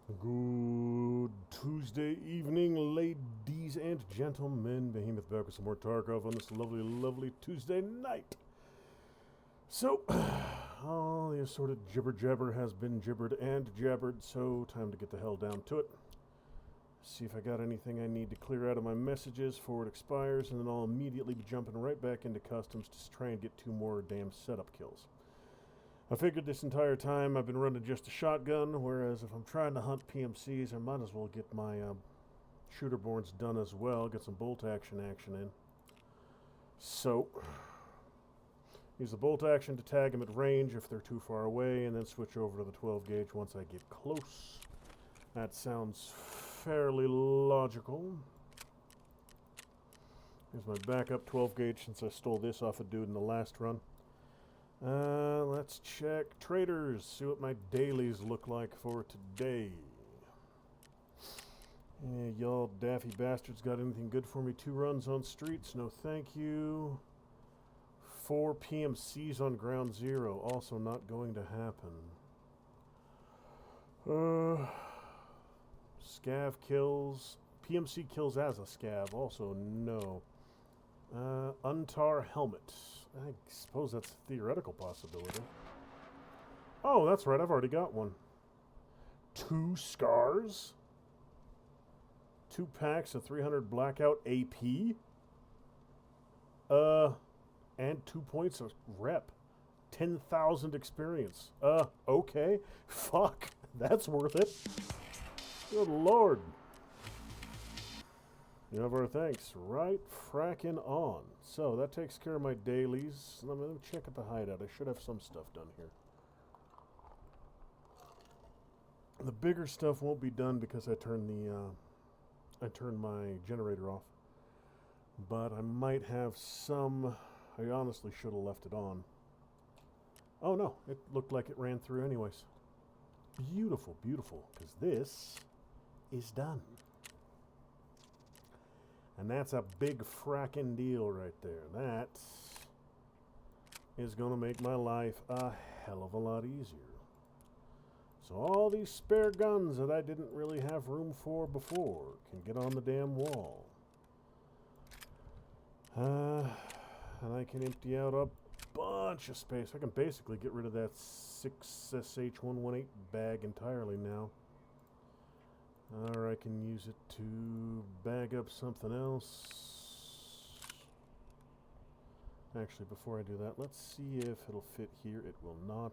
Good Tuesday evening, ladies and gentlemen. Behemoth back with some more Tarkov on this lovely, lovely Tuesday night. So, all the assorted jibber-jabber has been gibbered and jabbered, so time to get the hell down to it. See if I got anything I need to clear out of my messages before it expires, and then I'll immediately be jumping right back into customs to try and get 2 more damn setup kills. I figured this entire time I've been running just a shotgun, whereas if I'm trying to hunt PMCs, I might as well get my shooter-borns done as well, get some bolt action in. So, use the bolt action to tag them at range if they're too far away, and then switch over to the 12 gauge once I get close. That sounds fairly logical. Here's my backup 12 gauge since I stole this off a dude in the last run. Let's check traders, see what my dailies look like for today. Y'all daffy bastards got anything good for me? 2 runs on streets, no thank you. 4 PMCs on ground zero, also not going to happen. Scav kills, PMC kills as a scav, also no. Untar helmet. I suppose that's a theoretical possibility. Oh, that's right, I've already got one. 2 scars? 2 packs of 300 blackout AP? And 2 points of rep. 10,000 experience. Okay. Fuck, that's worth it. Good lord. You have our thanks. Right frackin' on. So, that takes care of my dailies. Let me check at the hideout. I should have some stuff done here. The bigger stuff won't be done because I turned my generator off. But I might have some. I honestly should have left it on. Oh no, it looked like it ran through anyways. Beautiful, beautiful, because this is done. And that's a big frackin' deal right there. That is going to make my life a hell of a lot easier. So all these spare guns that I didn't really have room for before can get on the damn wall. And I can empty out a bunch of space. I can basically get rid of that 6SH118 bag entirely now. Or I can use it to bag up something else. Actually, before I do that, let's see if it'll fit here. It will not.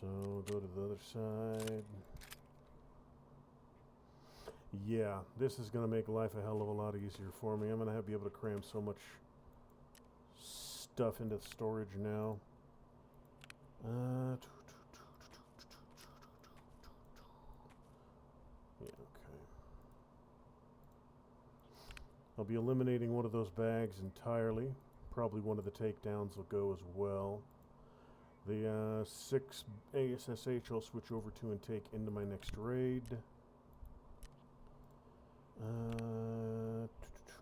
So, go to the other side. Yeah, this is going to make life a hell of a lot easier for me. I'm going to be able to cram so much stuff into storage now. Yeah, okay. I'll be eliminating one of those bags entirely. Probably one of the takedowns will go as well. The 6 ASSH I'll switch over to and take into my next raid.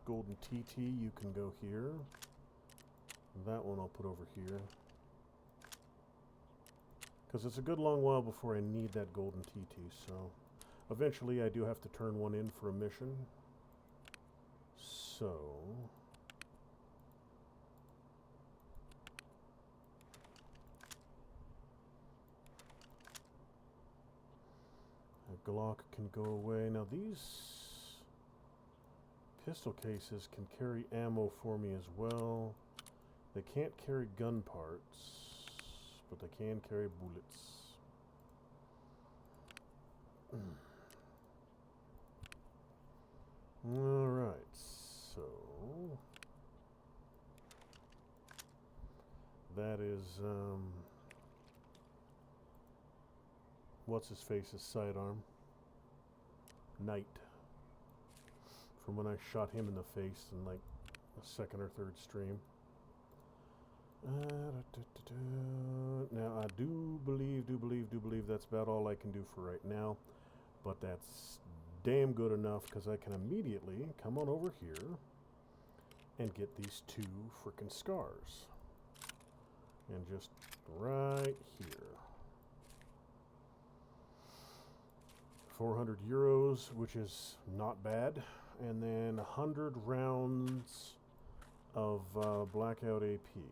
Golden TT, you can go here. That one I'll put over here. Because it's a good long while before I need that golden TT, so... Eventually, I do have to turn one in for a mission. So... a Glock can go away. Now, these pistol cases can carry ammo for me as well. They can't carry gun parts, but they can carry bullets. Alright, so that is what's his face's sidearm? Knight. From when I shot him in the face in like a 2nd or 3rd stream. Now I do believe that's about all I can do for right now. But that's damn good enough because I can immediately come on over here and get these 2 frickin' scars. And just right here. 400 euros, which is not bad. And then 100 rounds of Blackout AP.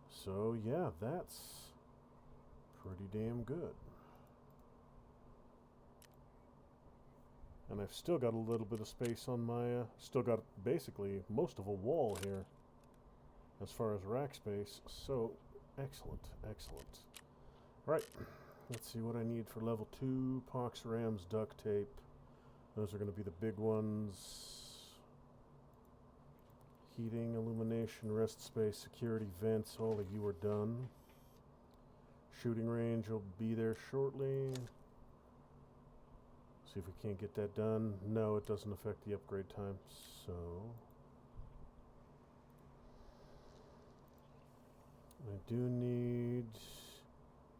So yeah, that's pretty damn good. And I've still got a little bit of space on my, still got basically most of a wall here as far as rack space. So excellent, excellent. All right, let's see what I need for level 2. Pox rams, duct tape. Those are going to be the big ones. Heating, illumination, rest space, security, vents, all of you are done. Shooting range will be there shortly. See if we can't get that done. No, it doesn't affect the upgrade time, so... I do need...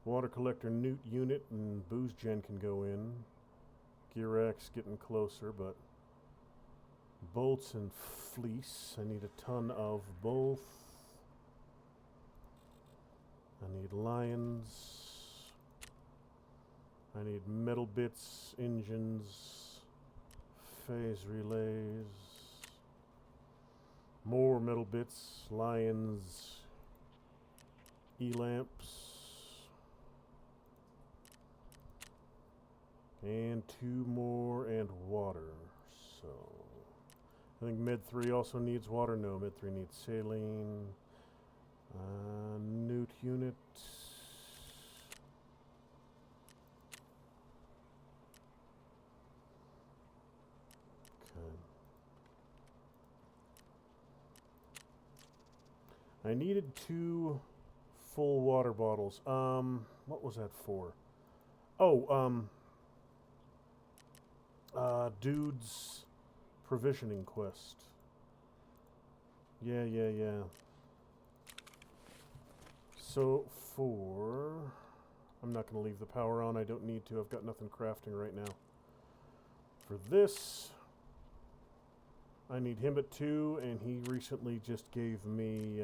water collector newt unit and booze gen can go in. Gear X getting closer, but... bolts and fleece. I need a ton of both. I need lions. I need metal bits, engines, phase relays, more metal bits, lions, E-lamps, and 2 more and water. So I think Med 3 also needs water. No, Med 3 needs saline. Newt unit. I needed 2 full water bottles. What was that for? Oh, dude's provisioning quest. Yeah. So for... I'm not going to leave the power on. I don't need to. I've got nothing crafting right now. For this... I need him at 2, and he recently just gave me,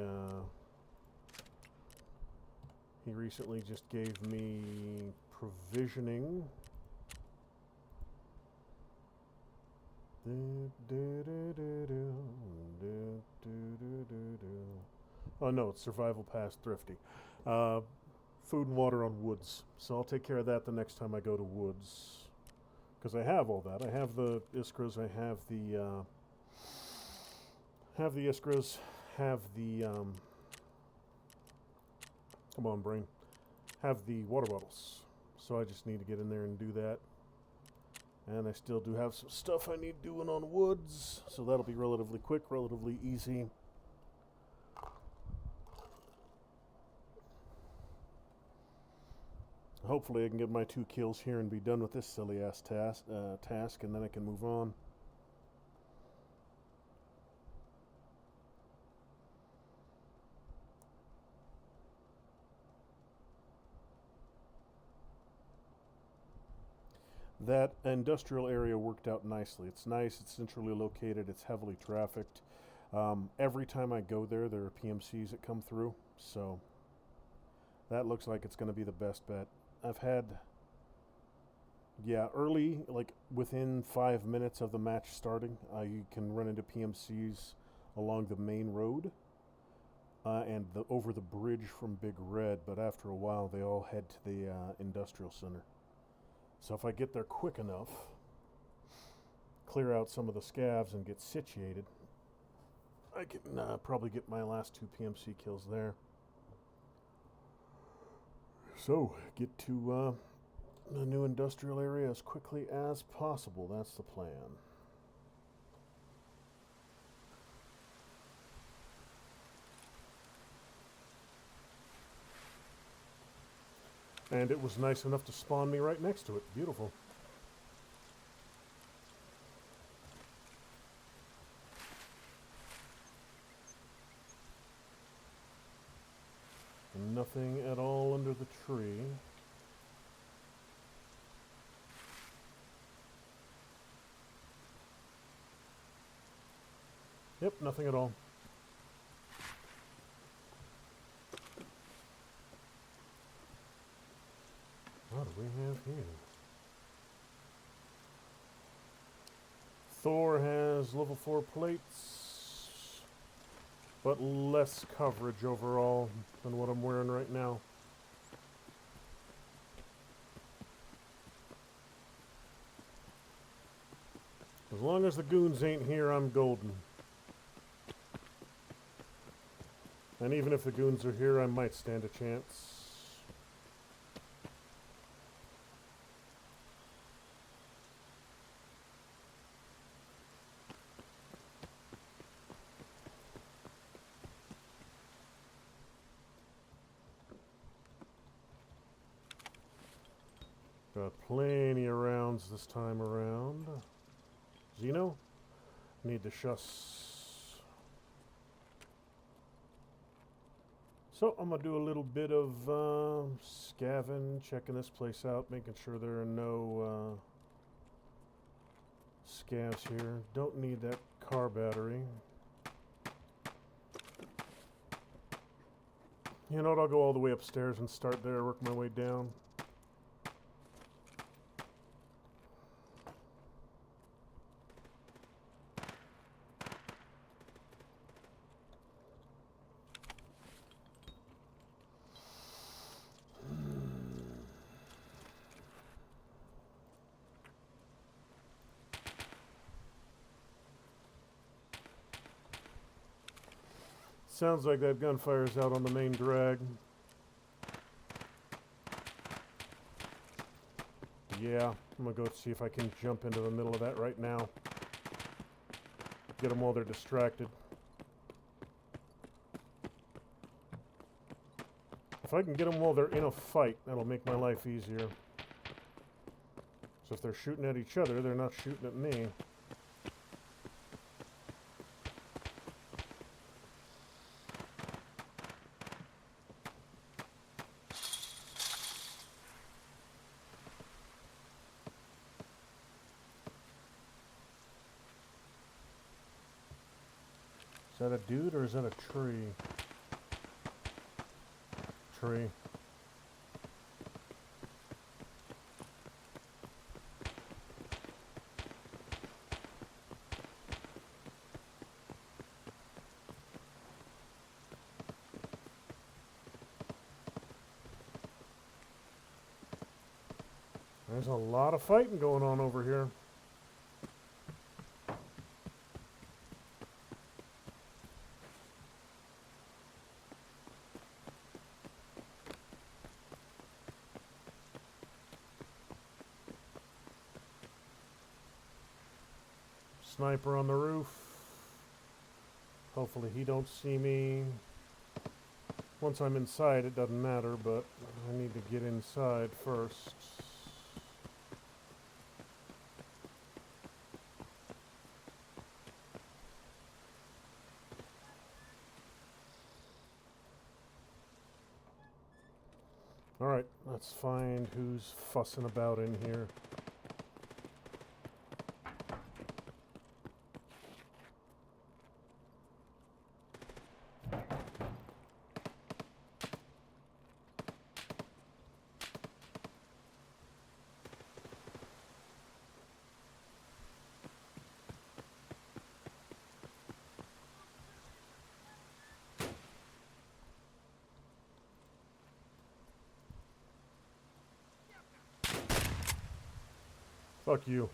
provisioning. Oh no, it's survival past thrifty. Food and water on woods. So I'll take care of that the next time I go to woods. Because I have all that. I have the iskras, I have the iskras, have the, come on brain, have the water bottles. So I just need to get in there and do that. And I still do have some stuff I need doing on woods, so that'll be relatively quick, relatively easy. Hopefully I can get my 2 kills here and be done with this silly ass task, and then I can move on. That industrial area worked out nicely. It's nice, it's centrally located, it's heavily trafficked. Every time I go there, there are PMCs that come through, so that looks like it's going to be the best bet. I've had, yeah, early, like within 5 minutes of the match starting, you can run into PMCs along the main road and over the bridge from Big Red, but after a while they all head to the industrial center. So if I get there quick enough, clear out some of the scavs and get situated, I can probably get my last 2 PMC kills there. So, get to the new industrial area as quickly as possible. That's the plan. And it was nice enough to spawn me right next to it. Beautiful. Nothing at all under the tree. Yep, nothing at all. What do we have here? Thor has level 4 plates, but less coverage overall than what I'm wearing right now. As long as the goons ain't here, I'm golden. And even if the goons are here, I might stand a chance. Got plenty of rounds this time around. Xeno? Need to shuss. So I'm going to do a little bit of scavenging, checking this place out, making sure there are no scavs here. Don't need that car battery. You know what, I'll go all the way upstairs and start there, work my way down. Sounds like that gunfire's out on the main drag. Yeah, I'm gonna go see if I can jump into the middle of that right now. Get them while they're distracted. If I can get them while they're in a fight, that'll make my life easier. So if they're shooting at each other, they're not shooting at me. Is that a dude or is that a tree? Tree. There's a lot of fighting going on over here. Sniper on the roof. Hopefully he don't see me. Once I'm inside, it doesn't matter, but I need to get inside first. Alright, let's find who's fussing about in here. Fuck you.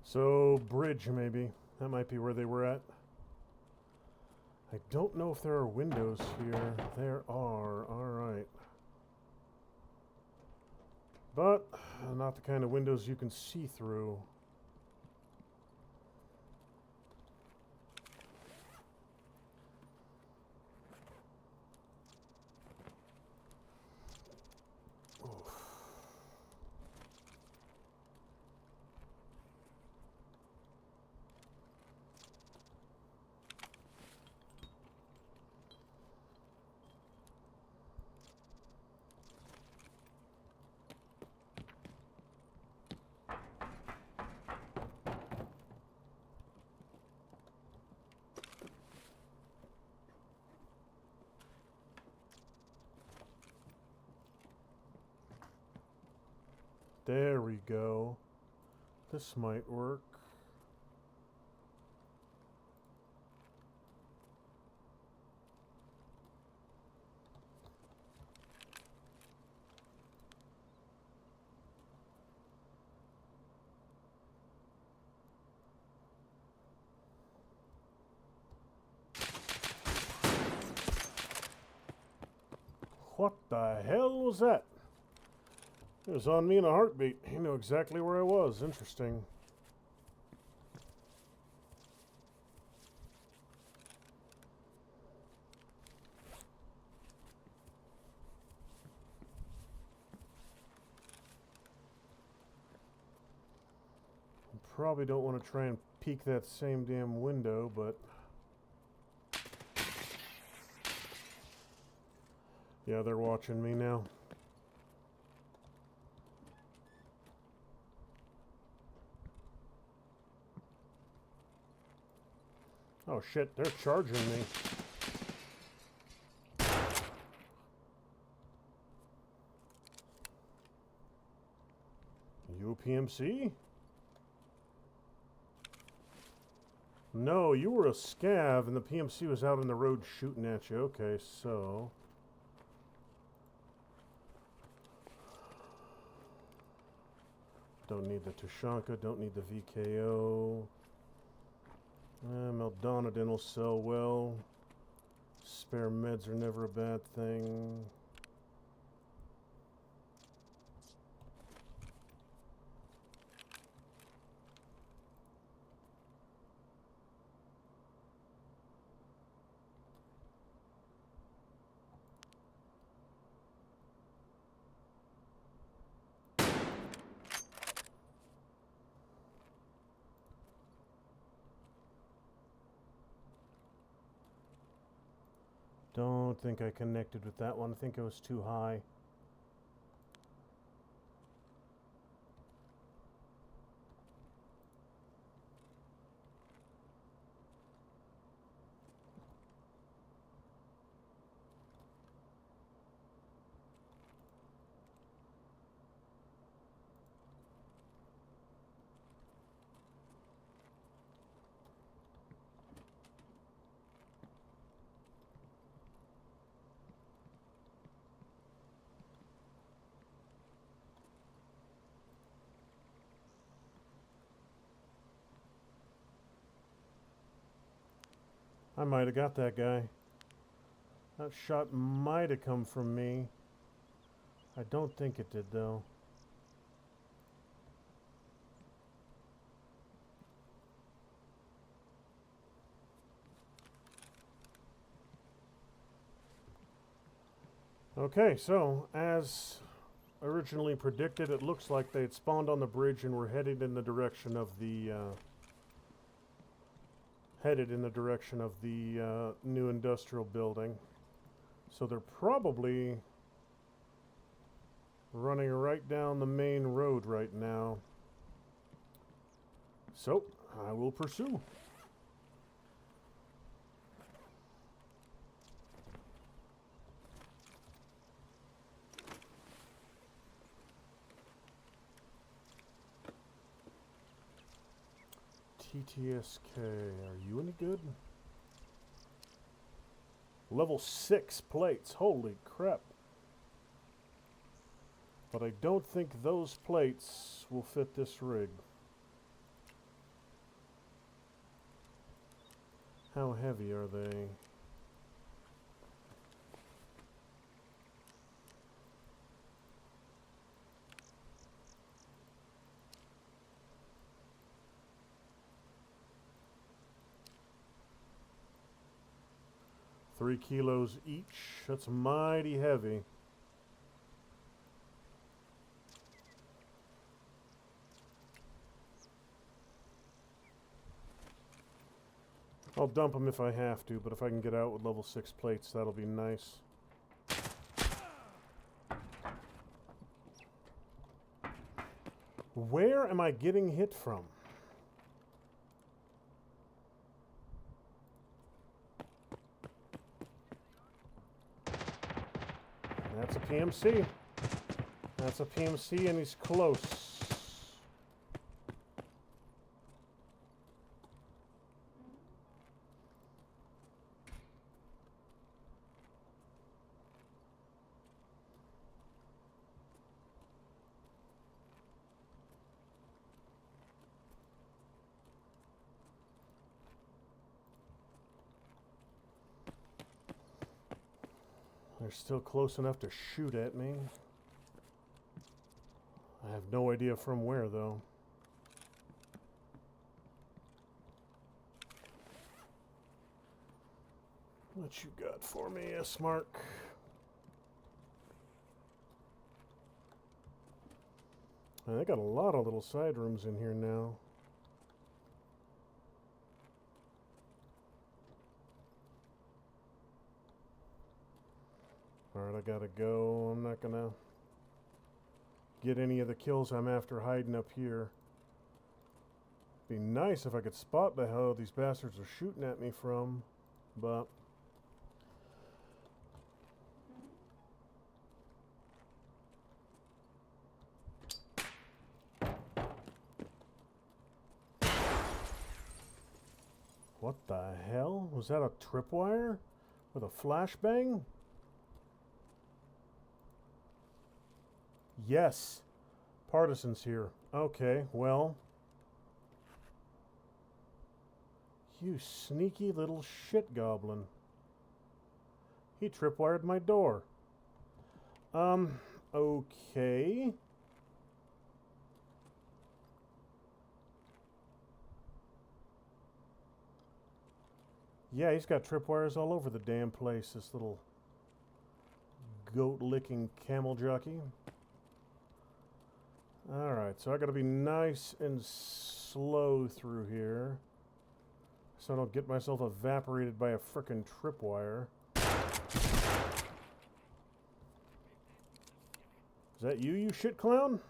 So, bridge maybe. That might be where they were at. I don't know if there are windows here. There are. Alright. But, not the kind of windows you can see through. There we go. This might work. What the hell was that? It was on me in a heartbeat. He knew exactly where I was. Interesting. Probably don't want to try and peek that same damn window, but... yeah, they're watching me now. Oh shit, they're charging me. You a PMC? No, you were a scav and the PMC was out on the road shooting at you. Okay, so... don't need the Tushonka, don't need the VKO. Meldonidin will sell well. Spare meds are never a bad thing. Don't think I connected with that one. I think it was too high. I might have got that guy. That shot might have come from me. I don't think it did, though. Okay, so, as originally predicted, it looks like they had spawned on the bridge and were headed in the direction of the, new industrial building. So they're probably running right down the main road right now. So, I will pursue. TTSK, are you any good? Level 6 plates, holy crap. But I don't think those plates will fit this rig. How heavy are they? $3 kilos each. That's mighty heavy. I'll dump them if I have to, but if I can get out with level 6 plates, that'll be nice. Where am I getting hit from? That's a PMC. That's a PMC and he's close. They're still close enough to shoot at me. I have no idea from where, though. What you got for me, S-Mark? I got a lot of little side rooms in here now. Alright, I gotta go. I'm not gonna get any of the kills I'm after hiding up here. Be nice if I could spot the hell these bastards are shooting at me from, but what the hell? Was that a tripwire with a flashbang? Yes. Partisans here. Okay, well. You sneaky little shit goblin. He tripwired my door. Okay. Yeah, he's got tripwires all over the damn place, this little goat-licking camel jockey. Alright, so I gotta be nice and slow through here so I don't get myself evaporated by a frickin' tripwire. Is that you, you shit clown?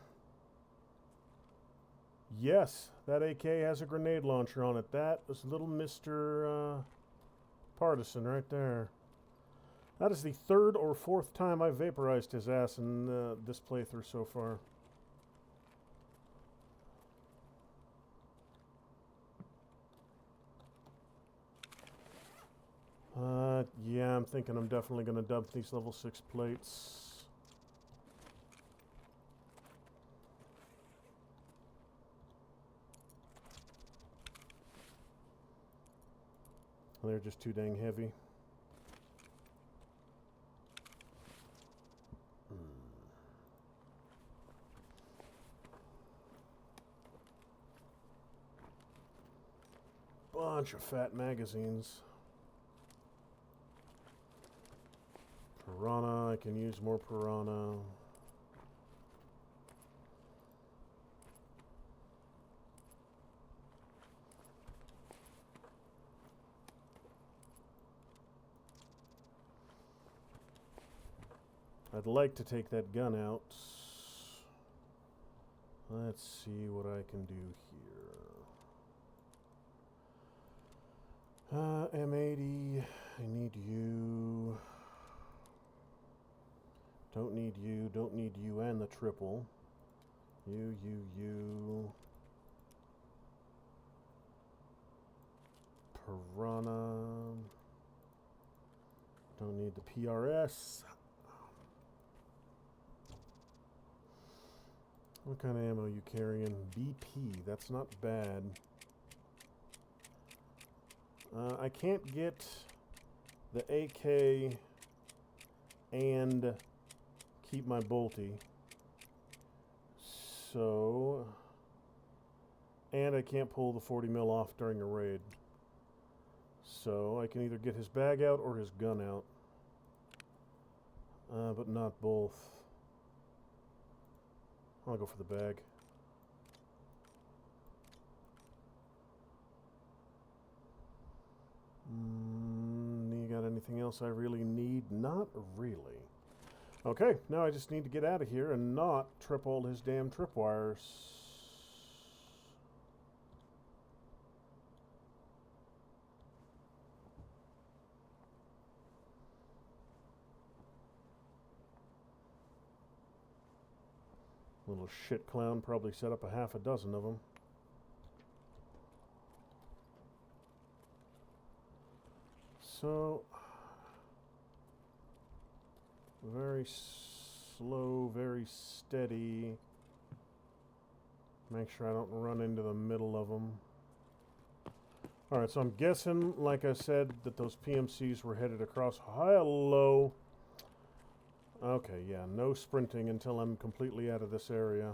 Yes, that AK has a grenade launcher on it. That was little Mr. Partisan right there. That is the third or fourth time I've vaporized his ass in this playthrough so far. Yeah, I'm thinking I'm definitely going to dump these level 6 plates. They're just too dang heavy. Bunch of fat magazines. Piranha, I can use more piranha. I'd like to take that gun out. Let's see what I can do here. M80, I need you. Don't need you, don't need you and the triple. You. Piranha. Don't need the PRS. What kind of ammo are you carrying? BP, that's not bad. I can't get the AK and keep my bolty. So, and I can't pull the 40 mil off during a raid. So I can either get his bag out or his gun out. But not both. I'll go for the bag. You got anything else I really need? Not really. Okay, now I just need to get out of here and not trip all his damn tripwires. Little shit clown probably set up a half a dozen of them. So, very slow, very steady. Make sure I don't run into the middle of them. Alright, so I'm guessing, like I said, that those PMCs were headed across. Hello. Okay, yeah, no sprinting until I'm completely out of this area.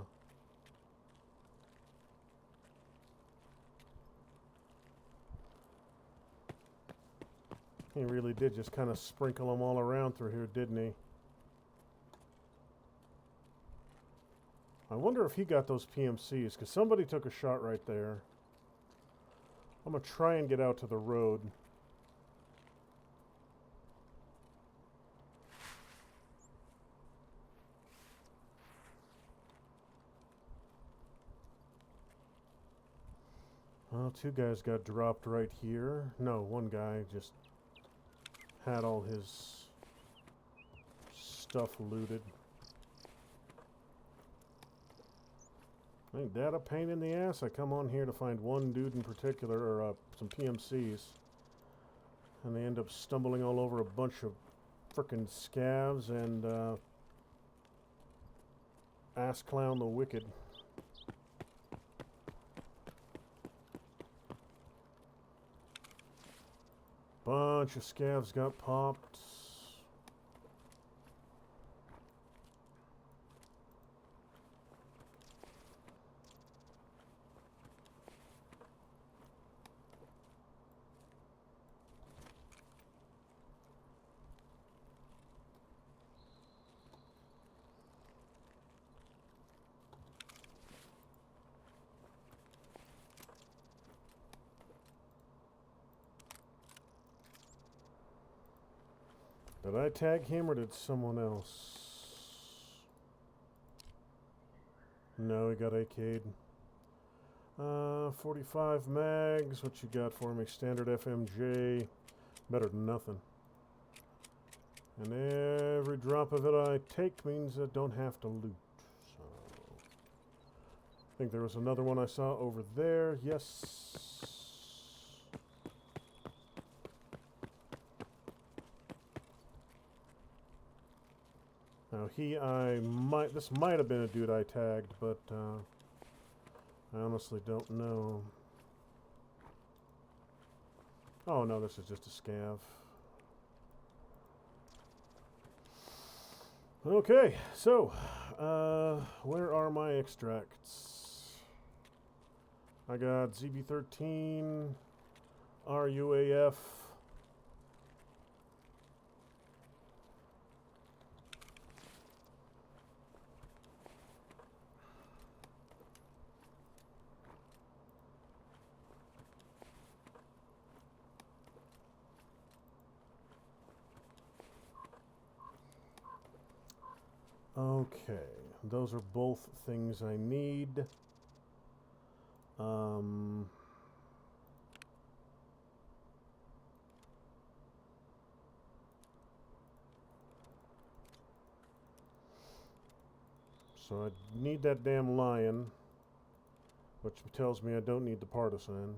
He really did just kind of sprinkle them all around through here, didn't he? I wonder if he got those PMCs, because somebody took a shot right there. I'm going to try and get out to the road. Well, two guys got dropped right here. No, one guy just had all his stuff looted. Ain't that a pain in the ass? I come on here to find one dude in particular, or some PMCs, and they end up stumbling all over a bunch of frickin' scavs and Ass Clown the Wicked. Bunch of scavs got popped. Did I tag him or did someone else? No, he got AK'd. 45 mags. What you got for me? Standard FMJ. Better than nothing. And every drop of it I take means I don't have to loot. So, I think there was another one I saw over there. Yes. Now this might have been a dude I tagged, but I honestly don't know. Oh no, this is just a scav. Okay, so where are my extracts? I got ZB13, RUAF. Okay, those are both things I need. So I need that damn lion, which tells me I don't need the partisan.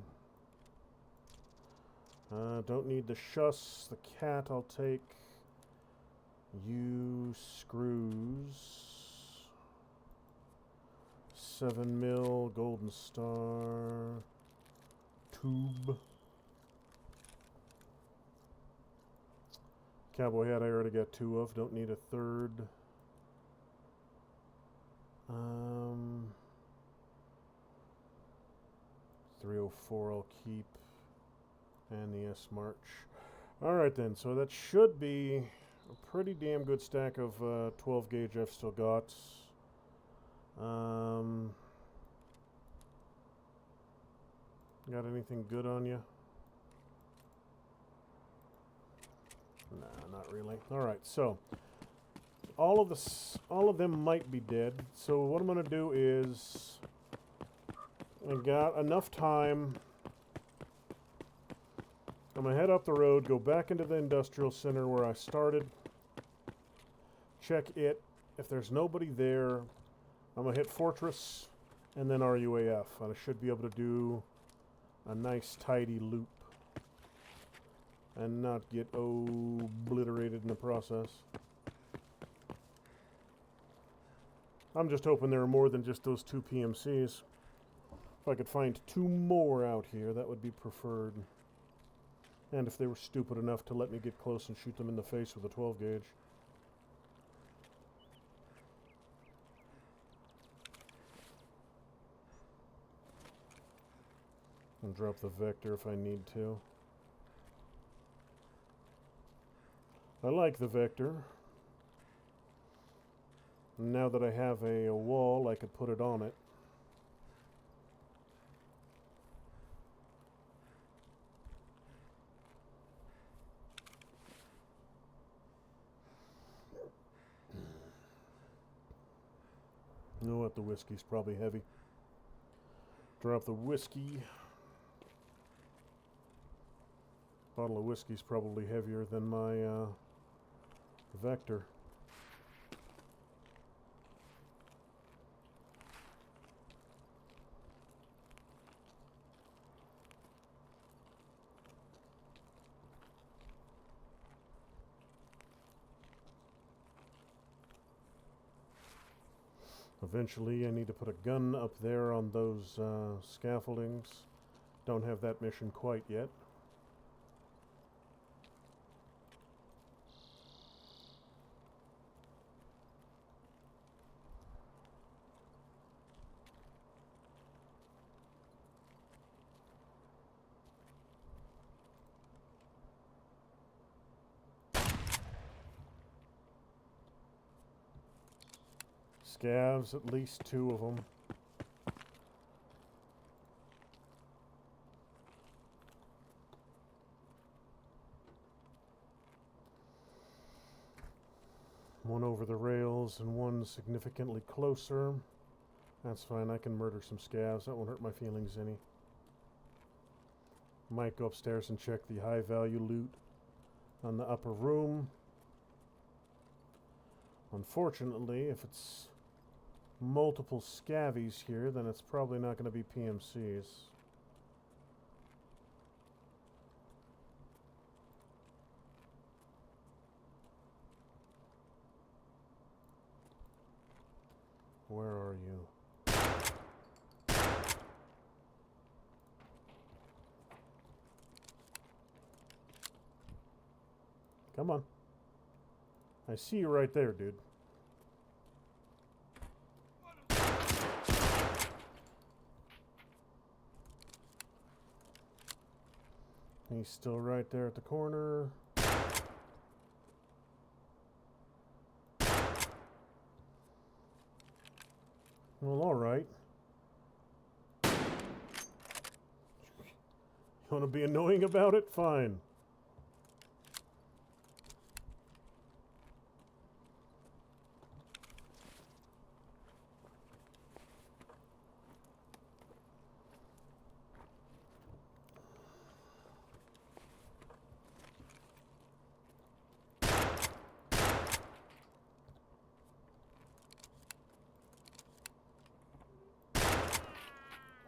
Don't need the shuss. The cat I'll take. You screws. 7 mil golden star tube. Cowboy hat I already got 2 of. Don't need a third. 304 I'll keep. And the S March. Alright then, so that should be a pretty damn good stack of 12 gauge I've still got. Got anything good on you? Nah, not really. Alright, so all of them might be dead. So what I'm gonna do is I got enough time. I'm gonna head up the road, go back into the industrial center where I started, check it. If there's nobody there, I'm going to hit Fortress and then RUAF. And I should be able to do a nice tidy loop and not get obliterated in the process. I'm just hoping there are more than just those 2 PMCs. If I could find 2 more out here, that would be preferred. And if they were stupid enough to let me get close and shoot them in the face with a 12 gauge. And drop the Vector if I need to. I like the Vector. Now that I have a wall, I could put it on it. You know what? The whiskey's probably heavy. Drop the whiskey. Bottle of whiskey's probably heavier than my Vector. Eventually, I need to put a gun up there on those scaffoldings. Don't have that mission quite yet. Scavs, at least 2 of them. One over the rails and one significantly closer. That's fine, I can murder some scavs. That won't hurt my feelings any. Might go upstairs and check the high value loot on the upper room. Unfortunately, if it's multiple scavies here, then it's probably not going to be PMCs. Where are you? Come on. I see you right there, dude. He's still right there at the corner. Well, all right. You want to be annoying about it? Fine.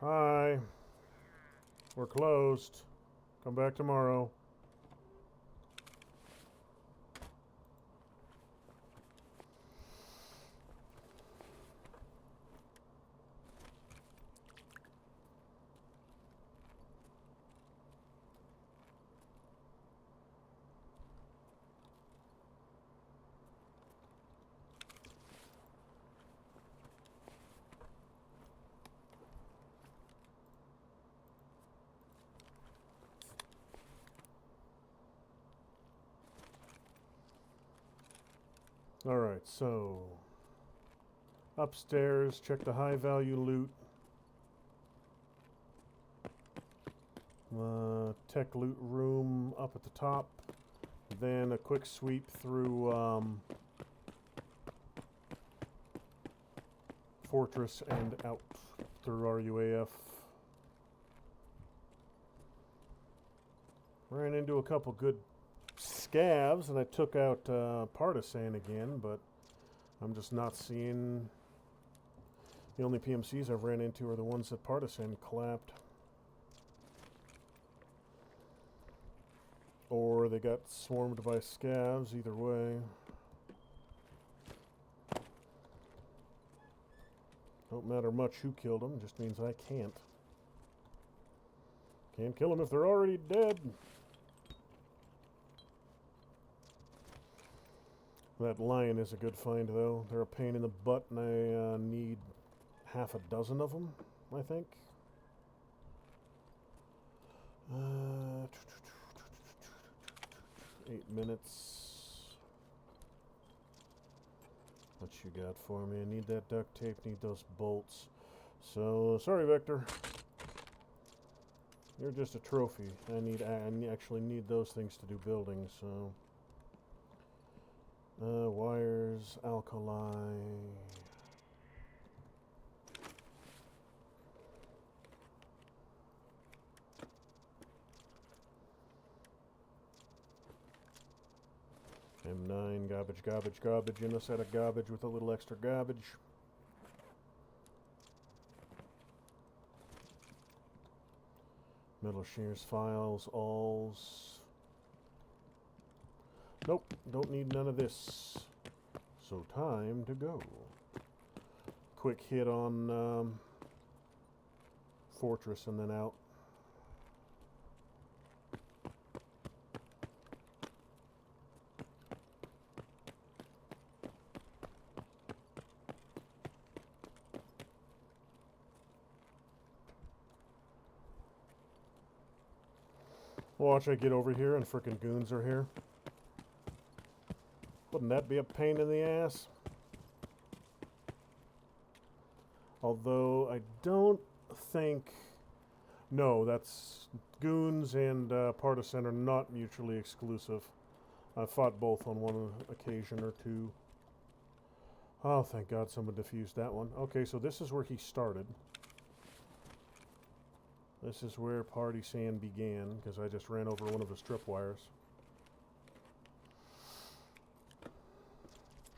Hi. We're closed. Come back tomorrow. Alright, so upstairs, check the high value loot. Tech loot room up at the top. Then a quick sweep through Fortress and out through RUAF. Ran into a couple good scavs, and I took out Partisan again, but I'm just not seeing The only PMCs I've ran into are the ones that Partisan clapped. Or they got swarmed by scavs, either way. Don't matter much who killed them, just means I can't. Can't kill them if they're already dead. That lion is a good find, though. They're a pain in the butt, and I need half a dozen of them, I think. 8 minutes. What you got for me? I need that duct tape, need those bolts. So, sorry, Vector. You're just a trophy. I actually need those things to do building, so... wires, alkali... M9, garbage, garbage, garbage, in a set of garbage with a little extra garbage. Metal shears, files, alls. Nope, don't need none of this. So time to go. Quick hit on Fortress and then out. Watch I get over here and frickin' goons are here. Wouldn't that be a pain in the ass? Although I don't think... No, that's... Goons and Partisan are not mutually exclusive. I've fought both on one occasion or two. Oh, thank God someone defused that one. Okay, so this is where he started. This is where Partisan began, because I just ran over one of his tripwires.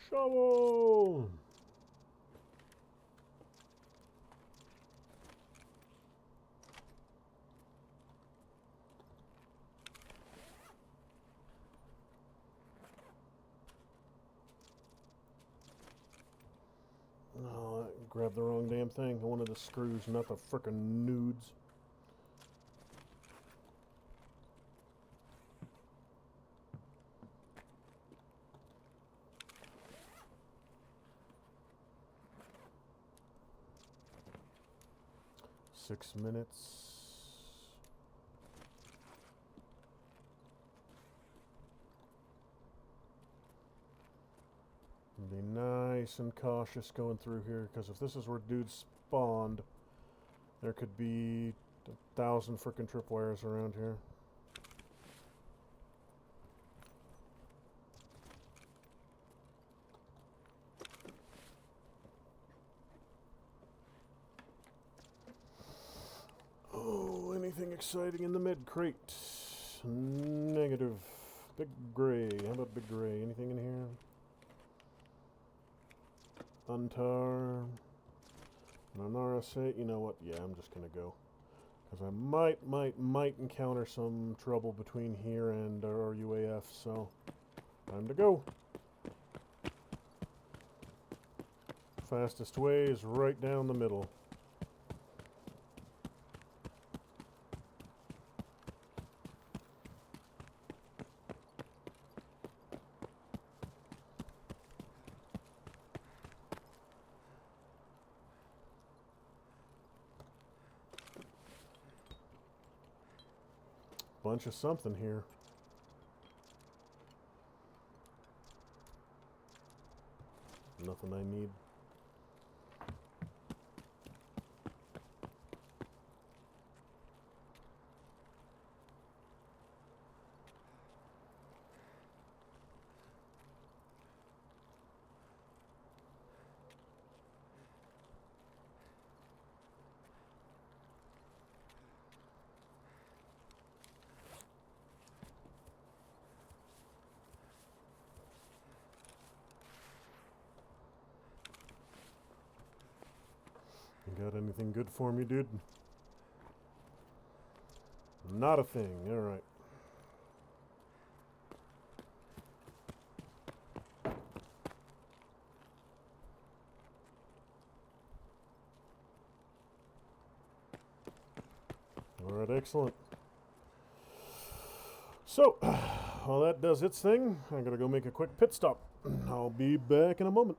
Shovel! No, I grabbed the wrong damn thing. I wanted the screws, not the frickin' nudes. Six minutes. Be nice and cautious going through here, because if this is where dudes spawned, there could be 1,000 frickin' tripwires around here. Oh, anything exciting in the med crate? Negative. Big Gray. How about Big Gray? Anything in here? Untar. An RSA. You know what? Yeah, I'm just gonna go. Because I might encounter some trouble between here and our UAF, so time to go. Fastest way is right down the middle. Bunch of something here. Nothing I need. You got anything good for me, dude? Not a thing. Alright. Alright, excellent. So, while that does its thing, I'm going to go make a quick pit stop. I'll be back in a moment.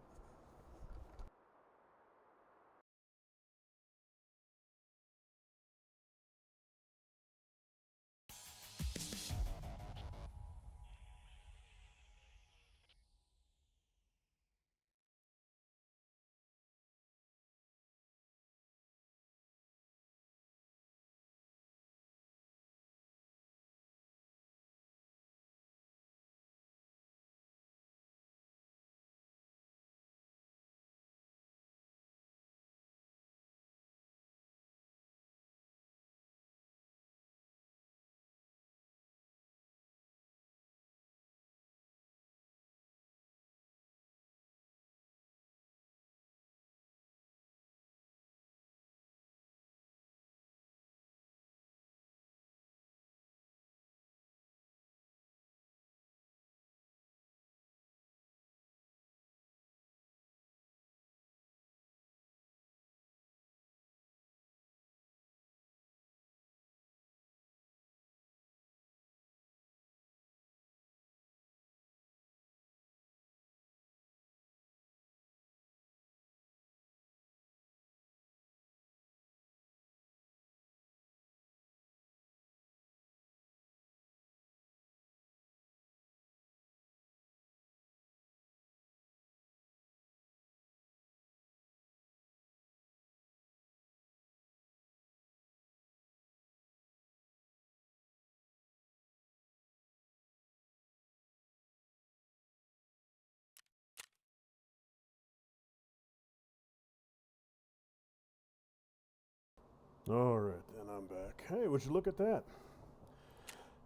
Alright, then I'm back. Hey, would you look at that?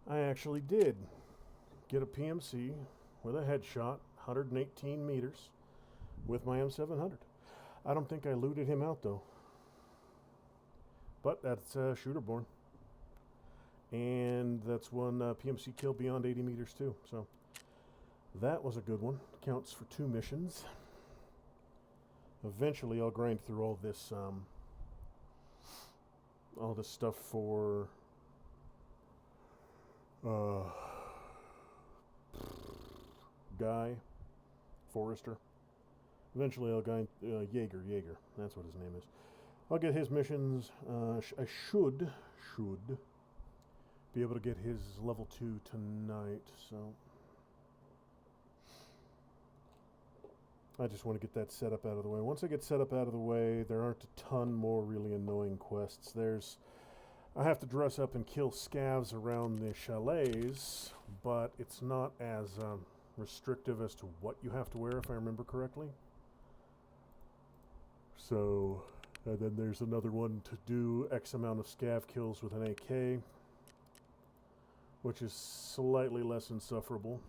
I actually did get a PMC with a headshot, 118 meters, with my M700. I don't think I looted him out, though. But that's shooter-born. And that's one PMC kill beyond 80 meters, too. So that was a good one. Counts for 2 missions. Eventually, I'll grind through all this stuff for Guy Forrester. Eventually, I'll grind Jaeger. That's what his name is. I'll get his missions. I should be able to get his level 2 tonight. So I just want to get that setup out of the way. Once I get setup out of the way, there aren't a ton more really annoying quests. I have to dress up and kill scavs around the chalets, but it's not as restrictive as to what you have to wear, if I remember correctly. So, and then there's another one to do X amount of scav kills with an AK, which is slightly less insufferable.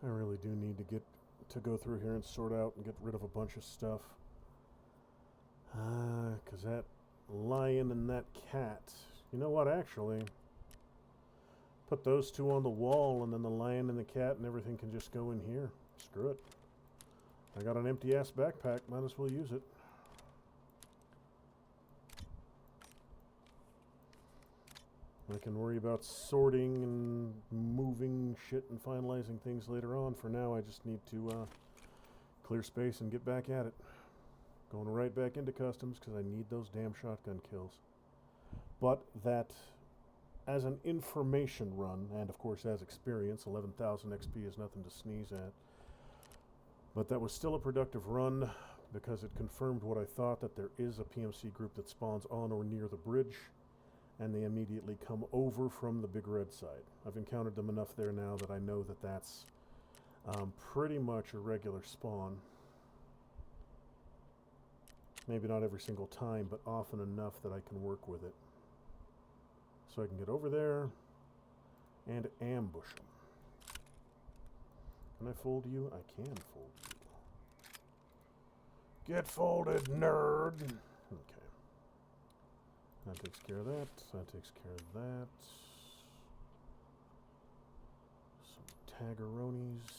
I really do need to go through here and sort out and get rid of a bunch of stuff. Because that lion and that cat... You know what, actually? Put those two on the wall, and then the lion and the cat and everything can just go in here. Screw it. I got an empty-ass backpack. Might as well use it. I can worry about sorting and moving shit and finalizing things later on. For now, I just need to clear space and get back at it. Going right back into customs because I need those damn shotgun kills. But that, as an information run, and of course as experience, 11,000 XP is nothing to sneeze at. But that was still a productive run because it confirmed what I thought, that there is a PMC group that spawns on or near the bridge, and they immediately come over from the Big Red side. I've encountered them enough there now that I know that that's pretty much a regular spawn. Maybe not every single time, but often enough that I can work with it. So I can get over there and ambush them. Can I fold you? I can fold you. Get folded, nerd. Okay. That takes care of that. That takes care of that. Some Tagaronis.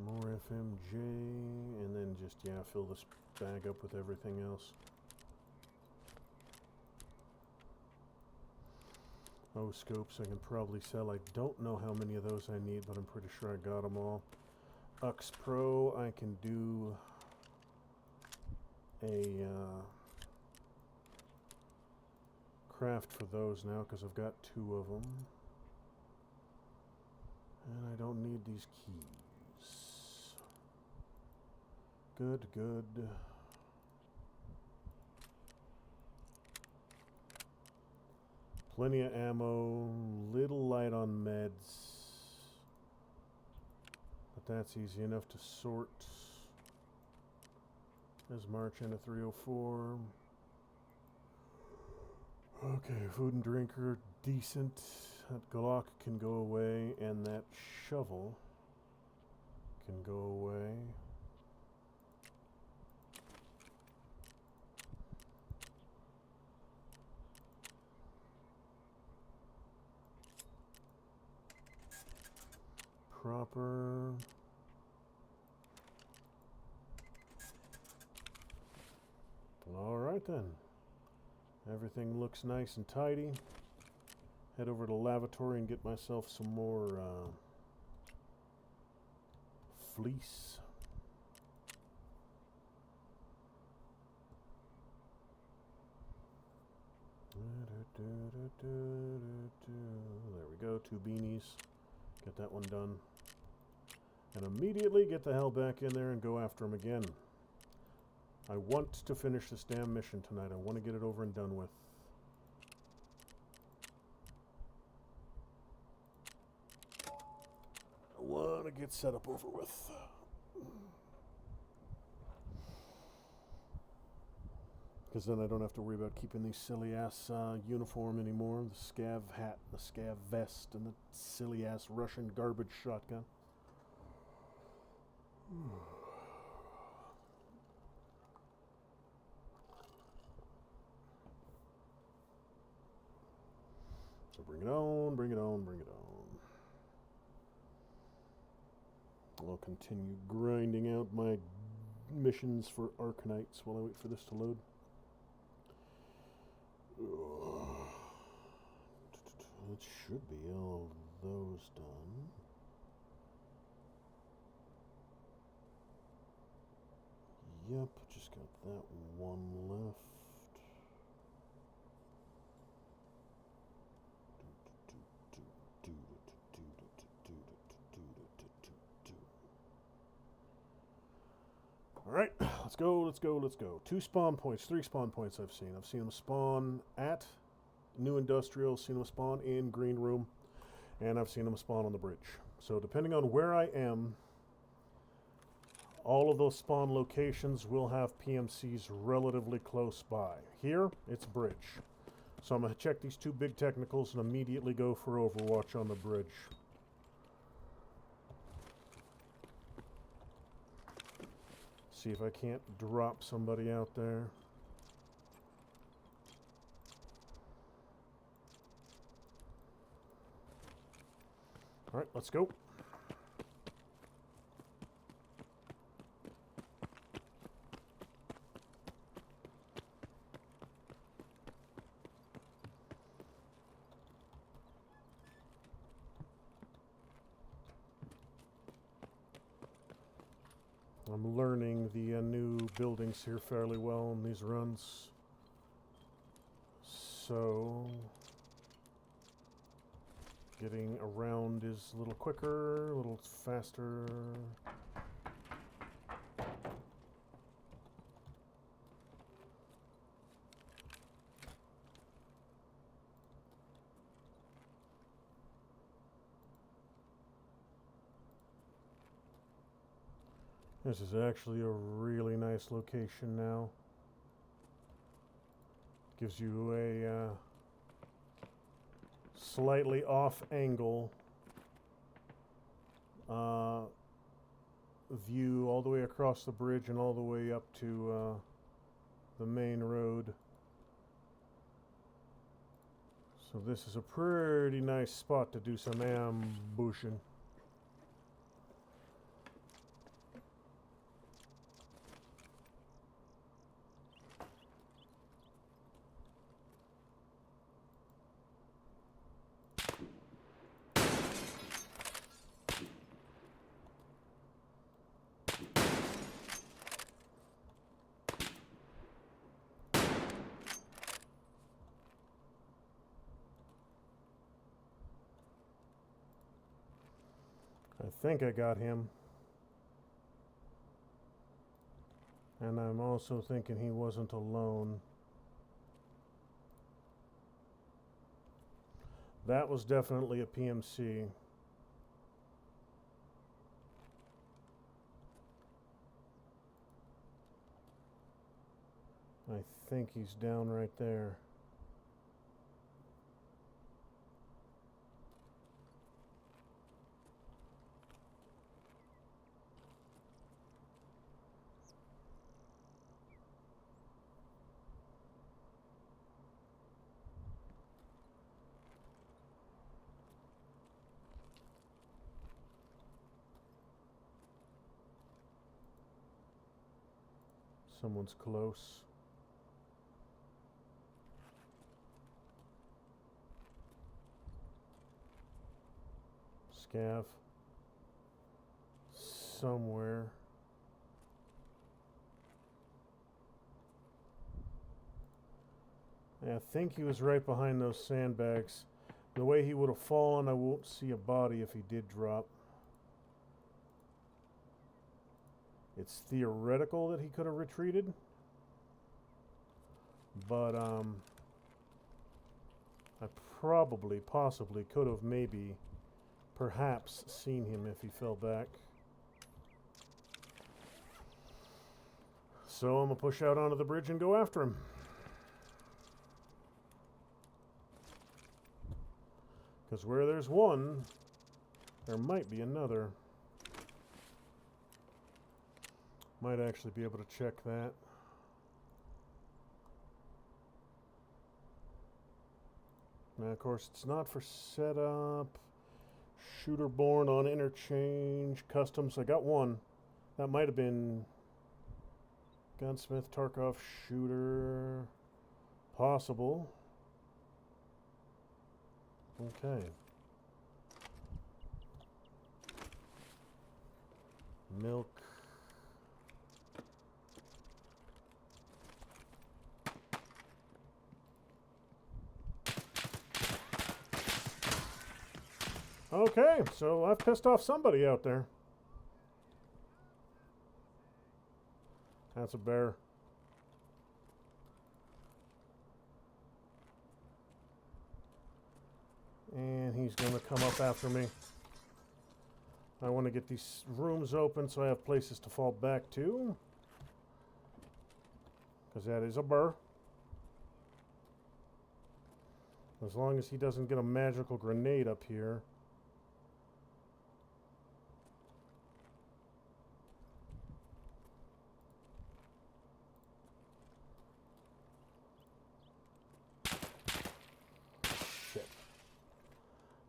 More FMJ. And then just, yeah, fill this bag up with everything else. Oh, scopes I can probably sell. I don't know how many of those I need, but I'm pretty sure I got them all. Ux Pro, I can do a craft for those now because I've got 2 of them. And I don't need these keys. Good, good. Plenty of ammo, little light on meds. But that's easy enough to sort. There's March into 304. Okay, food and drinker, decent. That Glock can go away, and that shovel can go away. Proper. All right then. Everything looks nice and tidy. Head over to the lavatory and get myself some more fleece. There we go, 2 beanies. Get that one done. And immediately get the hell back in there and go after him again. I want to finish this damn mission tonight. I want to get it over and done with. I want to get set up over with. Because then I don't have to worry about keeping these silly-ass uniform anymore. The scav hat, the scav vest, and the silly-ass Russian garbage shotgun. So bring it on, bring it on, bring it on. I'll continue grinding out my missions for Arkanites while I wait for this to load. It should be all of those done. Yep, just got that one left. Alright, let's go, let's go, let's go. 2 spawn points, 3 spawn points I've seen. I've seen them spawn at New Industrial, seen them spawn in Green Room, and I've seen them spawn on the bridge. So depending on where I am, all of those spawn locations will have PMCs relatively close by. Here, it's bridge. So I'm going to check these 2 big technicals and immediately go for Overwatch on the bridge. See if I can't drop somebody out there. All right, let's go. I'm learning the new buildings here fairly well in these runs. So getting around is a little quicker, a little faster. This is actually a really nice location now. Gives you a slightly off angle view all the way across the bridge and all the way up to the main road. So this is a pretty nice spot to do some ambushing. I think I got him. And I'm also thinking he wasn't alone. That was definitely a PMC. I think he's down right there. Someone's close. Scav. Somewhere. I think he was right behind those sandbags. The way he would have fallen, I won't see a body if he did drop. It's theoretical that he could have retreated, but I possibly could have perhaps seen him if he fell back. So I'm going to push out onto the bridge and go after him. Because where there's one, there might be another. Might actually be able to check that. Now, of course, it's not for setup. Shooter born on interchange. Customs. I got one. That might have been Gunsmith, Tarkov, shooter. Possible. Okay. Milk. Okay, so I've pissed off somebody out there. That's a bear. And he's going to come up after me. I want to get these rooms open so I have places to fall back to. Because that is a bear. As long as he doesn't get a magical grenade up here.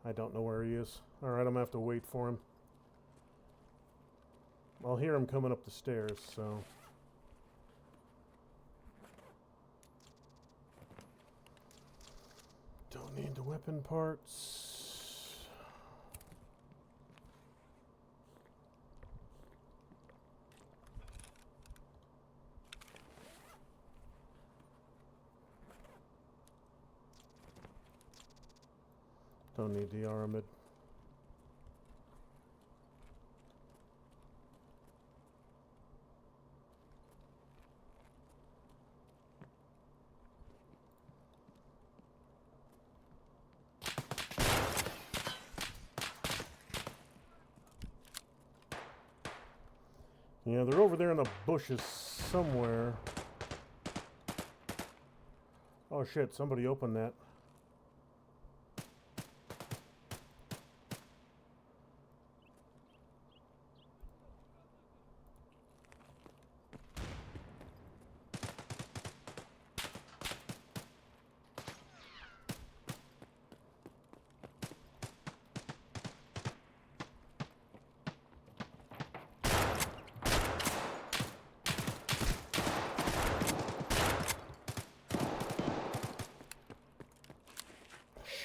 I don't know where he is. Alright, I'm going to have to wait for him. I'll hear him coming up the stairs, so... Don't need the weapon parts. Don't need the armid. Yeah, they're over there in the bushes somewhere. Oh shit, somebody opened that.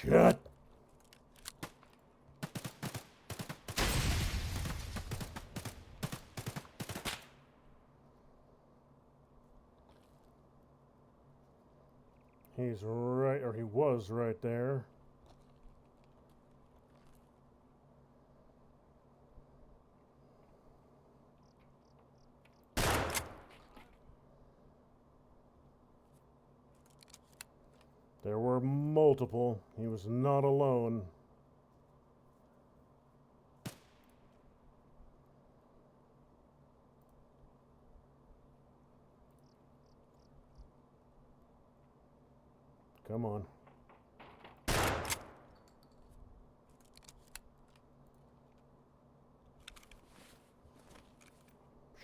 Shit! He's right, or he was right there. There were multiple. He was not alone. Come on.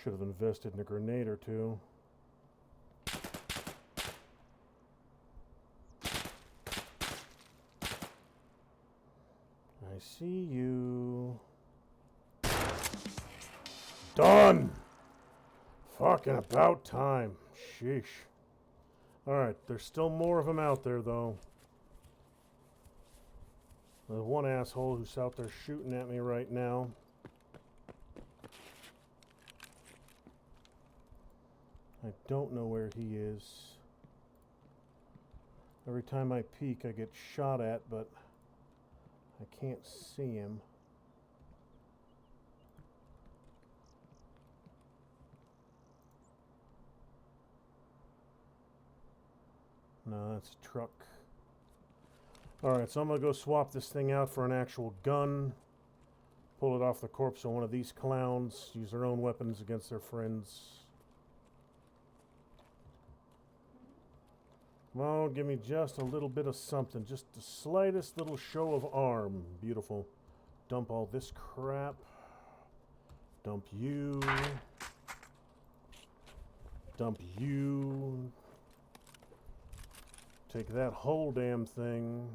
Should have invested in a grenade or two. I see you. Done! Fucking about time. Sheesh. Alright, there's still more of them out there, though. There's one asshole who's out there shooting at me right now. I don't know where he is. Every time I peek, I get shot at, but I can't see him. No, that's a truck. Alright, so I'm going to go swap this thing out for an actual gun. Pull it off the corpse of one of these clowns. Use their own weapons against their friends. Come on, give me just a little bit of something. Just the slightest little show of arm. Beautiful. Dump all this crap. Dump you. Dump you. Take that whole damn thing.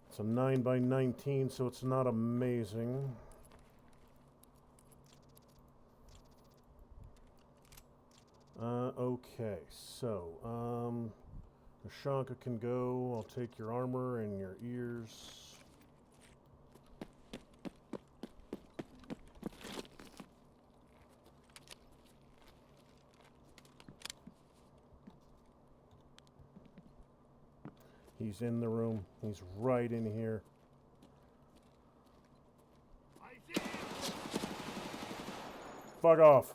It's a 9x19, so it's not amazing. Okay, so, Ushanka can go. I'll take your armor and your ears. He's in the room. He's right in here. Fuck off.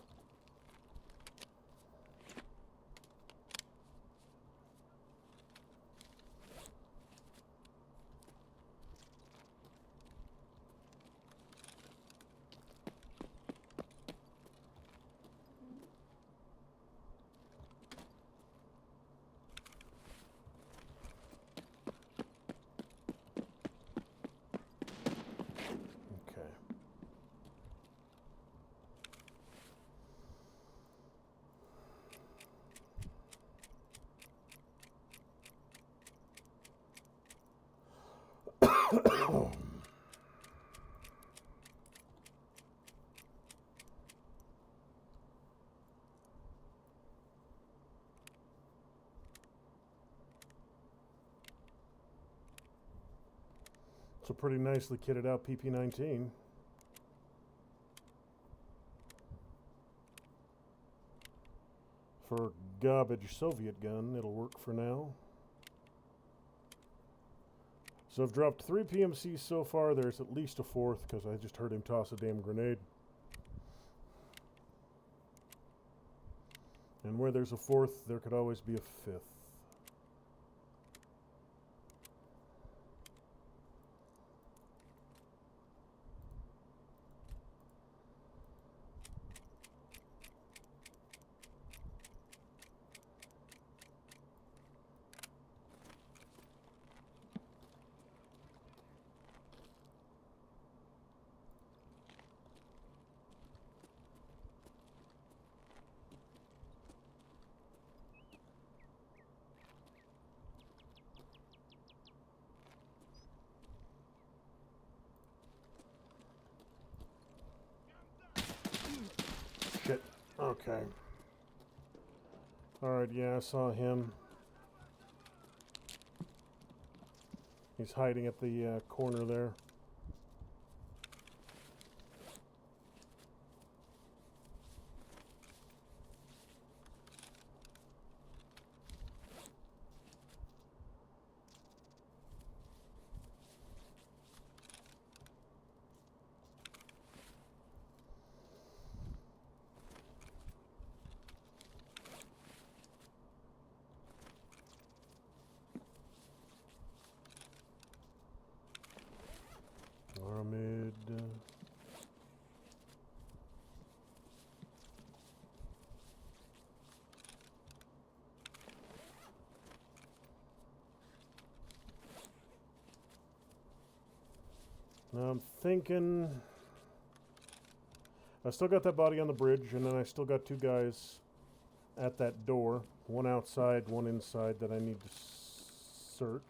It's a pretty nicely kitted out pp.10. For garbage Soviet gun, it'll work for now. So I've dropped 3 PMCs so far. There's at least a 4th because I just heard him toss a damn grenade. And where there's a 4th, there could always be a 5th. Shit. Okay. Alright, yeah, I saw him. He's hiding at the corner there. Armid. Now I'm thinking I still got that body on the bridge, and then I still got two guys at that door. One outside, one inside that I need to search.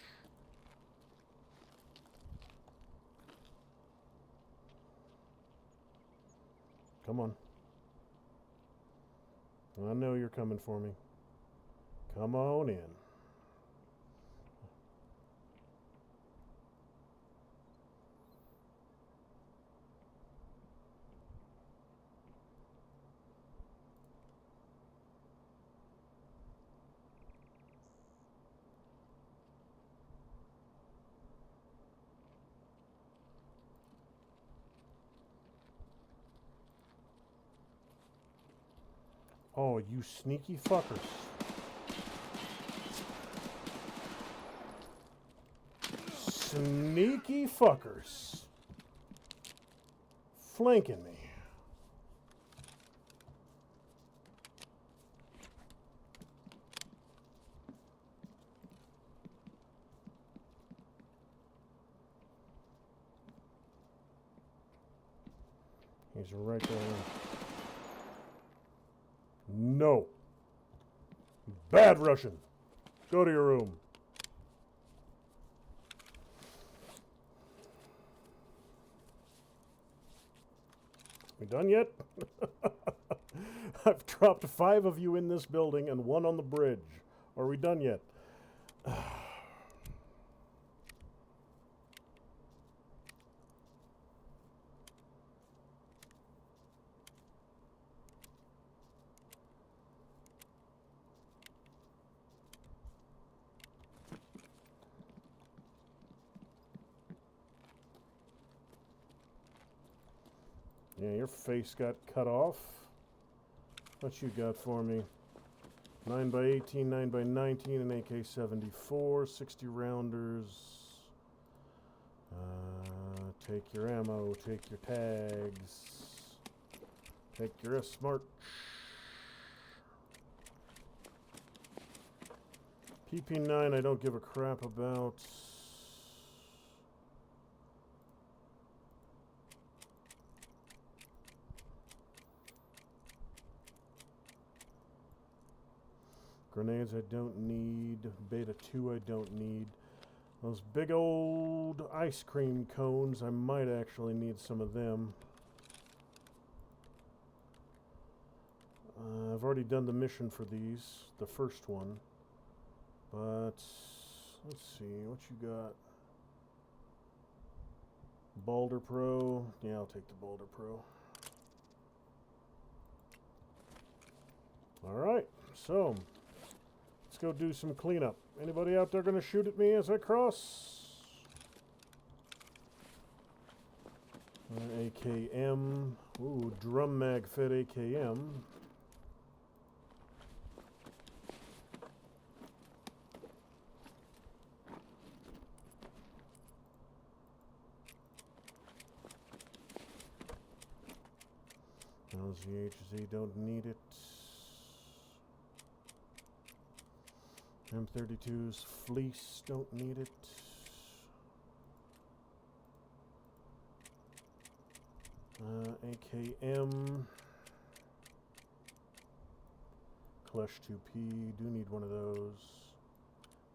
Come on. I know you're coming for me. Come on in. Oh, you sneaky fuckers. Sneaky fuckers. Flanking me. He's right there. No. Bad Russian. Go to your room. We done yet? I've dropped 5 of you in this building and 1 on the bridge. Are we done yet? Yeah, your face got cut off. What you got for me? 9x18, 9x19, an AK-74, 60 rounders. Take your ammo, take your tags. Take your S-Smart. PP9 I don't give a crap about. Grenades I don't need. Beta 2 I don't need. Those big old ice cream cones, I might actually need some of them. I've already done the mission for these, the first one. But, let's see, what you got? Boulder Pro. Yeah, I'll take the Boulder Pro. Alright, so let's go do some cleanup. Anybody out there gonna shoot at me as I cross? AKM. Ooh, drum mag fed AKM. LZHZ, don't need it. M32's fleece, don't need it. AKM. Clash 2P, do need one of those.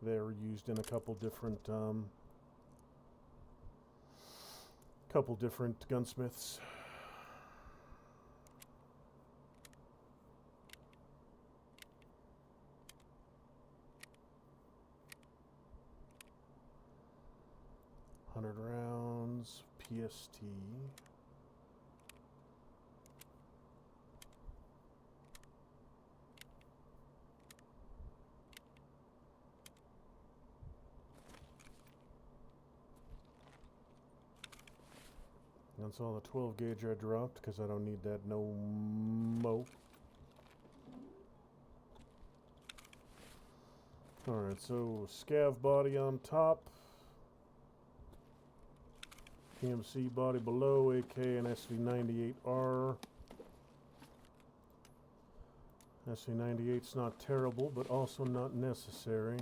They're used in a couple different gunsmiths. 100 rounds, PST. That's all the 12 gauge I dropped because I don't need that no mo. Alright, so scav body on top, PMC body below, AK and SV98R. SV98's not terrible, but also not necessary.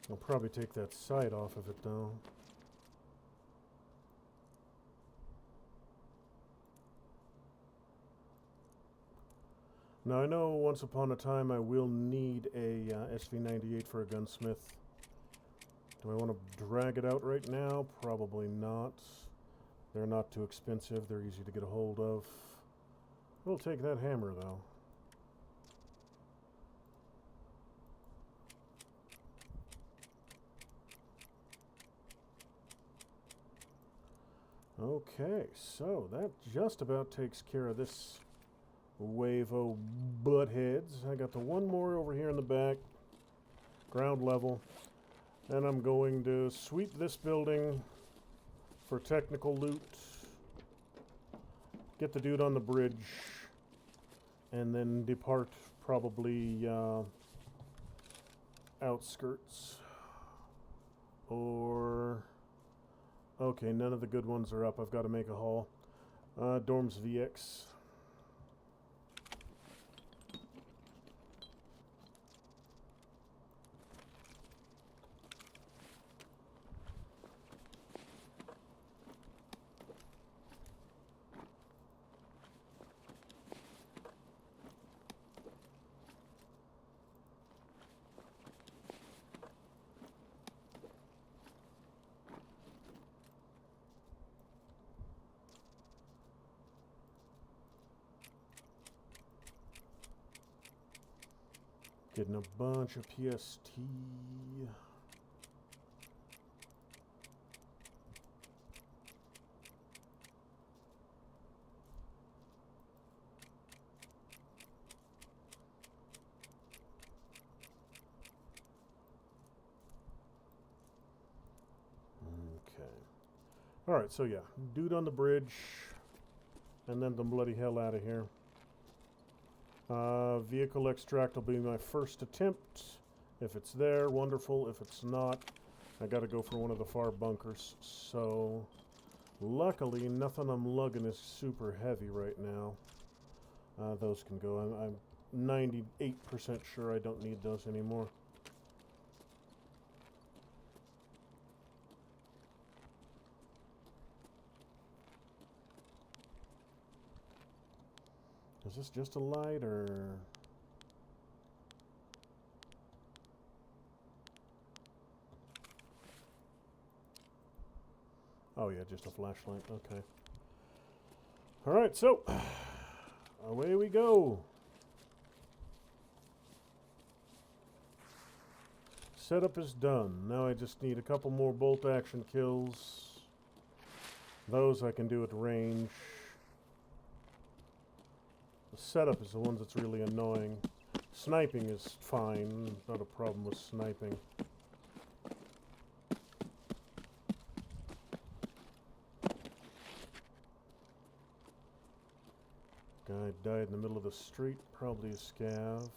I'll probably take that sight off of it though. Now I know once upon a time I will need a SV98 for a gunsmith. Do I want to drag it out right now? Probably not. They're not too expensive. They're easy to get a hold of. We'll take that hammer though. Okay, so that just about takes care of this wave of buttheads. I got the one more over here in the back, ground level, and I'm going to sweep this building for technical loot, get the dude on the bridge, and then depart probably outskirts. Or okay, none of the good ones are up. I've got to make a haul. Dorms VX. Getting a bunch of PST. Okay. Alright, so yeah, dude on the bridge, and then the bloody hell out of here. Vehicle extract will be my first attempt. If it's there, wonderful. If it's not, I gotta go for one of the far bunkers. So, luckily, nothing I'm lugging is super heavy right now. Those can go. I'm 98% sure I don't need those anymore. Is this just a light, or...? Oh yeah, just a flashlight, okay. Alright, so, away we go. Setup is done. Now I just need a couple more bolt action kills. Those I can do at range. The setup is the one that's really annoying. Sniping is fine, not a problem with sniping. Guy died in the middle of the street, probably a scav.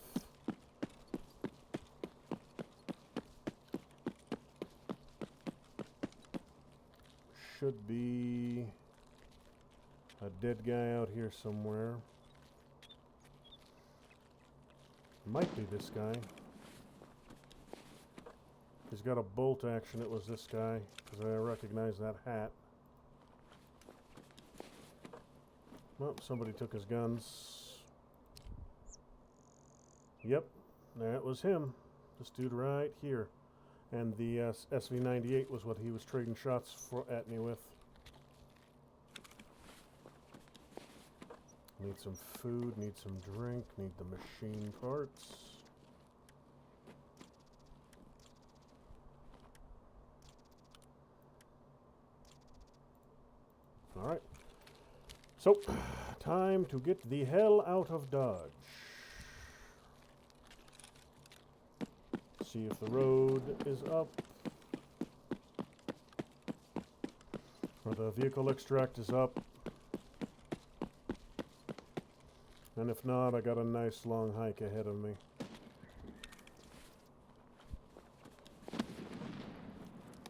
Should be a dead guy out here somewhere. Might be this guy. He's got a bolt action. It was this guy, because I recognize that hat. Well, somebody took his guns. Yep, that was him. This dude right here. And the SV98 was what he was trading shots at me with. Need some food, need some drink, need the machine parts. Alright. So, time to get the hell out of Dodge. See if the road is up. Or the vehicle extract is up. And if not, I got a nice long hike ahead of me.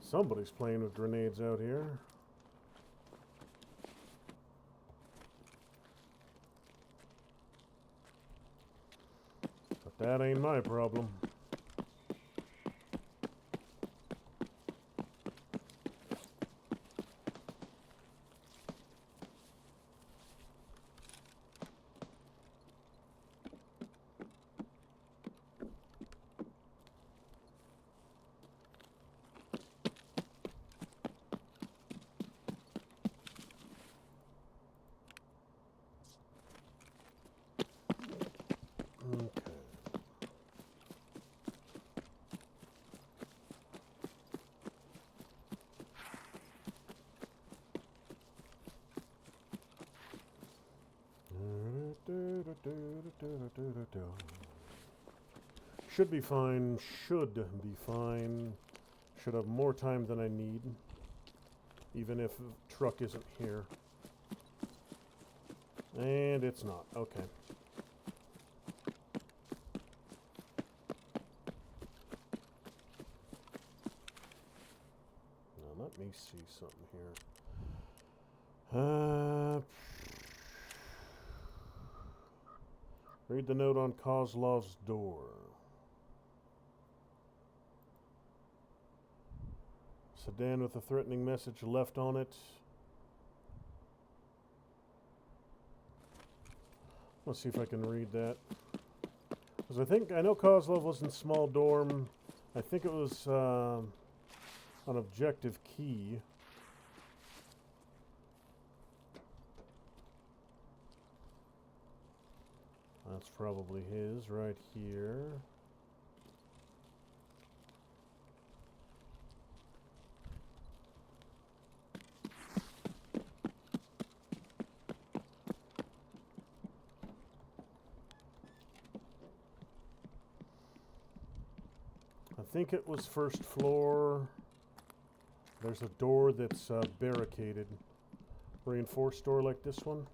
Somebody's playing with grenades out here. But that ain't my problem. Should be fine. Should be fine. Should have more time than I need. Even if the truck isn't here. And it's not. Okay. Now let me see something here. Read the note on Kozlov's door. Sedan with a threatening message left on it. Let's see if I can read that. Because I know Kozlov was in small dorm. I think it was an objective key. That's probably his right here. I think it was first floor. There's a door that's barricaded. Reinforced door like this one.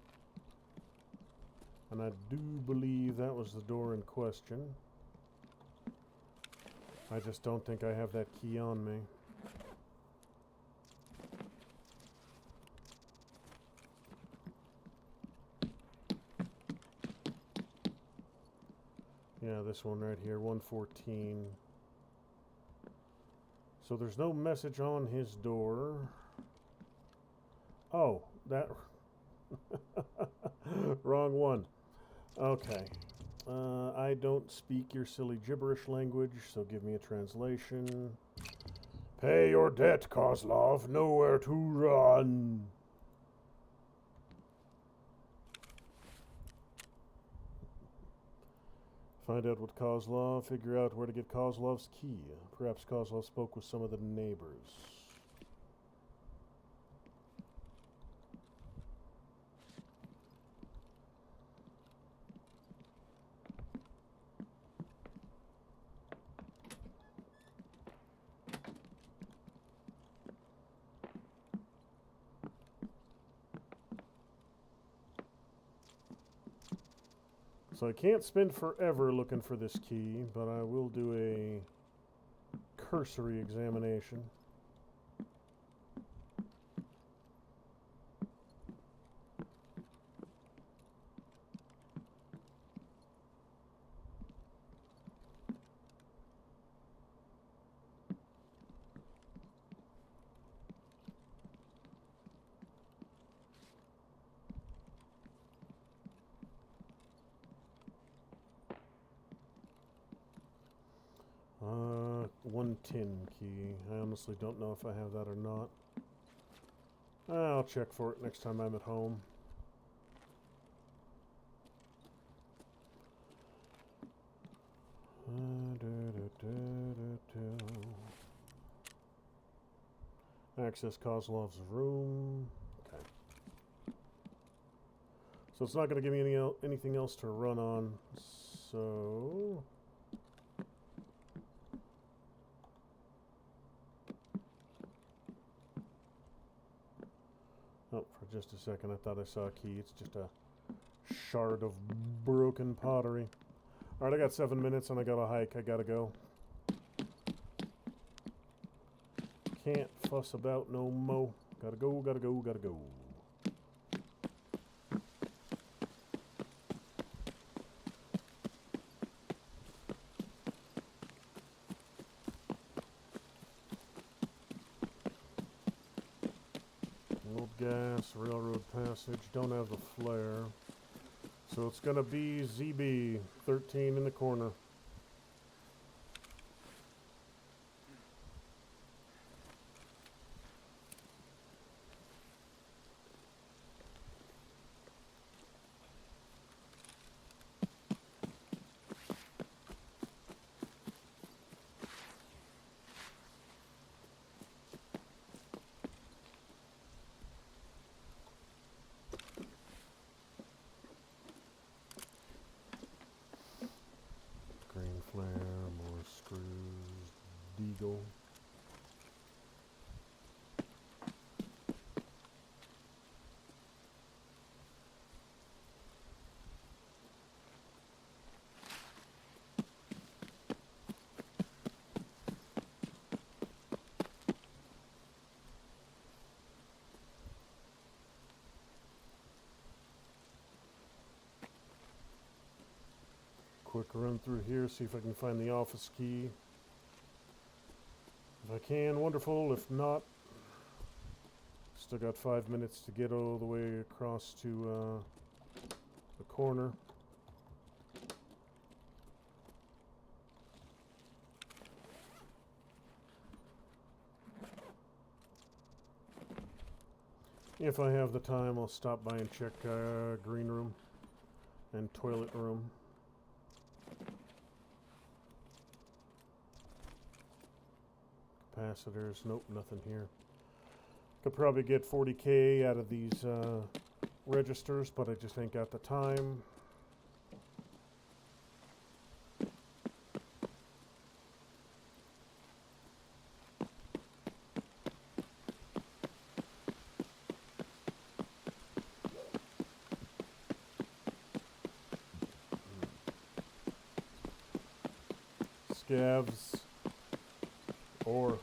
And I do believe that was the door in question. I just don't think I have that key on me. Yeah, this one right here, 114. So there's no message on his door. Oh, that... Wrong one. Okay. I don't speak your silly gibberish language, so give me a translation. Pay your debt, Kozlov. Nowhere to run. Find out what Kozlov, figure out where to get Kozlov's key. Perhaps Kozlov spoke with some of the neighbors. So I can't spend forever looking for this key, but I will do a cursory examination. Uh, 110 key. I honestly don't know if I have that or not. I'll check for it next time I'm at home. access Kozlov's room. Okay. So it's not going to give me anything else to run on. So... Oh, for just a second I thought I saw a key. It's just a shard of broken pottery. Alright, I got 7 minutes and I got a hike. I gotta go. Can't fuss about no mo. Gotta go, gotta go, gotta go. Old gas, railroad passage. Don't have the flare. So it's gonna be ZB 13 in the corner. Green flare, more screws, deagle. Quick run through here, see if I can find the office key. If I can, wonderful. If not, still got 5 minutes to get all the way across to the corner. If I have the time, I'll stop by and check green room and toilet room. Capacitors, nope, nothing here. Could probably get 40K out of these registers, but I just ain't got the time. Scavs or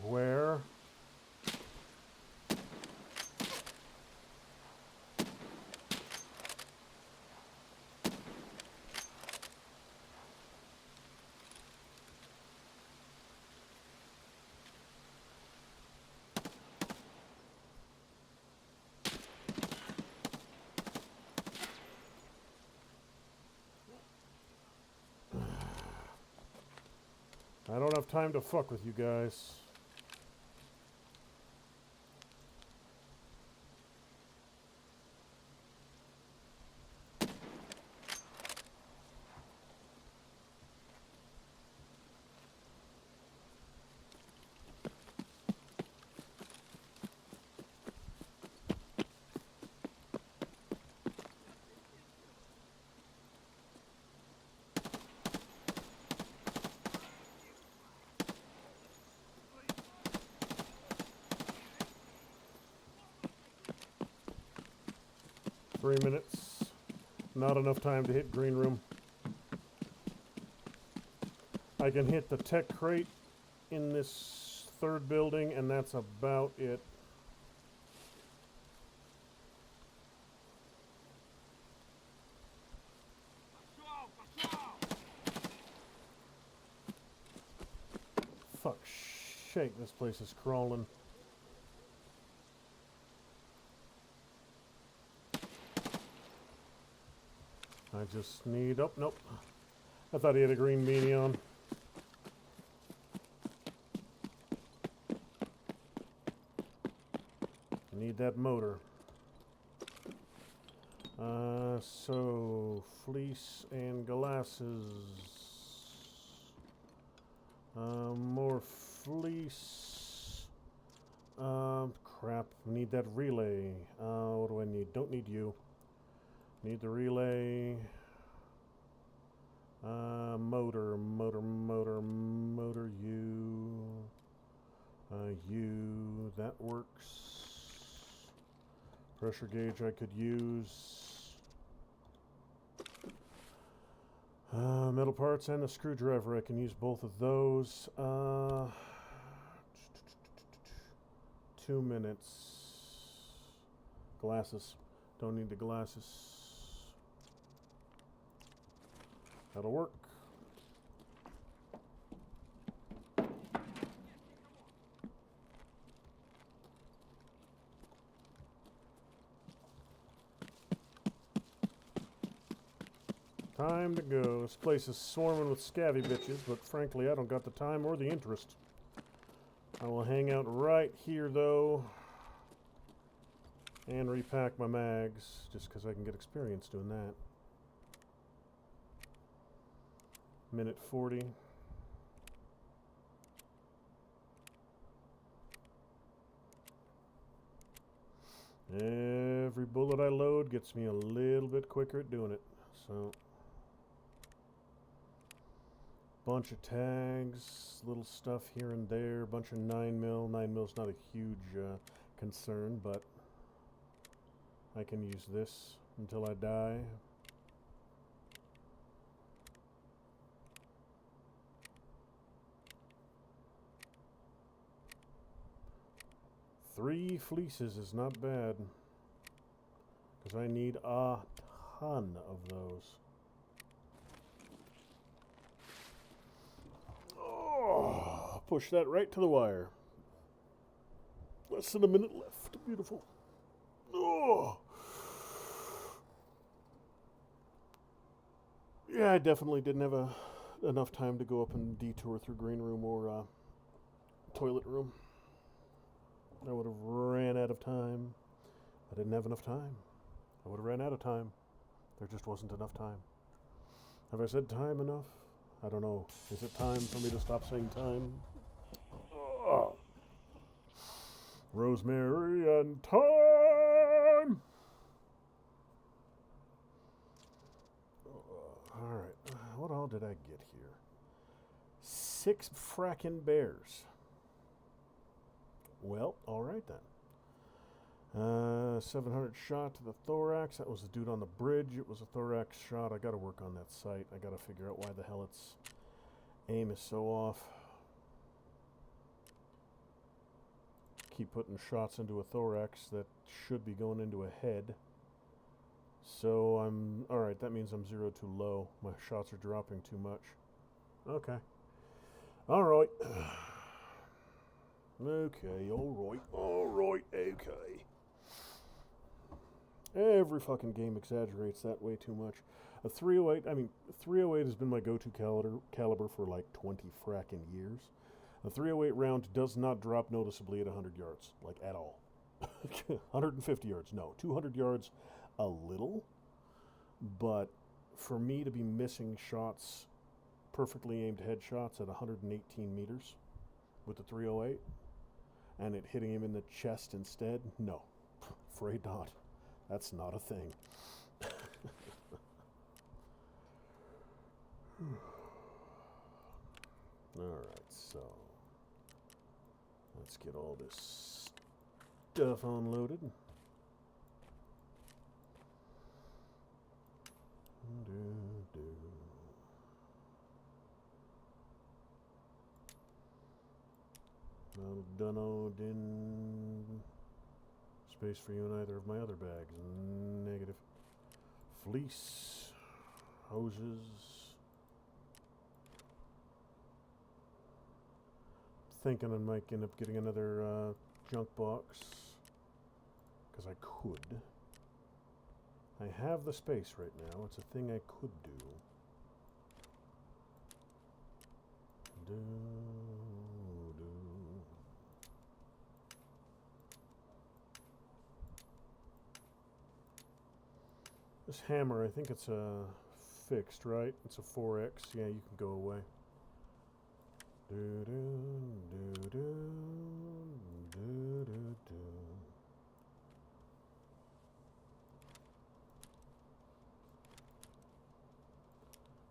where? I don't have time to fuck with you guys. Three minutes. Not enough time to hit green room. I can hit the tech crate in this third building, and that's about it. Fuck, shake, this place is crawling. I just need, oh, nope. I thought he had a green beanie on. I need that motor. So, fleece and glasses. More fleece. Crap. Need that relay. What do I need? Don't need you. Need the relay. Motor, you. That works. Pressure gauge I could use. Metal parts and a screwdriver. I can use both of those. 2 minutes. Glasses. Don't need the glasses. That'll work. Time to go. This place is swarming with scabby bitches, but frankly, I don't got the time or the interest. I will hang out right here, though, and repack my mags, just because I can get experience doing that. Minute 40. Every bullet I load gets me a little bit quicker at doing it, so... Bunch of tags, little stuff here and there, bunch of 9mm. 9mm's not a huge concern, but I can use this until I die. Three fleeces is not bad, because I need a ton of those. Push that right to the wire. Less than a minute left. Beautiful. Oh. Yeah, I definitely didn't have enough time to go up and detour through green room or toilet room. I would have ran out of time. I didn't have enough time. I would have ran out of time. There just wasn't enough time. Have I said time enough? I don't know. Is it time for me to stop saying time? Oh. Rosemary and time! Alright, what all did I get here? 6 frackin' bears. Well, alright then. 700 shot to the thorax. That was the dude on the bridge. It was a thorax shot. I gotta work on that sight. I gotta figure out why the hell its aim is so off. Keep putting shots into a thorax that should be going into a head. So I'm... Alright, that means I'm 0 too low. My shots are dropping too much. Okay. Alright. Okay, alright, okay. Every fucking game exaggerates that way too much. A 308 has been my go-to caliber for like 20 frackin' years. A 308 round does not drop noticeably at 100 yards, like at all. 150 yards, no. 200 yards, a little. But for me to be missing shots, perfectly aimed headshots at 118 meters with the 308, and it hitting him in the chest instead, no. Afraid not. That's not a thing. Alright, so let's get all this stuff unloaded. Didn't space for you in either of my other bags. Negative. Fleece. Hoses. Thinking I might end up getting another junk box. Because I could. I have the space right now. It's a thing I could do. This hammer, I think it's fixed, right? It's a 4X. Yeah, you can go away. Do do do do do do do.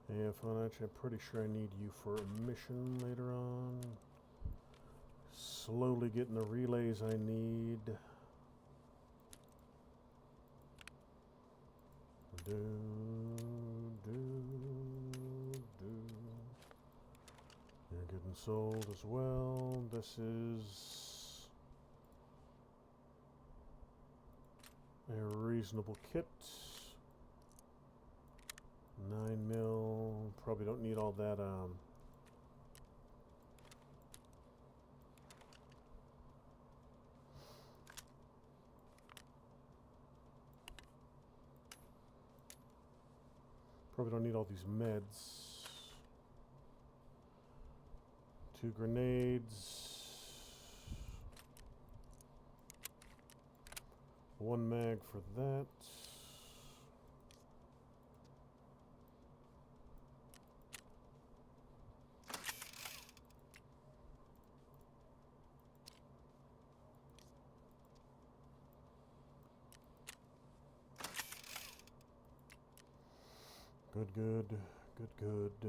Yeah, Fanachi, I'm pretty sure I need you for a mission later on. Slowly getting the relays I need. Do, do, do. You're getting sold as well. This is a reasonable kit. 9 mil. Probably don't need all that. Probably don't need all these meds. 2 grenades. 1 mag for that. Good.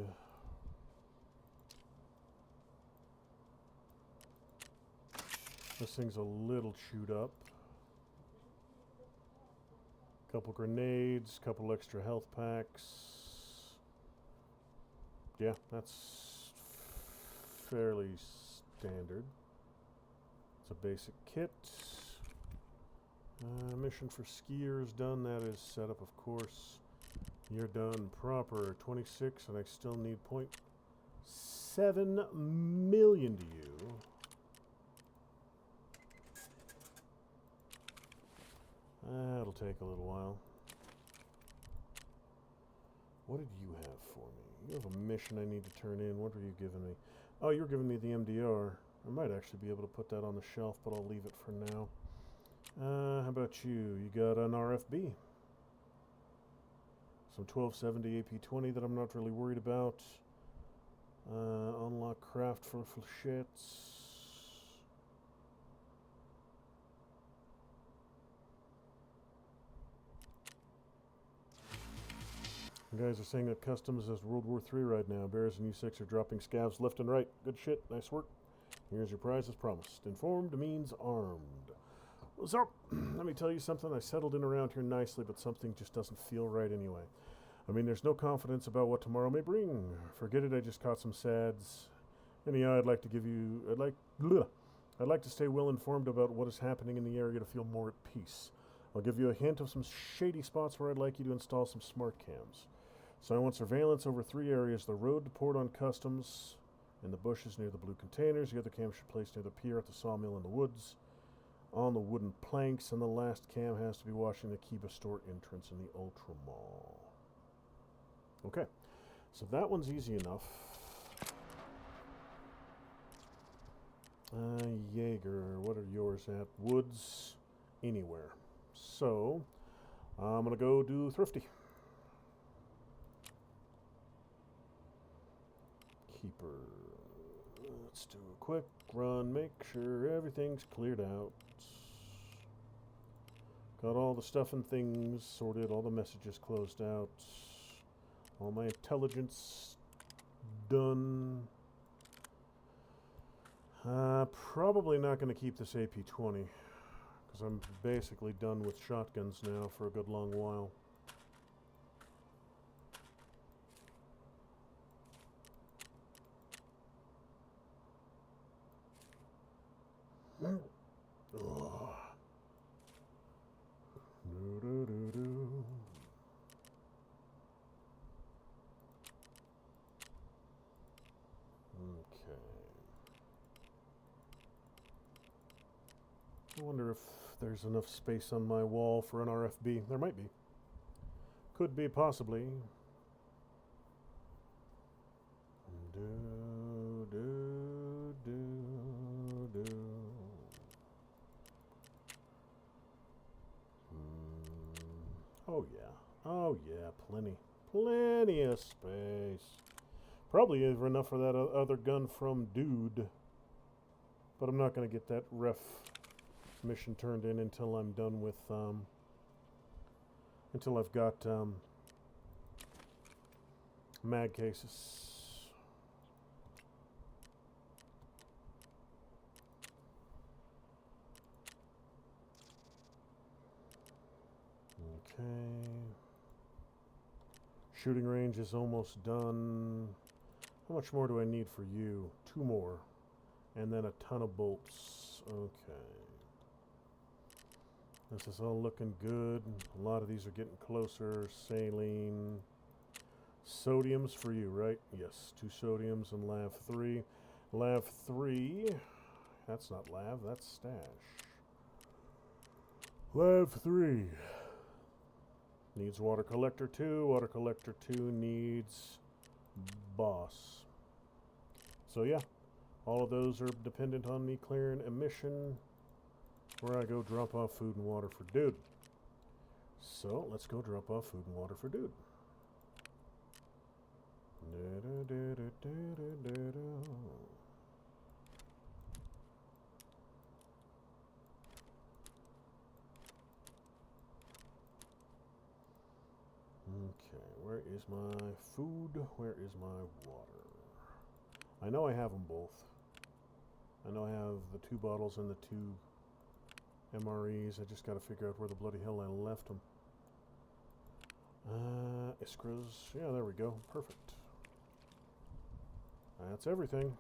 This thing's a little chewed up. Couple grenades, couple extra health packs. Yeah, that's fairly standard. It's a basic kit. Mission for skiers done. That is set up, of course. You're done proper. 26, and I still need 0.7 million to you. That'll take a little while. What did you have for me? You have a mission I need to turn in. What were you giving me? Oh, you're giving me the MDR. I might actually be able to put that on the shelf, but I'll leave it for now. How about you? You got an RFB. Some 1270 AP20 that I'm not really worried about. Unlock craft for flechets. You guys are saying that customs is World War III right now. Bears and U6 are dropping scavs left and right. Good shit. Nice work. Here's your prize as promised. Informed means armed. So, let me tell you something. I settled in around here nicely, but something just doesn't feel right anyway. I mean, there's no confidence about what tomorrow may bring. Forget it, I just caught some sads. Anyhow, I'd like to stay well informed about what is happening in the area to feel more at peace. I'll give you a hint of some shady spots where I'd like you to install some smart cams. So I want surveillance over 3 areas: the road to port on customs, in the bushes near the blue containers. The other cam should be placed near the pier at the sawmill in the woods, on the wooden planks, and the last cam has to be watching the Kiba store entrance in the Ultra Mall. Okay, so that one's easy enough. Jaeger, what are yours at? Woods, anywhere. So, I'm going to go do Thrifty. Keeper. Let's do a quick run, make sure everything's cleared out. Got all the stuff and things sorted, all the messages closed out. All my intelligence done. Probably not going to keep this AP20, because I'm basically done with shotguns now for a good long while. I wonder if there's enough space on my wall for an RFB. There might be. Could be, possibly. Oh yeah. Oh yeah, plenty. Plenty of space. Probably enough for that other gun from Dude. But I'm not going to get that ref mission turned in until I'm done with, until I've got, mag cases. Okay. Shooting range is almost done. How much more do I need for you? 2 more. And then a ton of bolts. Okay. This is all looking good. A lot of these are getting closer. Saline. Sodiums for you, right? Yes. 2 sodiums and lav 3. Lav 3. That's not lav, that's stash. Lav 3. Needs water collector 2. Water collector 2 needs boss. So yeah, all of those are dependent on me clearing a mission where I go drop off food and water for Dude. So let's go drop off food and water for Dude. Okay, where is my food? Where is my water? I know I have them both. I know I have the 2 bottles and the 2 MREs. I just got to figure out where the bloody hell I left them. Iskras. Yeah, there we go. Perfect. That's everything.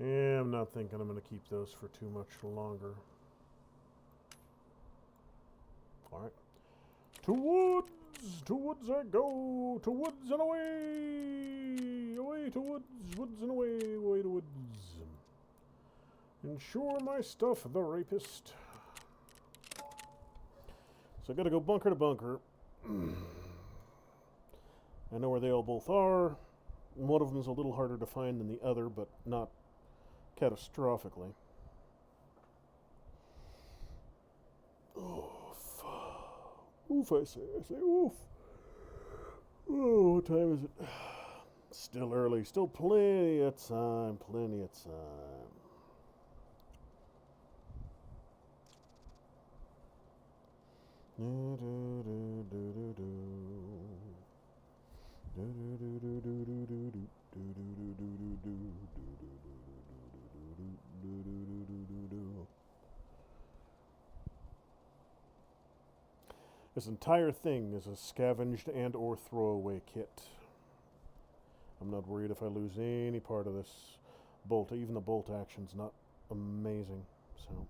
Yeah, I'm not thinking I'm going to keep those for too much longer. Alright. To woods! To woods I go! To woods and away! Away to woods! Woods and away! Away to woods! Insure my stuff, the rapist. So I gotta go bunker to bunker. I know where they all both are. One of them's a little harder to find than the other, but not catastrophically. Oof. Oof, I say oof. Oh, what time is it? Still early. Still plenty of time. Plenty of time. This entire thing is a scavenged and or throwaway kit. I'm not worried if I lose any part of this bolt. Even the bolt action's not amazing. So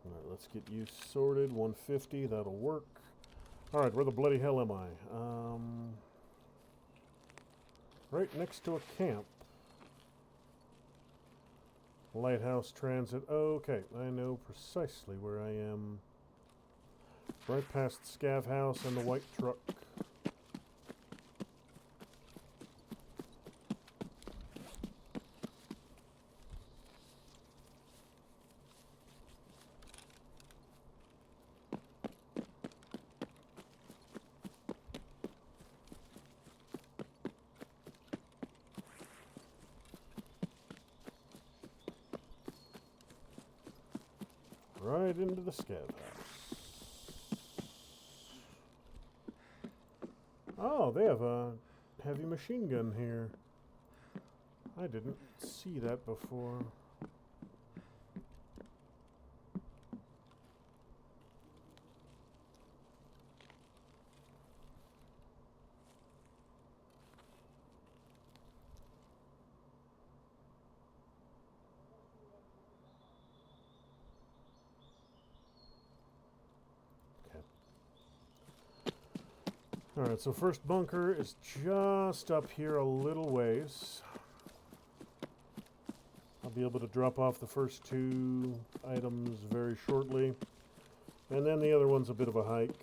alright, let's get you sorted. 150, that'll work. Alright, where the bloody hell am I? Right next to a camp. Lighthouse Transit. Okay, I know precisely where I am. Right past Scav House and the white truck. Right into the Scav House. Oh, they have a heavy machine gun here. I didn't see that before. Alright, so first bunker is just up here a little ways. I'll be able to drop off the first 2 items very shortly. And then the other one's a bit of a hike.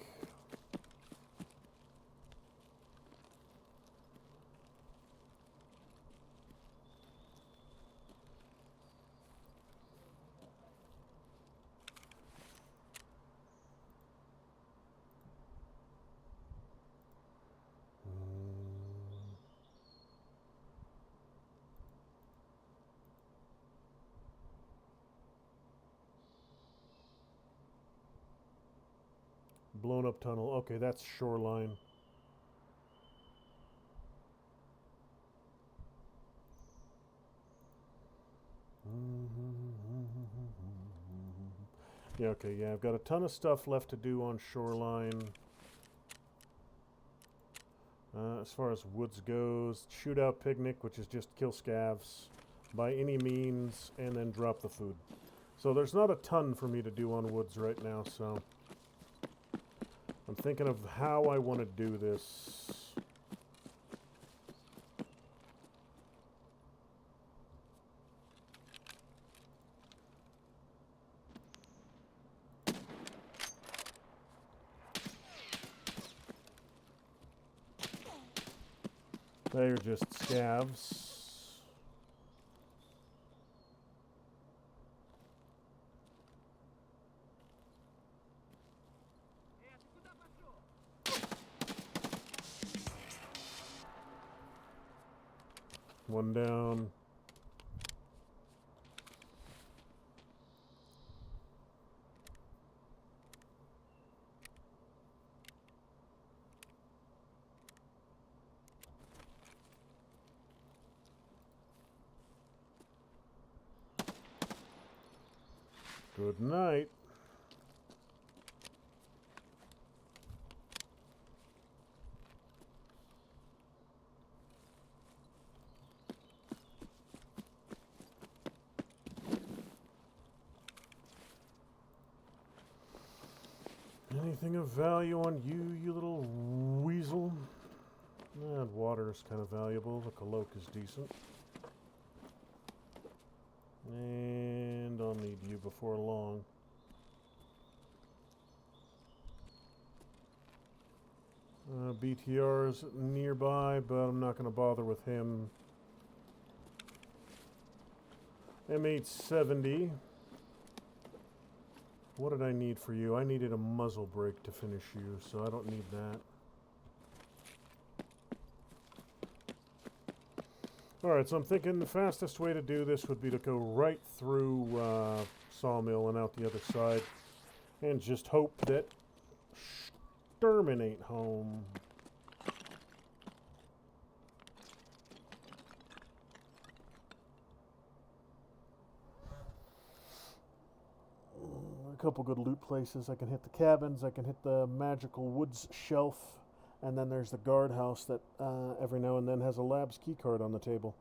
Blown up tunnel. Okay, that's shoreline. Yeah, okay, yeah, I've got a ton of stuff left to do on shoreline. As far as woods goes, shootout picnic, which is just kill scavs by any means and then drop the food. So there's not a ton for me to do on woods right now, so I'm thinking of how I want to do this. They're just scavs. One down. Good night. Anything of value on you, you little weasel? And water is kind of valuable. The cloak is decent. And I'll need you before long. BTR is nearby, but I'm not going to bother with him. M870. What did I need for you? I needed a muzzle brake to finish you, so I don't need that. Alright, so I'm thinking the fastest way to do this would be to go right through Sawmill and out the other side. And just hope that Exterminate home. A couple good loot places. I can hit the cabins, I can hit the magical woods shelf, and then there's the guardhouse that every now and then has a labs keycard on the table.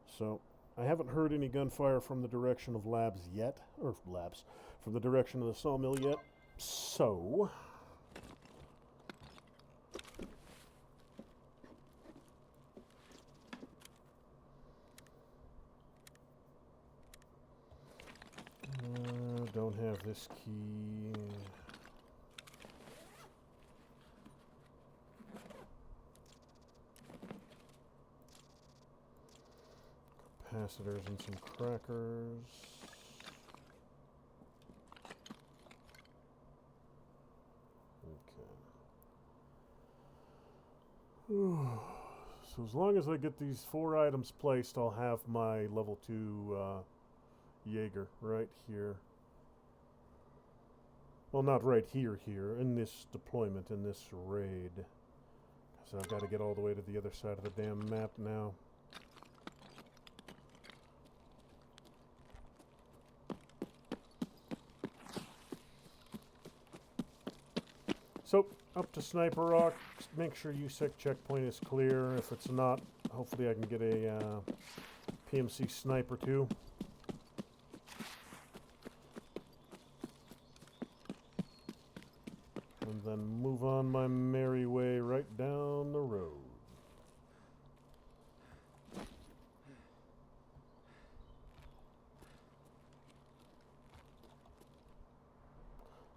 So I haven't heard any gunfire from the direction of labs yet, or labs, from the direction of the sawmill yet. So don't have this key. Capacitors and some crackers. Okay. So as long as I get these 4 items placed, I'll have my level 2 Jaeger right here. Well, not right here, in this deployment, in this raid. So I've got to get all the way to the other side of the damn map now. So, up to Sniper Rock. Make sure USEC checkpoint is clear. If it's not, hopefully I can get a PMC sniper too. And then move on my merry way right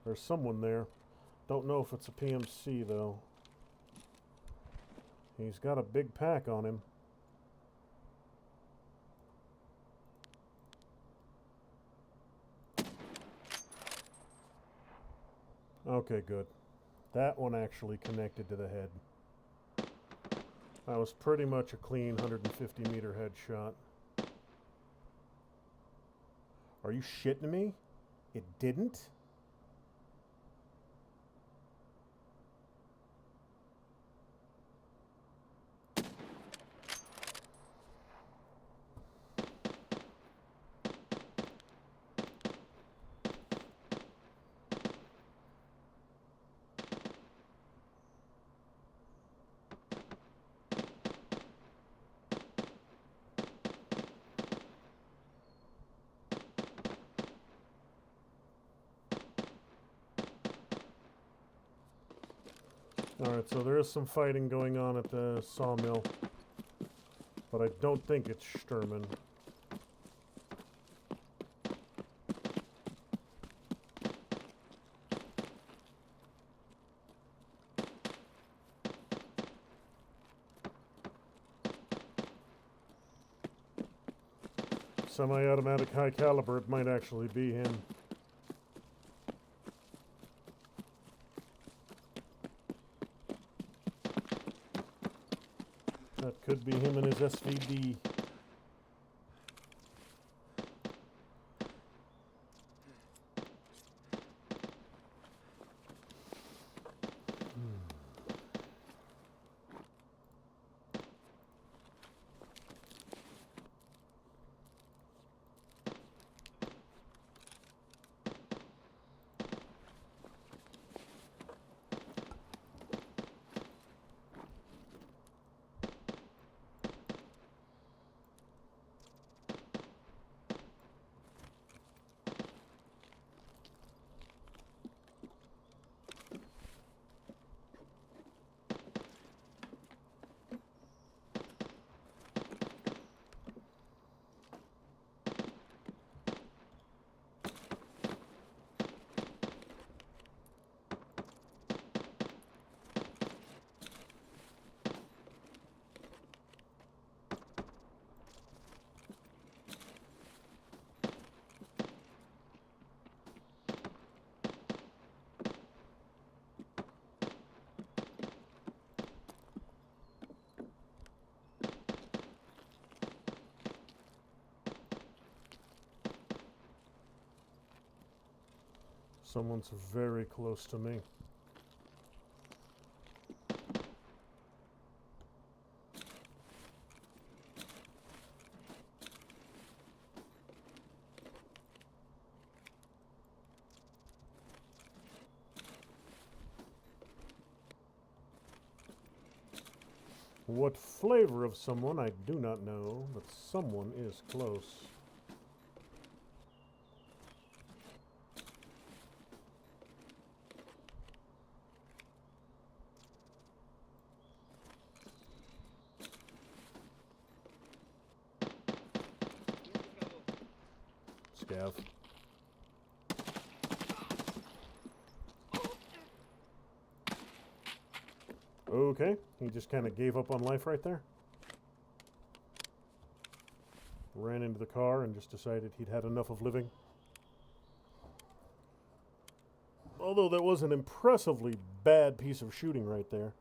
There's someone there. Don't know if it's a PMC, though. He's got a big pack on him. Okay, good. That one actually connected to the head. That was pretty much a clean 150-meter headshot. Are you shitting me? It didn't? Alright, so there is some fighting going on at the sawmill, but I don't think it's Sturman. Semi-automatic high caliber, it might actually be him. That could be him and his SVD. Someone's very close to me. What flavor of someone, I do not know, but someone is close. Scav. Okay, he just kind of gave up on life right there. Ran into the car and just decided he'd had enough of living. Although that was an impressively bad piece of shooting right there.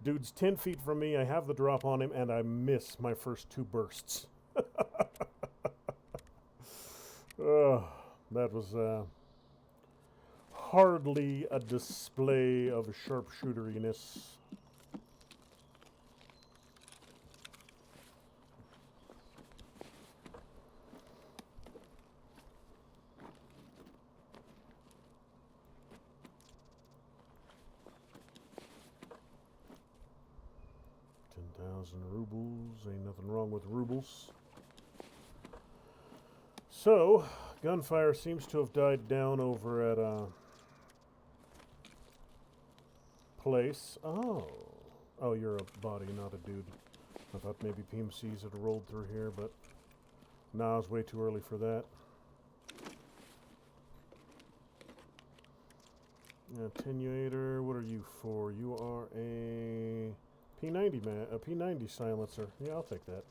Dude's 10 feet from me, I have the drop on him, and I miss my first 2 bursts. That was hardly a display of sharpshooteriness. Rubles, ain't nothing wrong with rubles. So, gunfire seems to have died down over at a place. Oh, you're a body, not a dude. I thought maybe PMCs had rolled through here, but nah, it's way too early for that. Attenuator, what are you for? You are a P90 man, a P90 silencer. Yeah, I'll take that.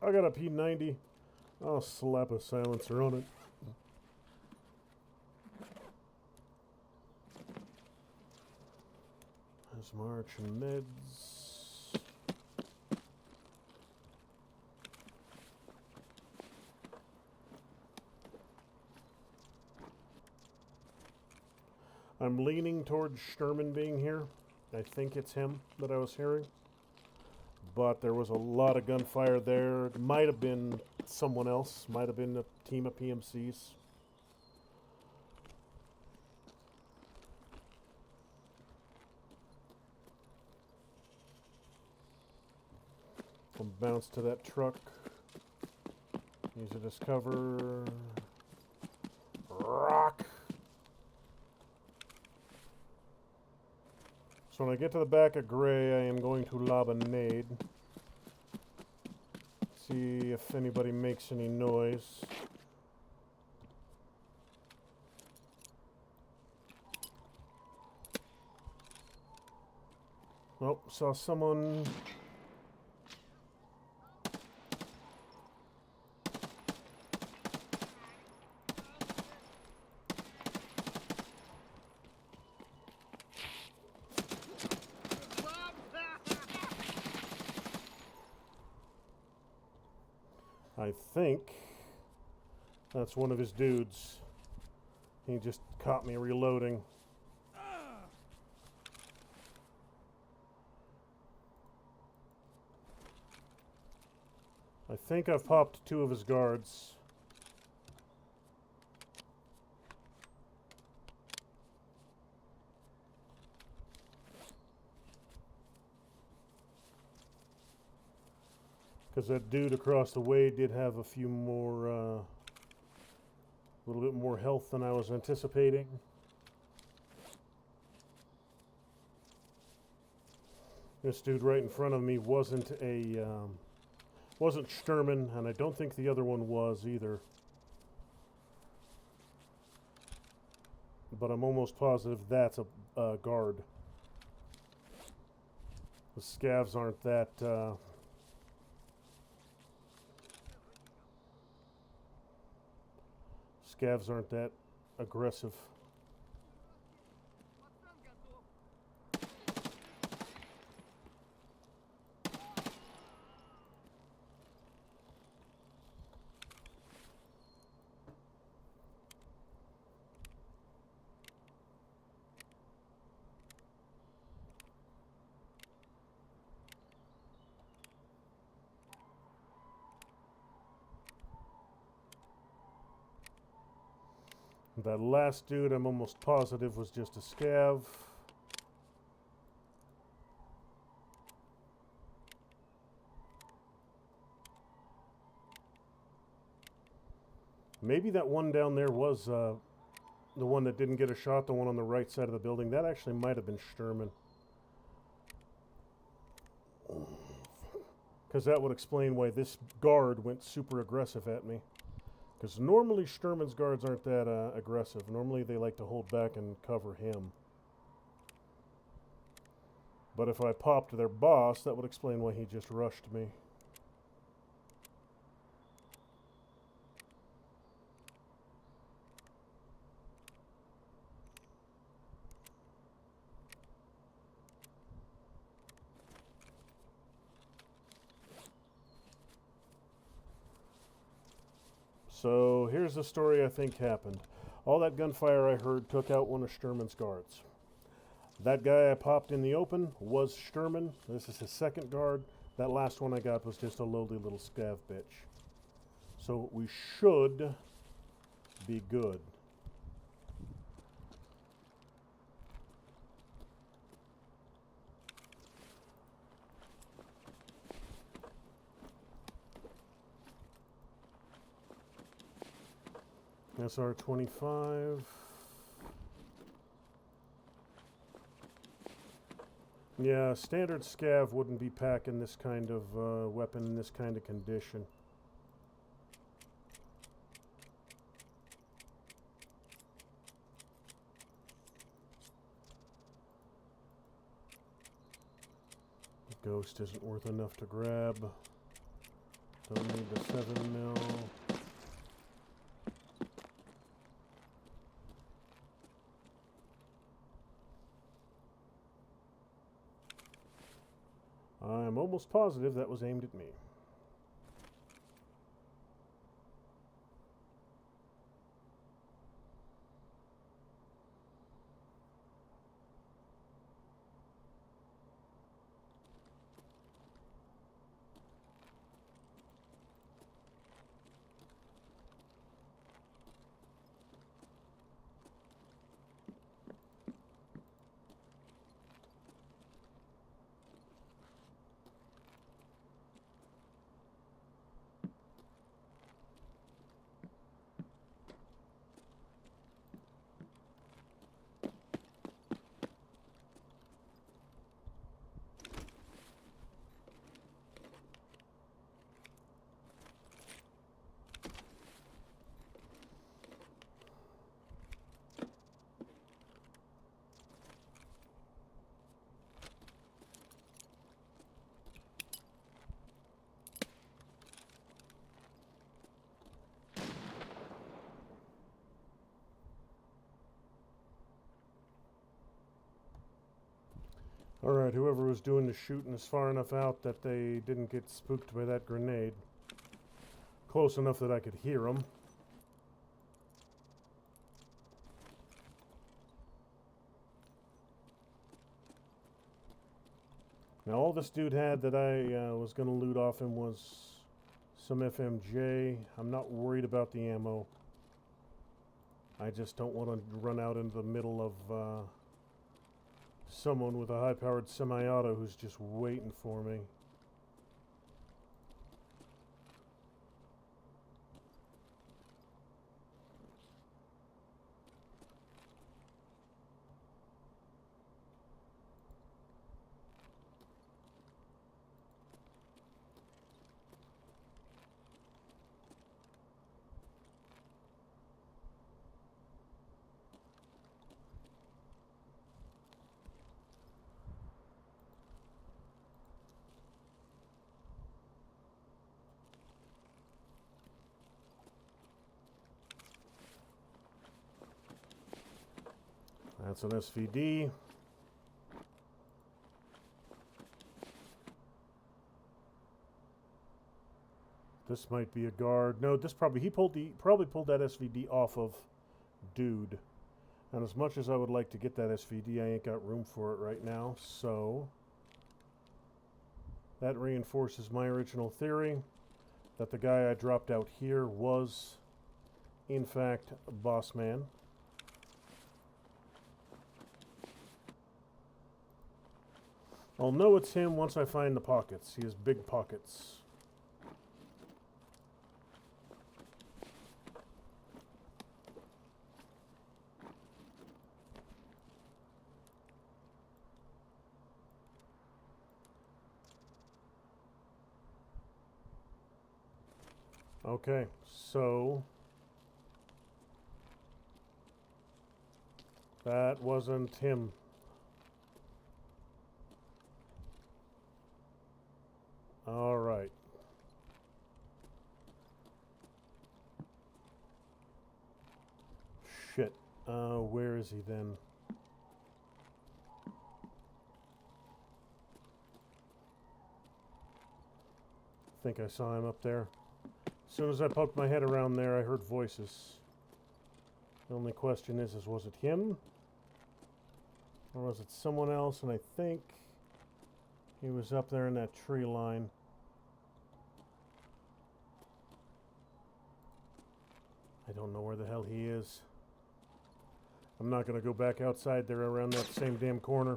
I got a P90. I'll slap a silencer on it. There's March and meds. I'm leaning towards Sturman being here. I think it's him that I was hearing. But there was a lot of gunfire there. It might have been someone else. Might have been a team of PMCs. I'll bounce to that truck. Use it as cover. Rock! So when I get to the back of Gray, I am going to lob a nade. See if anybody makes any noise. Oh, saw someone. I think that's one of his dudes. He just caught me reloading. I think I've popped 2 of his guards. Because that dude across the way did have a few more, a little bit more health than I was anticipating. This dude right in front of me wasn't Sturman, and I don't think the other one was either. But I'm almost positive that's a guard. The scavs aren't that, scavs aren't that aggressive. That last dude, I'm almost positive, was just a scav. Maybe that one down there was the one that didn't get a shot, the one on the right side of the building. That actually might have been Sturman. Because that would explain why this guard went super aggressive at me. Because normally Sturman's guards aren't that aggressive. Normally they like to hold back and cover him. But if I popped their boss, that would explain why he just rushed me. So here's the story I think happened. All that gunfire I heard took out one of Sturman's guards. That guy I popped in the open was Sturman. This is his second guard. That last one I got was just a lowly little scav bitch. So we should be good. SR-25. Yeah, standard scav wouldn't be packing this kind of weapon in this kind of condition. Ghost isn't worth enough to grab. Don't need the 7 mil. I'm almost positive that was aimed at me. Alright, whoever was doing the shooting is far enough out that they didn't get spooked by that grenade. Close enough that I could hear them. Now all this dude had that I was going to loot off him was some FMJ. I'm not worried about the ammo. I just don't want to run out into the middle of someone with a high-powered semi-auto who's just waiting for me. That's an SVD. This might be a guard. No, this probably probably pulled that SVD off of dude. And as much as I would like to get that SVD, I ain't got room for it right now. So that reinforces my original theory that the guy I dropped out here was, in fact, Boss Man. I'll know it's him once I find the pockets. He has big pockets. Okay, so that wasn't him. All right. Shit. Where is he then? I think I saw him up there. As soon as I poked my head around there, I heard voices. The only question is was it him? Or was it someone else? And I think he was up there in that tree line. I don't know where the hell he is. I'm not going to go back outside there around that same damn corner.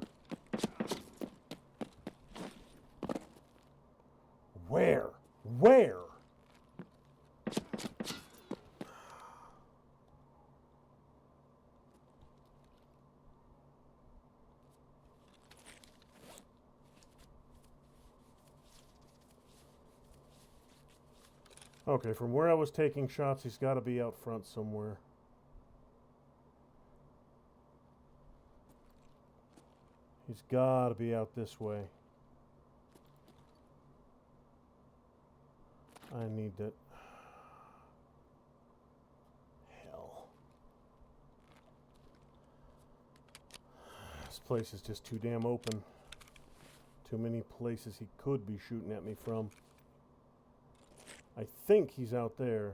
Where? Where? Okay, from where I was taking shots, he's got to be out front somewhere. He's got to be out this way. I need that. Hell. This place is just too damn open. Too many places he could be shooting at me from. I think he's out there.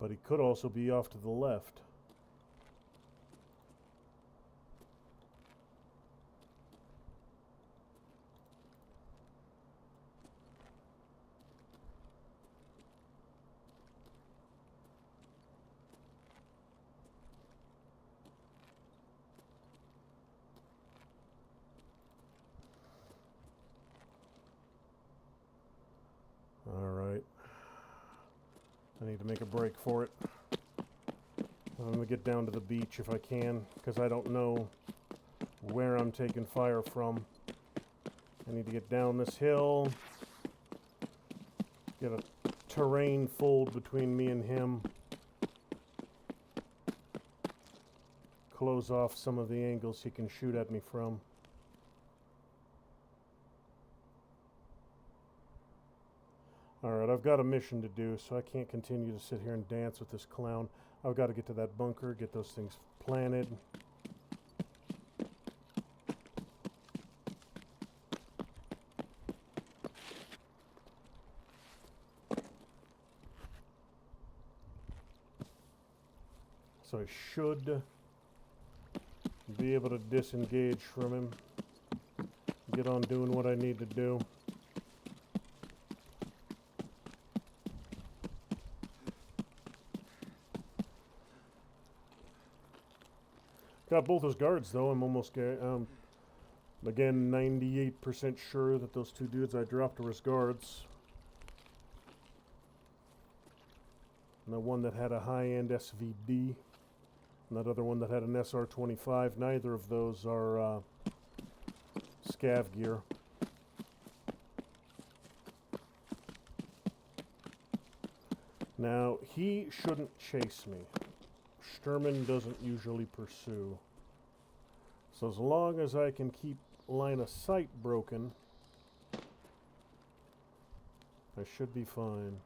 But he could also be off to the left. Alright. I need to make a break for it. I'm going to get down to the beach if I can, because I don't know where I'm taking fire from. I need to get down this hill, get a terrain fold between me and him, close off some of the angles he can shoot at me from. Alright, I've got a mission to do, so I can't continue to sit here and dance with this clown. I've got to get to that bunker, get those things planted. So I should be able to disengage from him, get on doing what I need to do. Got both his guards, though. I'm almost, again, 98% sure that those two dudes I dropped were his guards. And the one that had a high-end SVD, and that other one that had an SR-25, neither of those are scav gear. Now, he shouldn't chase me. Sturman doesn't usually pursue. So as long as I can keep line of sight broken, I should be fine.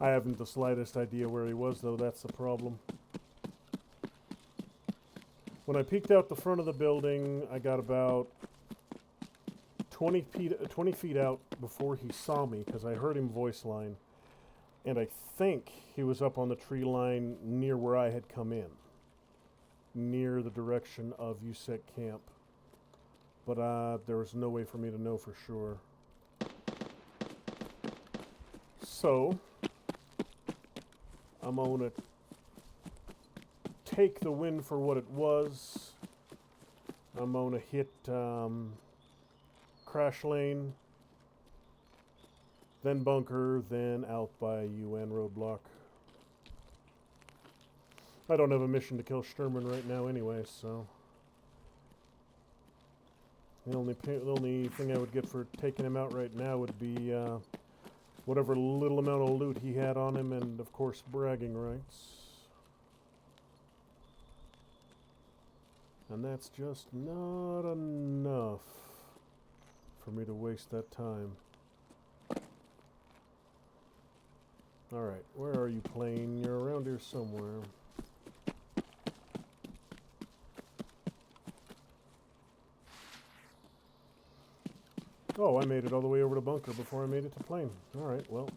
I haven't the slightest idea where he was, though. That's the problem. When I peeked out the front of the building, I got about 20 feet out before he saw me, because I heard him voice line, and I think he was up on the tree line near where I had come in, near the direction of USEC camp, but there was no way for me to know for sure. So I'm gonna take the win for what it was. I'm gonna hit crash lane, then bunker, then out by UN roadblock. I don't have a mission to kill Sturman right now anyway, so the only thing I would get for taking him out right now would be whatever little amount of loot he had on him, and of course bragging rights. And that's just not enough for me to waste that time. Alright, where are you, plane? You're around here somewhere. Oh, I made it all the way over to bunker before I made it to plane. Alright, well,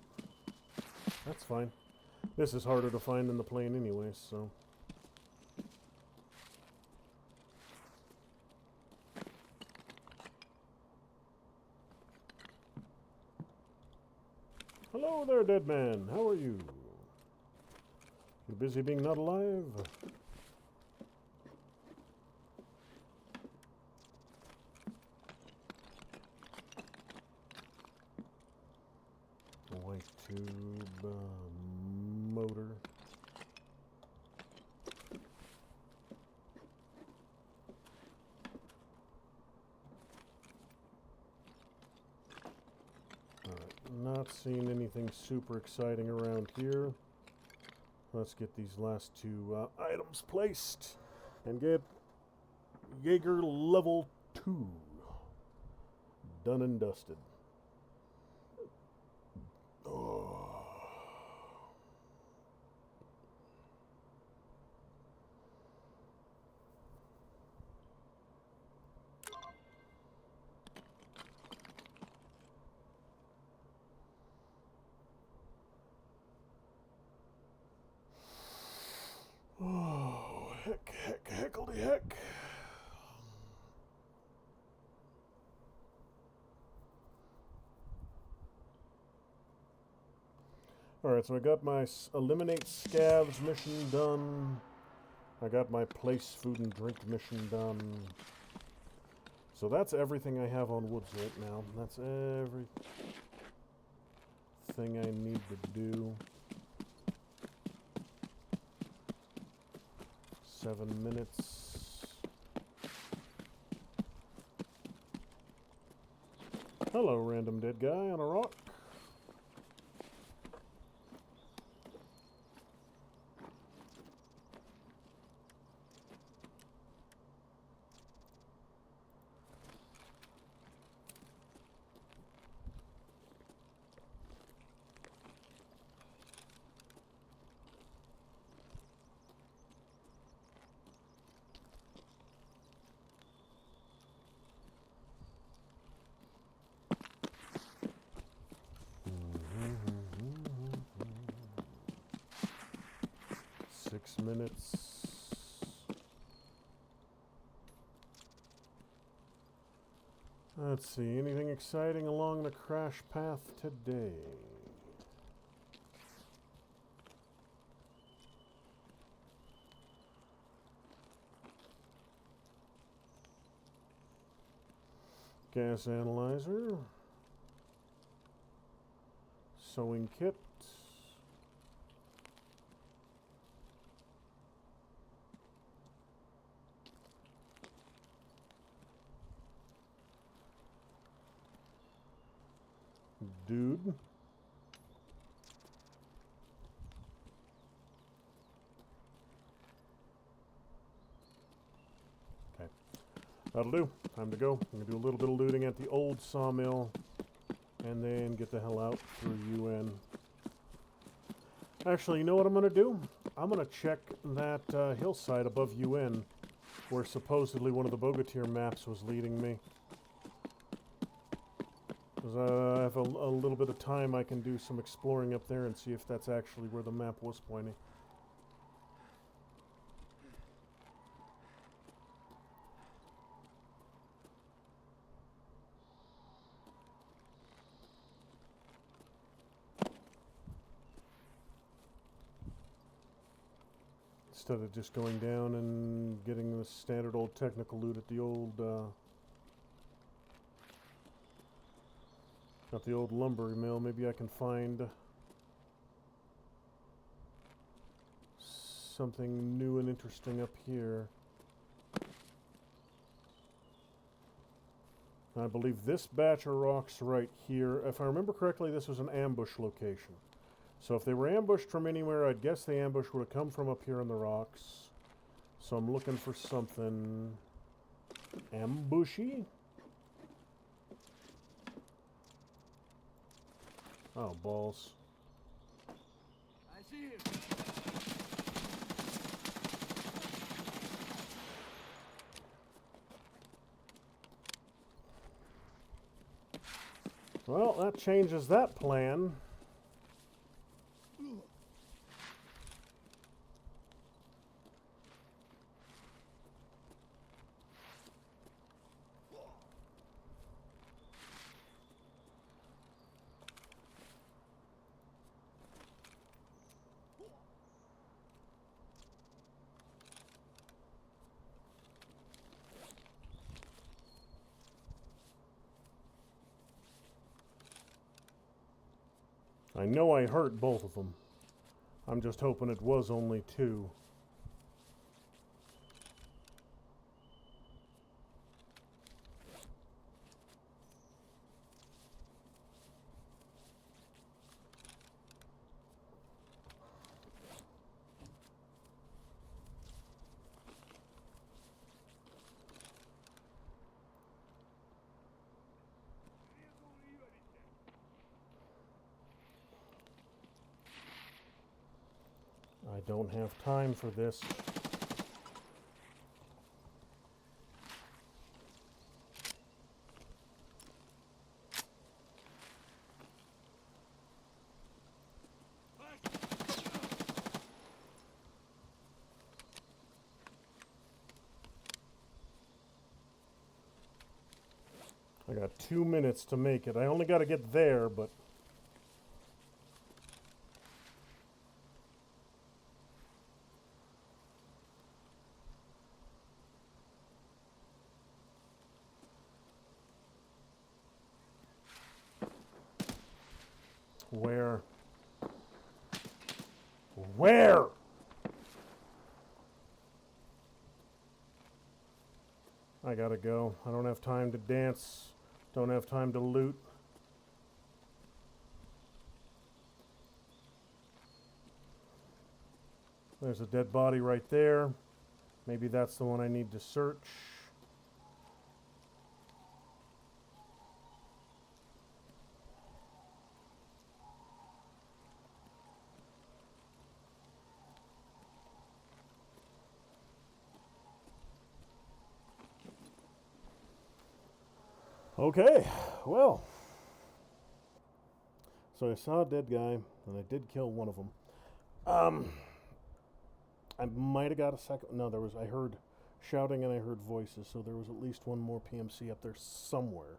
that's fine. This is harder to find than the plane anyway, so. Hello there, dead man. How are you? You busy being not alive? White tube motor. Not seeing anything super exciting around here. Let's get these last two items placed and get Jaeger level 2. done and dusted. Oh. Oh, heckledy heck. Alright, so I got my eliminate scavs mission done. I got my place food and drink mission done. So that's everything I have on woods right now. That's everything I need to do. 7 minutes. Hello, random dead guy on a rock. Minutes. Let's see, anything exciting along the crash path today? Gas analyzer. Sewing kit. Dude. Okay. That'll do. Time to go. I'm going to do a little bit of looting at the old sawmill and then get the hell out through UN. Actually, you know what I'm going to do? I'm going to check that hillside above UN where supposedly one of the Bogatyr maps was leading me. I have a little bit of time, I can do some exploring up there and see if that's actually where the map was pointing. Instead of just going down and getting the standard old technical loot at the old at the old lumber mill, maybe I can find something new and interesting up here. I believe this batch of rocks right here, if I remember correctly, this was an ambush location. So if they were ambushed from anywhere, I'd guess the ambush would have come from up here in the rocks. So I'm looking for something ambushy. Oh, balls. I see you. Well, that changes that plan. I know I hurt both of them. I'm just hoping it was only two. I don't have time for this. I got 2 minutes to make it. I only got to get there, but... Where? Where? I gotta go. I don't have time to dance. Don't have time to loot. There's a dead body right there. Maybe that's the one I need to search. Okay, well. So I saw a dead guy, and I did kill one of them. I might have got a second. No, I heard shouting and I heard voices, so there was at least one more PMC up there somewhere.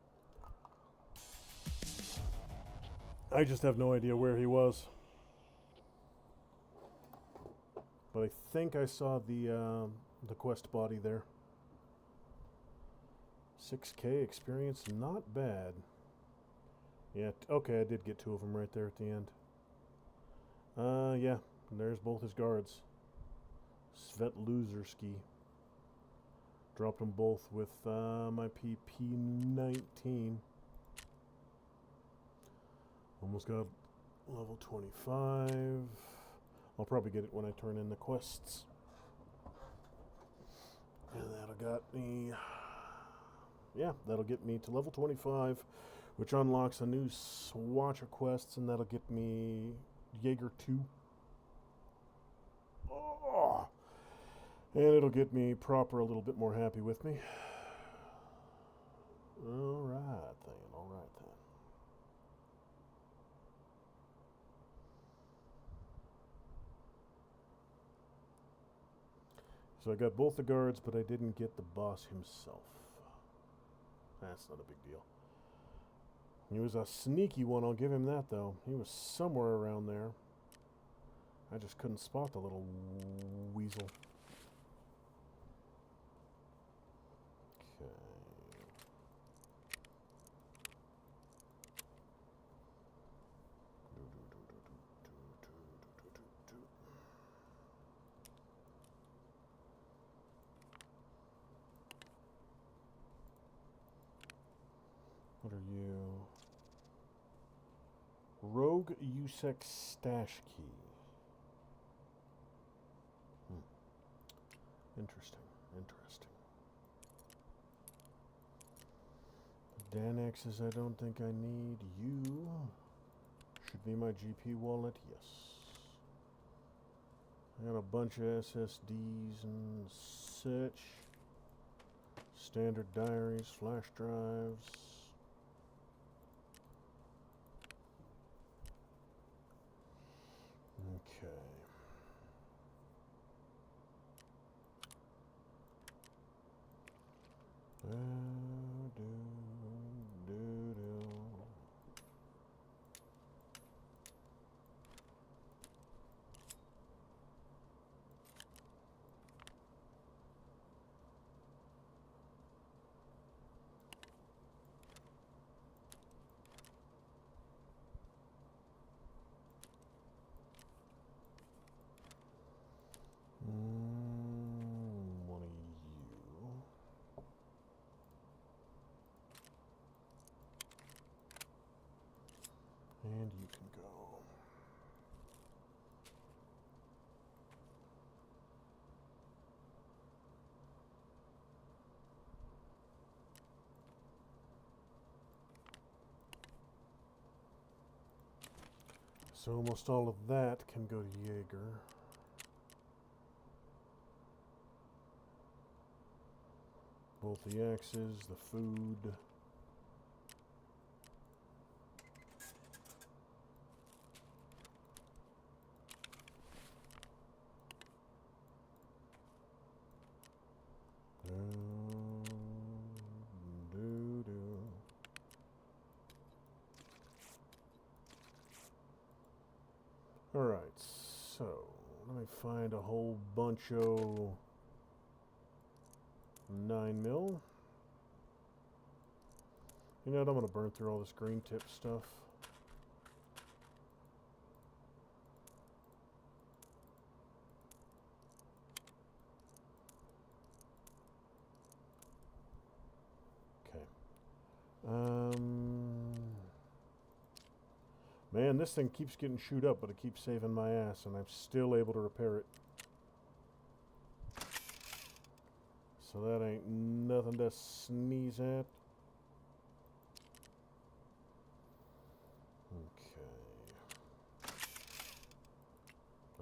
I just have no idea where he was. But I think I saw the quest body there. 6K experience, not bad. Yeah, okay, I did get 2 of them right there at the end. Yeah, there's both his guards. Svet Luzerski. Dropped them both with my pp.10. Almost got level 25. I'll probably get it when I turn in the quests. And that'll got me... Yeah, that'll get me to level 25, which unlocks a new swatch of quests, and that'll get me Jaeger 2. Oh! And it'll get me proper a little bit more happy with me. Alright then, alright then. So I got both the guards, but I didn't get the boss himself. That's not a big deal. He was a sneaky one, I'll give him that though. He was somewhere around there. I just couldn't spot the little weasel. Okay. What are you? Rogue USEC stash key. Interesting, interesting. Danexes I don't think I need. You should be my GP wallet, yes. I got a bunch of SSDs and such. Standard diaries, flash drives. Okay. One of you. And you can go. So almost all of that can go to Jaeger. both the axes, the food. Alright, so let me find a whole bunch of 9mm. You know what, I'm going to burn through all this green tip stuff. Okay. Man, this thing keeps getting chewed up, but it keeps saving my ass, and I'm still able to repair it. So that ain't nothing to sneeze at. Okay.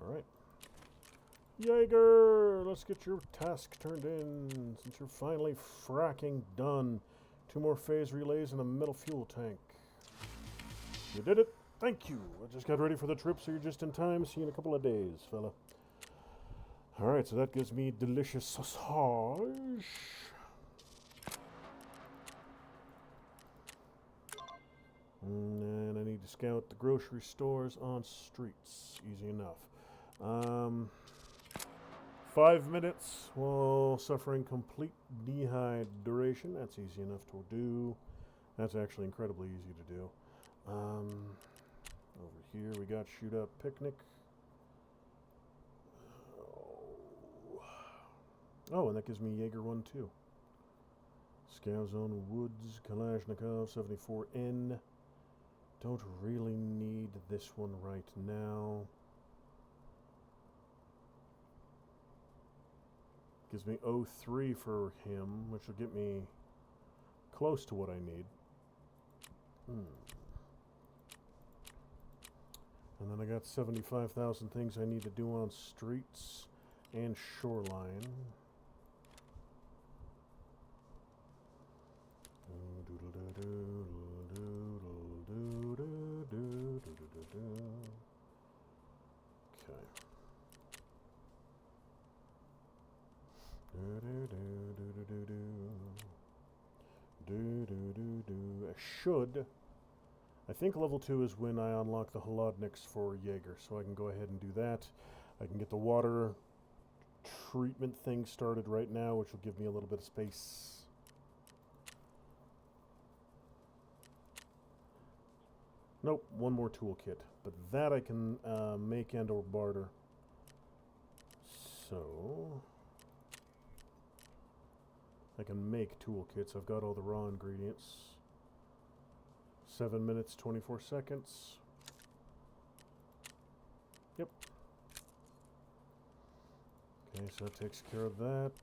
Alright. Jaeger! Let's get your task turned in, since you're finally fracking done. 2 more phase relays and a metal fuel tank. You did it! Thank you! I just got ready for the trip, so you're just in time. See you in a couple of days, fella. Alright, so that gives me delicious sausage. And I need to scout the grocery stores on streets. Easy enough. 5 minutes while suffering complete dehydration. That's easy enough to do. That's actually incredibly easy to do. Over here we got Shoot Up Picnic. Oh, and that gives me Jaeger 1 too. Scout Zone Woods, Kalashnikov 74N. Don't really need this one right now. Gives me 03 for him, which will get me close to what I need. And then I got 75,000 things I need to do on streets and shoreline. I think level 2 is when I unlock the Holodniks for Jaeger, so I can go ahead and do that. I can get the water treatment thing started right now, which will give me a little bit of space. Nope, one more toolkit, but that I can make and or barter. So I can make toolkits. I've got all the raw ingredients. 7 minutes, 24 seconds. Yep. Okay, so that takes care of that.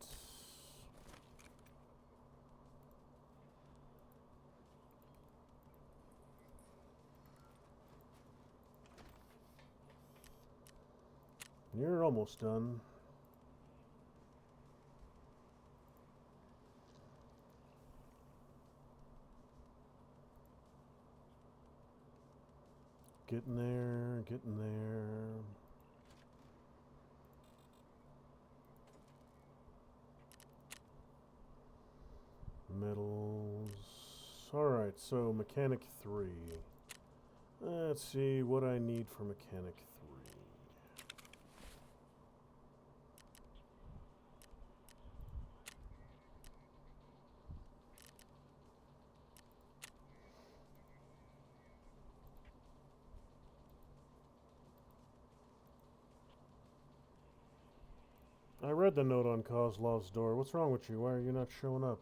You're almost done. Getting there, getting there. Metals. Alright, so Mechanic 3. Let's see what I need for Mechanic 3. I read the note on Kozlov's door. What's wrong with you? Why are you not showing up?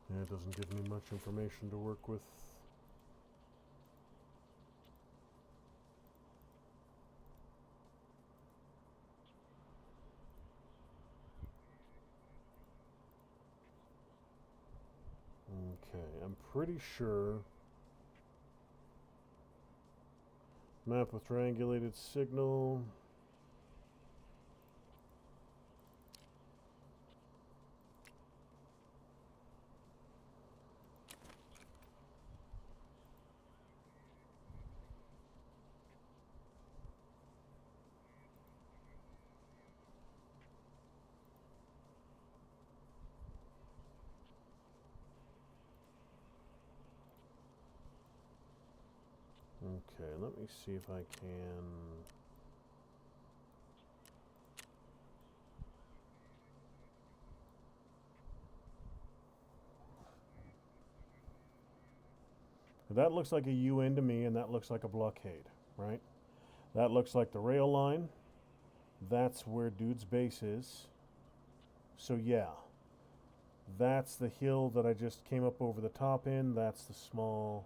Yeah, it doesn't give me much information to work with. I'm pretty sure. Map with triangulated signal. Okay, let me see if I can. That looks like a UN to me, and that looks like a blockade, right? That looks like the rail line. That's where dude's base is. So yeah, that's the hill that I just came up over the top in. That's the small.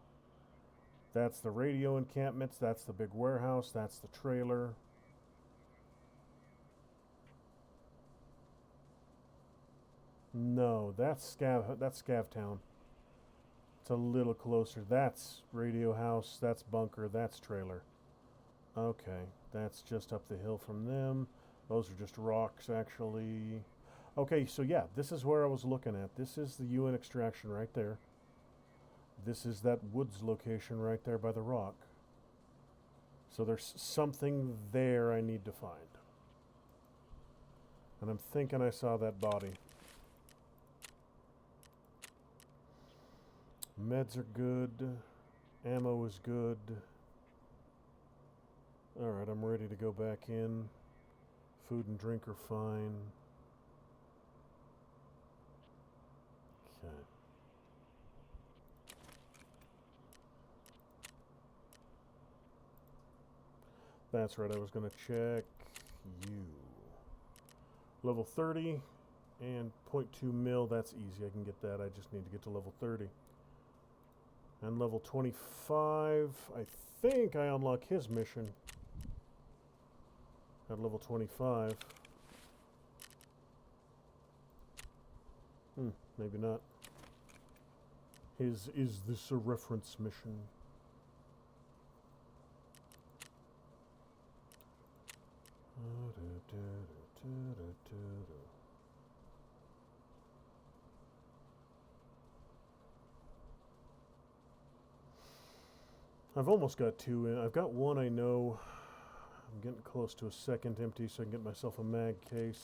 That's the radio encampments. That's the big warehouse. That's the trailer. No, that's Scav Town. It's a little closer. That's radio house. That's bunker. That's trailer. Okay, that's just up the hill from them. Those are just rocks, actually. Okay, so yeah, this is where I was looking at. This is the UN extraction right there. This is that woods location right there by the rock. So there's something there I need to find. And I'm thinking I saw that body. Meds are good. Ammo is good. Alright, I'm ready to go back in. Food and drink are fine. Okay. That's right, I was going to check you. Level 30 and 0.2 mil, that's easy. I can get that. I just need to get to level 30. And level 25, I think I unlock his mission at level 25. Maybe not. Is this a reference mission? I've almost got two in. I've got one I know. I'm getting close to a second empty so I can get myself a mag case.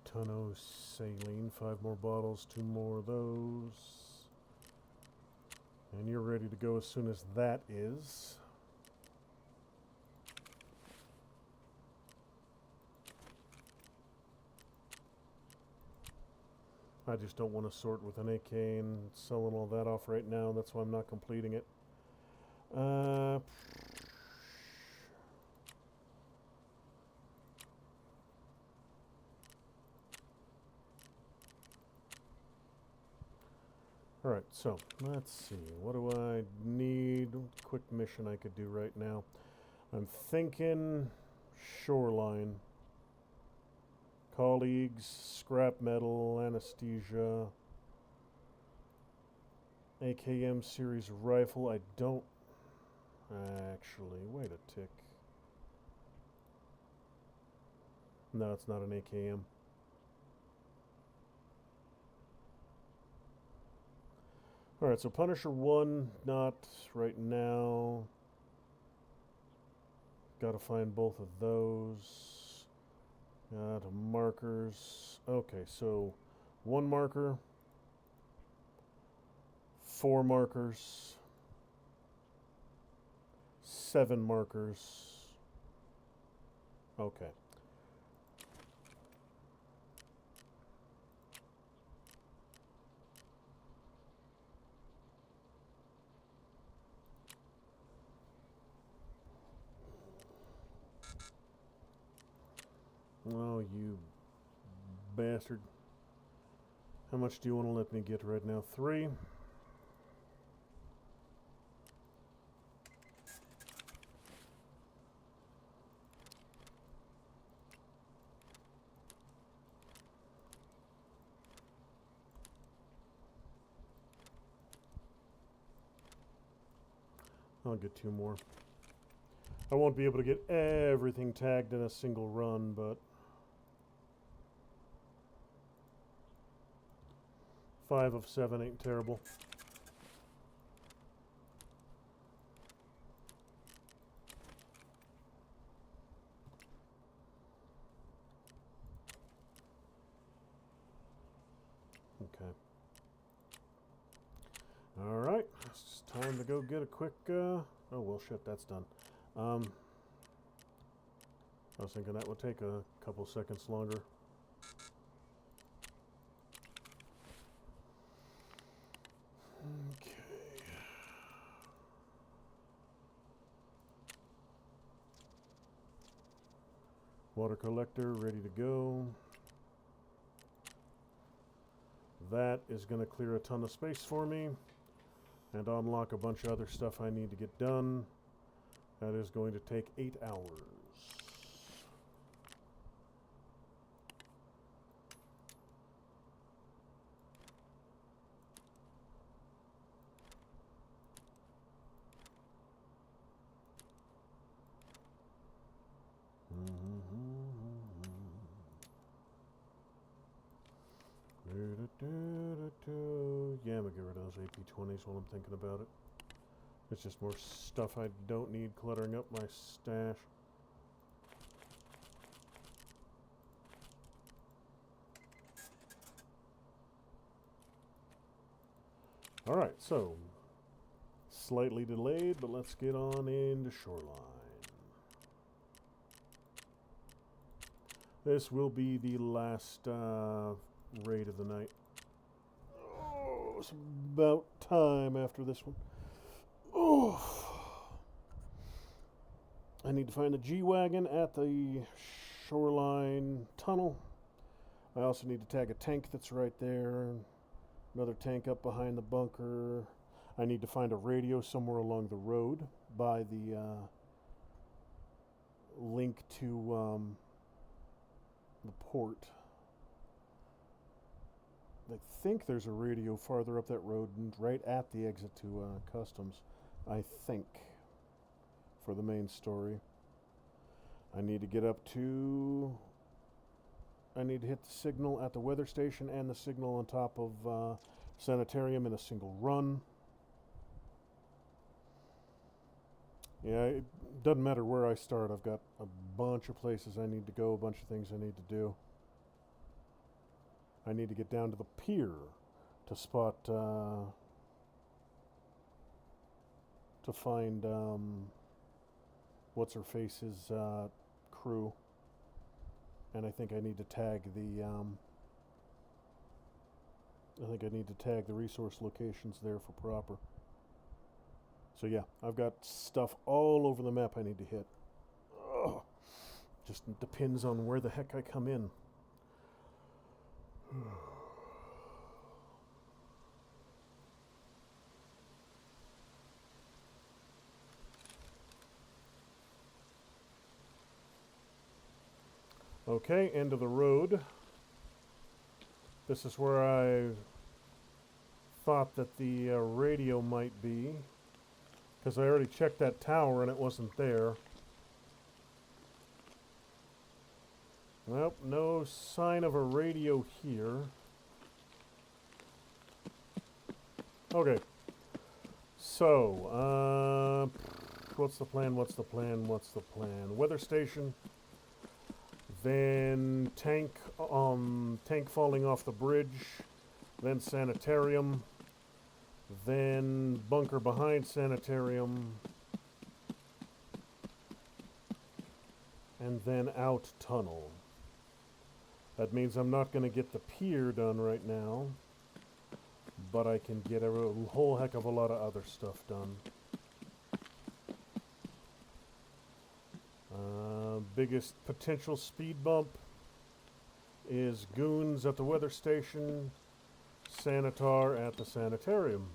Tonneau saline, 5 more bottles, 2 more of those. And you're ready to go as soon as that is. I just don't want to sort with an AK and selling all that off right now. That's why I'm not completing it. Alright, so let's see. What do I need? Quick mission I could do right now. I'm thinking shoreline. Colleagues, scrap metal, anesthesia, AKM series rifle. I don't actually. Wait a tick. No, it's not an AKM. Alright, so Punisher 1, not right now. Gotta find both of those. Got markers. Okay, so 1 marker, 4 markers, 7 markers. Okay. Oh, you bastard. How much do you want to let me get right now? 3. I'll get 2 more. I won't be able to get everything tagged in a single run, but 5 of 7 ain't terrible. Okay. Alright, it's time to go get a quick, oh well shit, that's done. I was thinking that would take a couple seconds longer. Okay. Water collector ready to go. That is going to clear a ton of space for me and unlock a bunch of other stuff I need to get done. That is going to take 8 hours. Yeah, I'm gonna get rid of those AP20s while I'm thinking about it. It's just more stuff I don't need cluttering up my stash. Alright, so slightly delayed, but let's get on into Shoreline. This will be the last raid of the night. Oh, it's about time after this one. Oh, I need to find the G-Wagon at the Shoreline Tunnel. I also need to tag a tank that's right there. Another tank up behind the bunker. I need to find a radio somewhere along the road by the link to the port. I think there's a radio farther up that road and right at the exit to Customs, I think, for the main story. I need to get up to... I need to hit the signal at the weather station and the signal on top of Sanitarium in a single run. Yeah, it doesn't matter where I start. I've got a bunch of places I need to go, a bunch of things I need to do. I need to get down to the pier to spot, to find, what's-her-face's crew. And I think I need to tag the, resource locations there for proper. So yeah, I've got stuff all over the map I need to hit. Ugh. Just depends on where the heck I come in. Okay, end of the road. This is where I thought that the radio might be, because I already checked that tower and it wasn't there. Nope, no sign of a radio here. Okay. So, what's the plan? Weather station. Then tank falling off the bridge. Then sanitarium. Then bunker behind sanitarium. And then out tunnel. That means I'm not going to get the pier done right now, but I can get a whole heck of a lot of other stuff done. Biggest potential speed bump is goons at the weather station Sanitar at the sanitarium.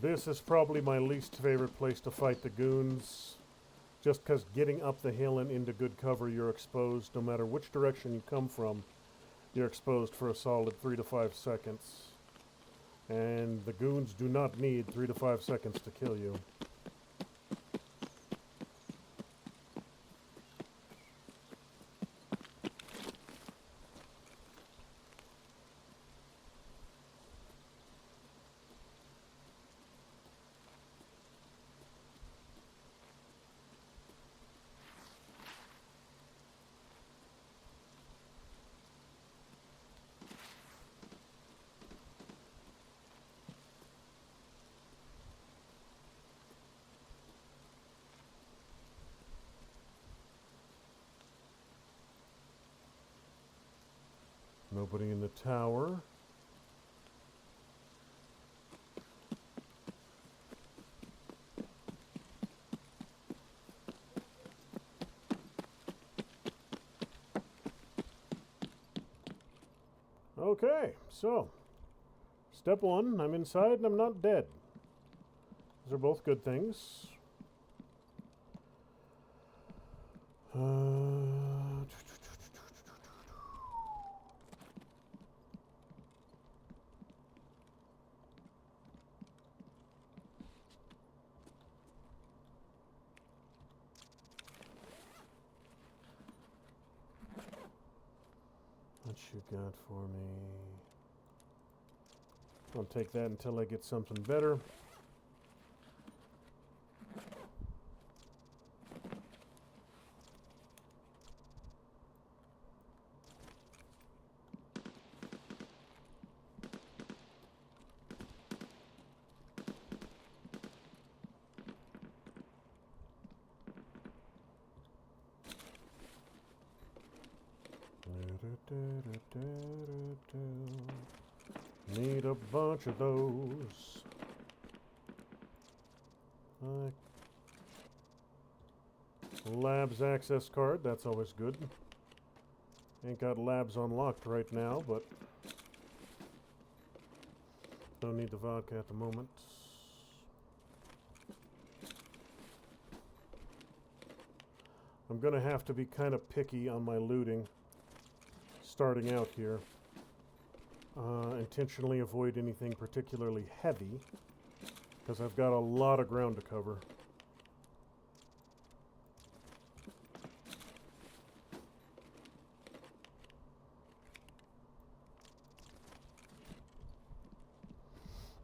This is probably my least favorite place to fight the goons. Just because getting up the hill and into good cover, you're exposed. No matter which direction you come from, you're exposed for a solid 3 to 5 seconds. And the goons do not need 3 to 5 seconds to kill you. Nobody in the tower. Okay, so step one, I'm inside and I'm not dead. Those are both good things. What you got for me? I'll take that until I get something better. Need a bunch of those. Labs access card, that's always good. Ain't got labs unlocked right now, but don't need the vodka at the moment. I'm gonna have to be kind of picky on my looting starting out here. Intentionally avoid anything particularly heavy because I've got a lot of ground to cover.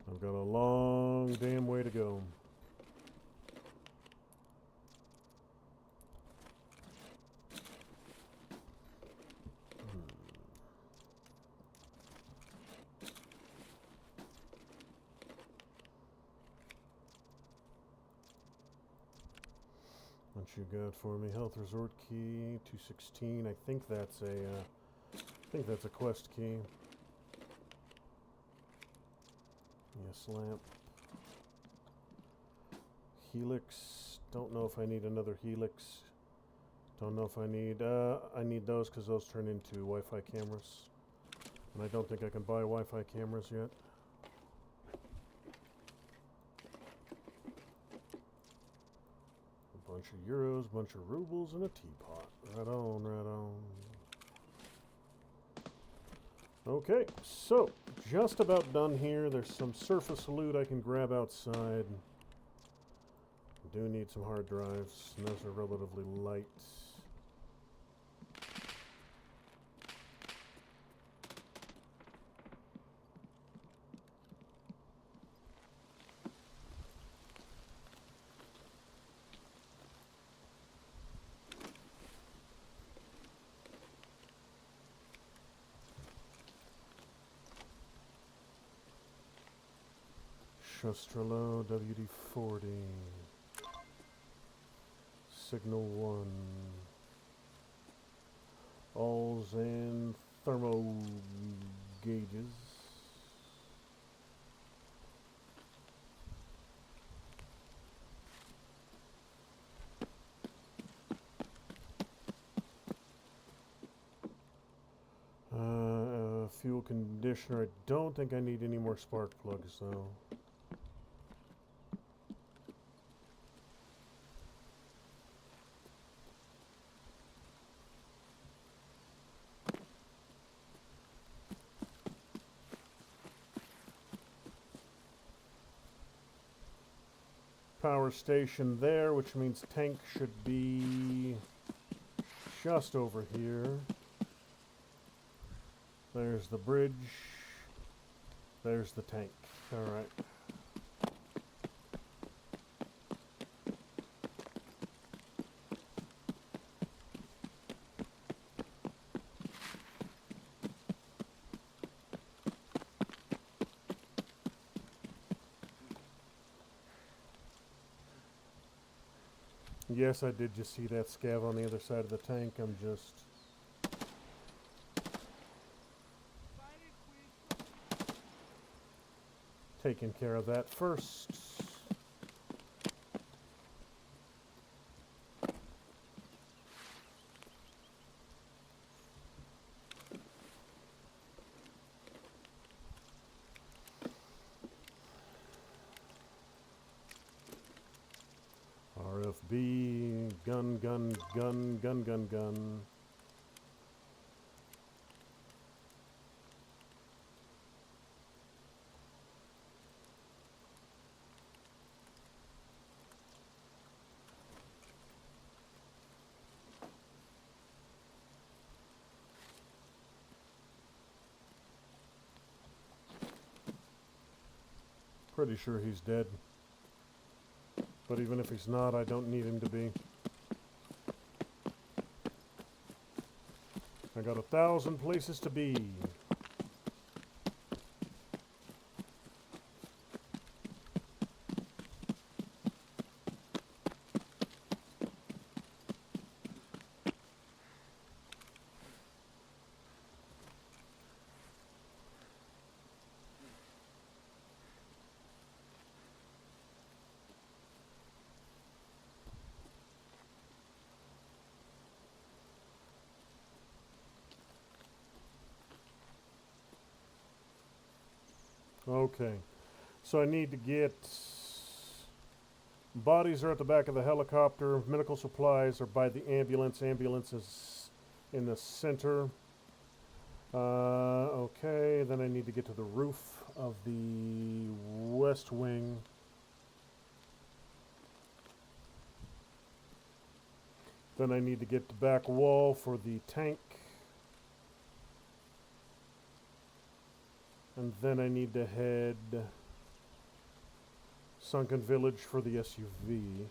I've got a long damn way to go. What you got for me? Health resort key 216. I think that's a quest key. Yes, lamp. Helix. Don't know if I need another helix. Don't know if I need those because those turn into Wi-Fi cameras. And I don't think I can buy Wi-Fi cameras yet. A bunch of euros, bunch of rubles, and a teapot. Right on, right on. Okay, so just about done here. There's some surface loot I can grab outside. I do need some hard drives, and those are relatively light. Shostrelo, WD-40. Signal 1. Alls and thermo gauges. Fuel conditioner. I don't think I need any more spark plugs though. Power station there, which means tank should be just over here. There's the bridge. There's the tank. Alright. Yes, I did just see that scav on the other side of the tank. I'm just taking care of that first. RFB, gun, gun, gun, gun, gun, gun. Pretty sure he's dead. But even if he's not, I don't need him to be. I got 1,000 places to be. Okay, so I need to get bodies are at the back of the helicopter, medical supplies are by the ambulance. Ambulance is in the center. Okay, then I need to get to the roof of the west wing. Then I need to get the back wall for the tank. And then I need to head Sunken Village for the SUV.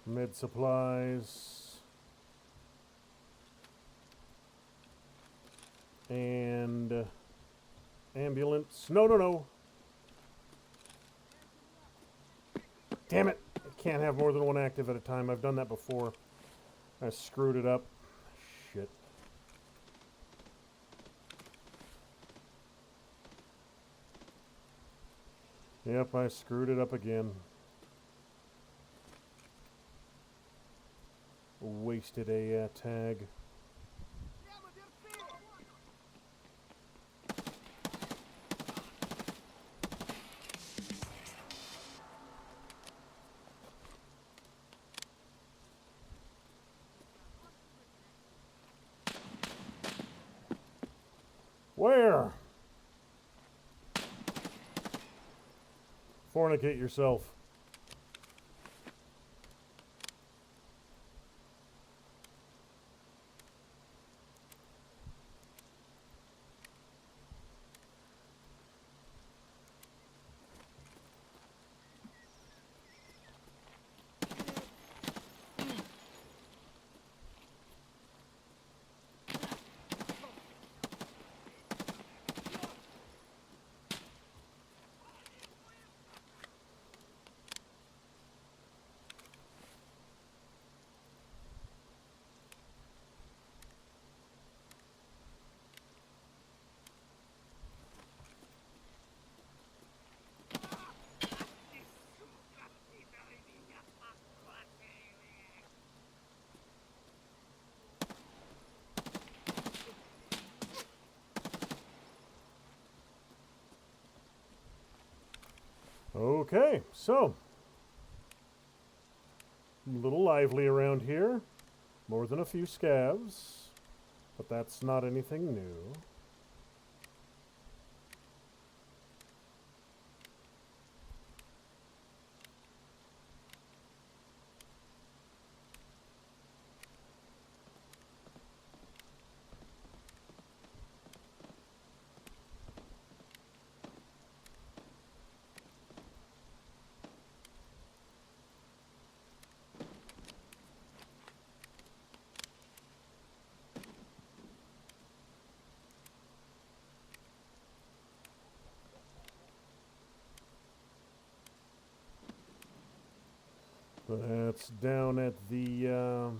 Med supplies. And ambulance. No, no, no. Damn it. I can't have more than one active at a time. I've done that before. I screwed it up. Shit. Yep, I screwed it up again. Wasted a tag. Where? Fornicate yourself. Okay, so a little lively around here. More than a few scavs, but that's not anything new. That's down at the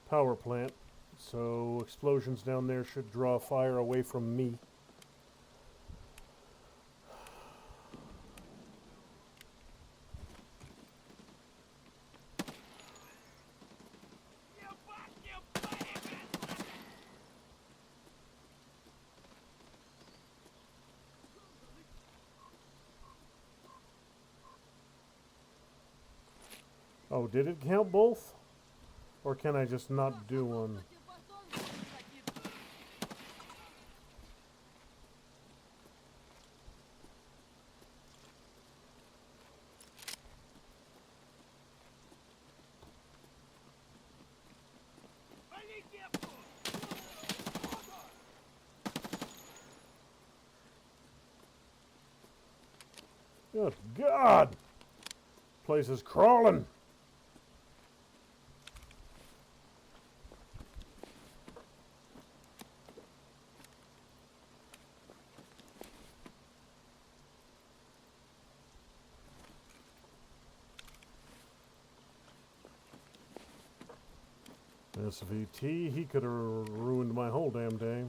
power plant. So explosions down there should draw fire away from me. Oh, did it count both? Or can I just not do one? Good God! Place is crawling. SVT, he could have ruined my whole damn day.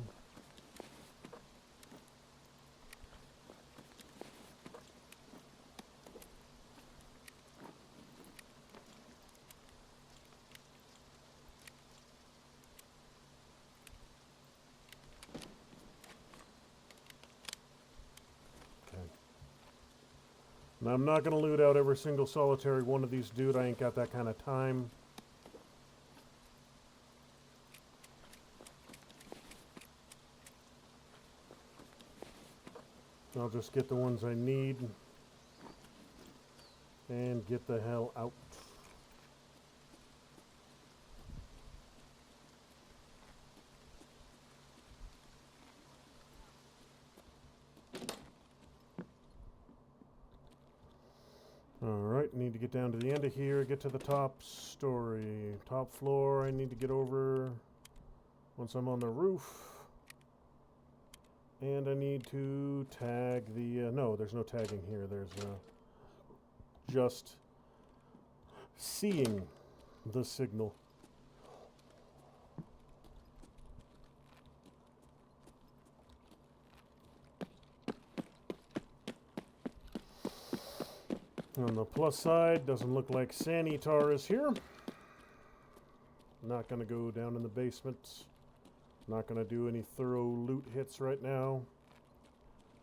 Now, I'm not going to loot out every single solitary one of these, dude. I ain't got that kind of time. I'll just get the ones I need and get the hell out. Alright, need to get down to the end of here, get to the top story. Top floor, I need to get over once I'm on the roof. And I need to tag the... no, there's no tagging here. There's just seeing the signal. On the plus side, doesn't look like Sanitar is here. Not going to go down in the basement. Not going to do any thorough loot hits right now.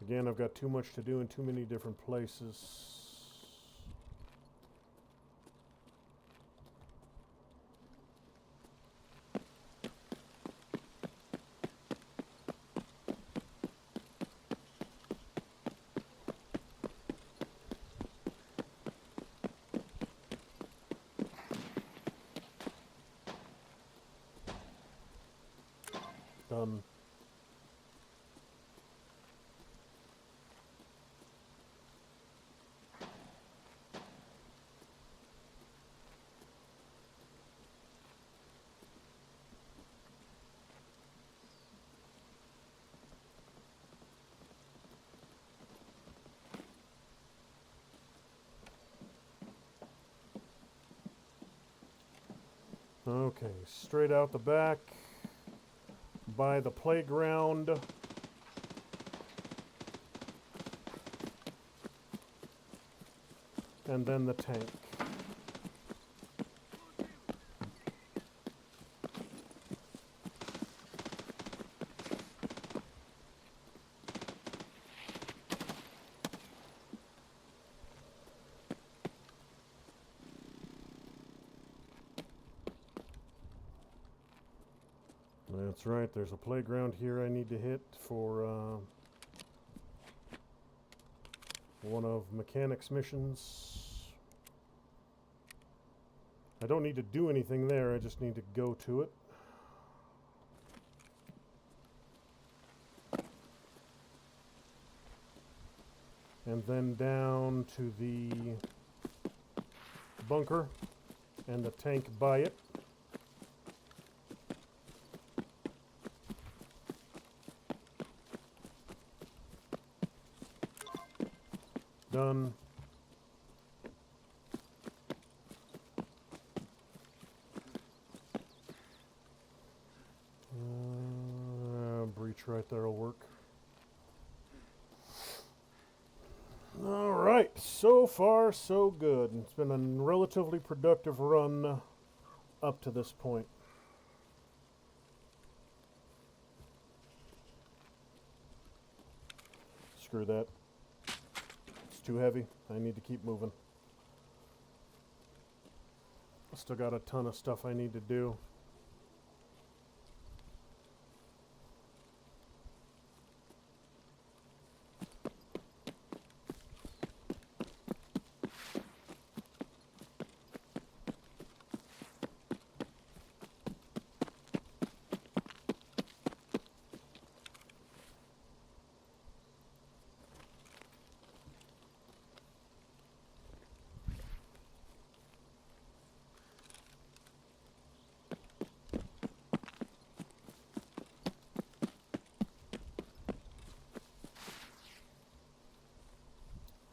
Again, I've got too much to do in too many different places. Okay, straight out the back by the playground. And then the tank. That's right, there's a playground here I need to hit for one of Mechanic's missions. I don't need to do anything there, I just need to go to it. And then down to the bunker and the tank by it. Done. Breach right there will work. Alright, so far so good. It's been a relatively productive run up to this point. Screw that. It's too heavy. I need to keep moving. Still got a ton of stuff I need to do.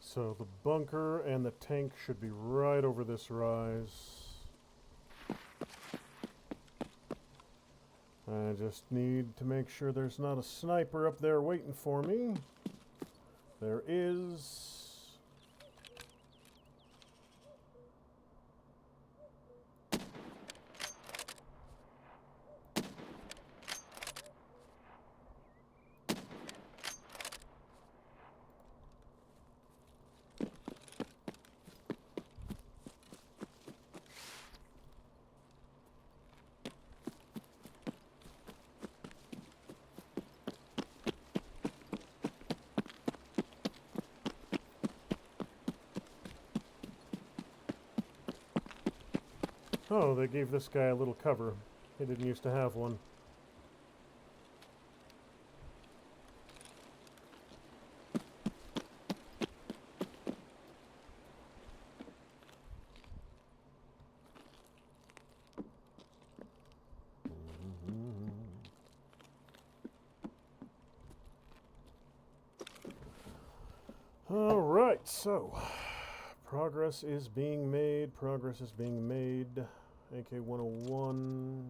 So the bunker and the tank should be right over this rise. I just need to make sure there's not a sniper up there waiting for me. There is. Oh, they gave this guy a little cover. He didn't used to have one. All right, so progress is being made. Progress is being made. AK-101.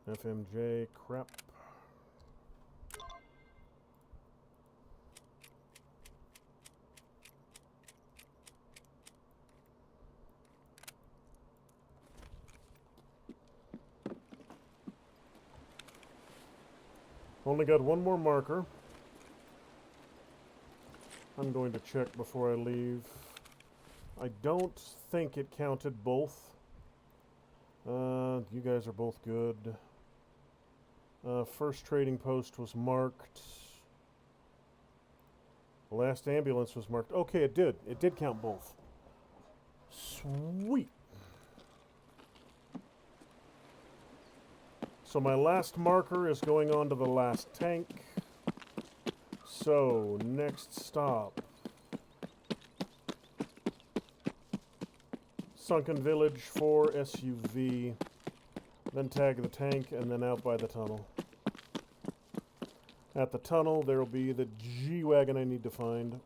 FMJ. Crap. Only got one more marker. I'm going to check before I leave. I don't think it counted both. You guys are both good. First trading post was marked. The last ambulance was marked. Okay, it did. It did count both. Sweet. So my last marker is going on to the last tank. So, next stop. Sunken Village for SUV. Then tag the tank and then out by the tunnel. At the tunnel, there will be the G-Wagon I need to find.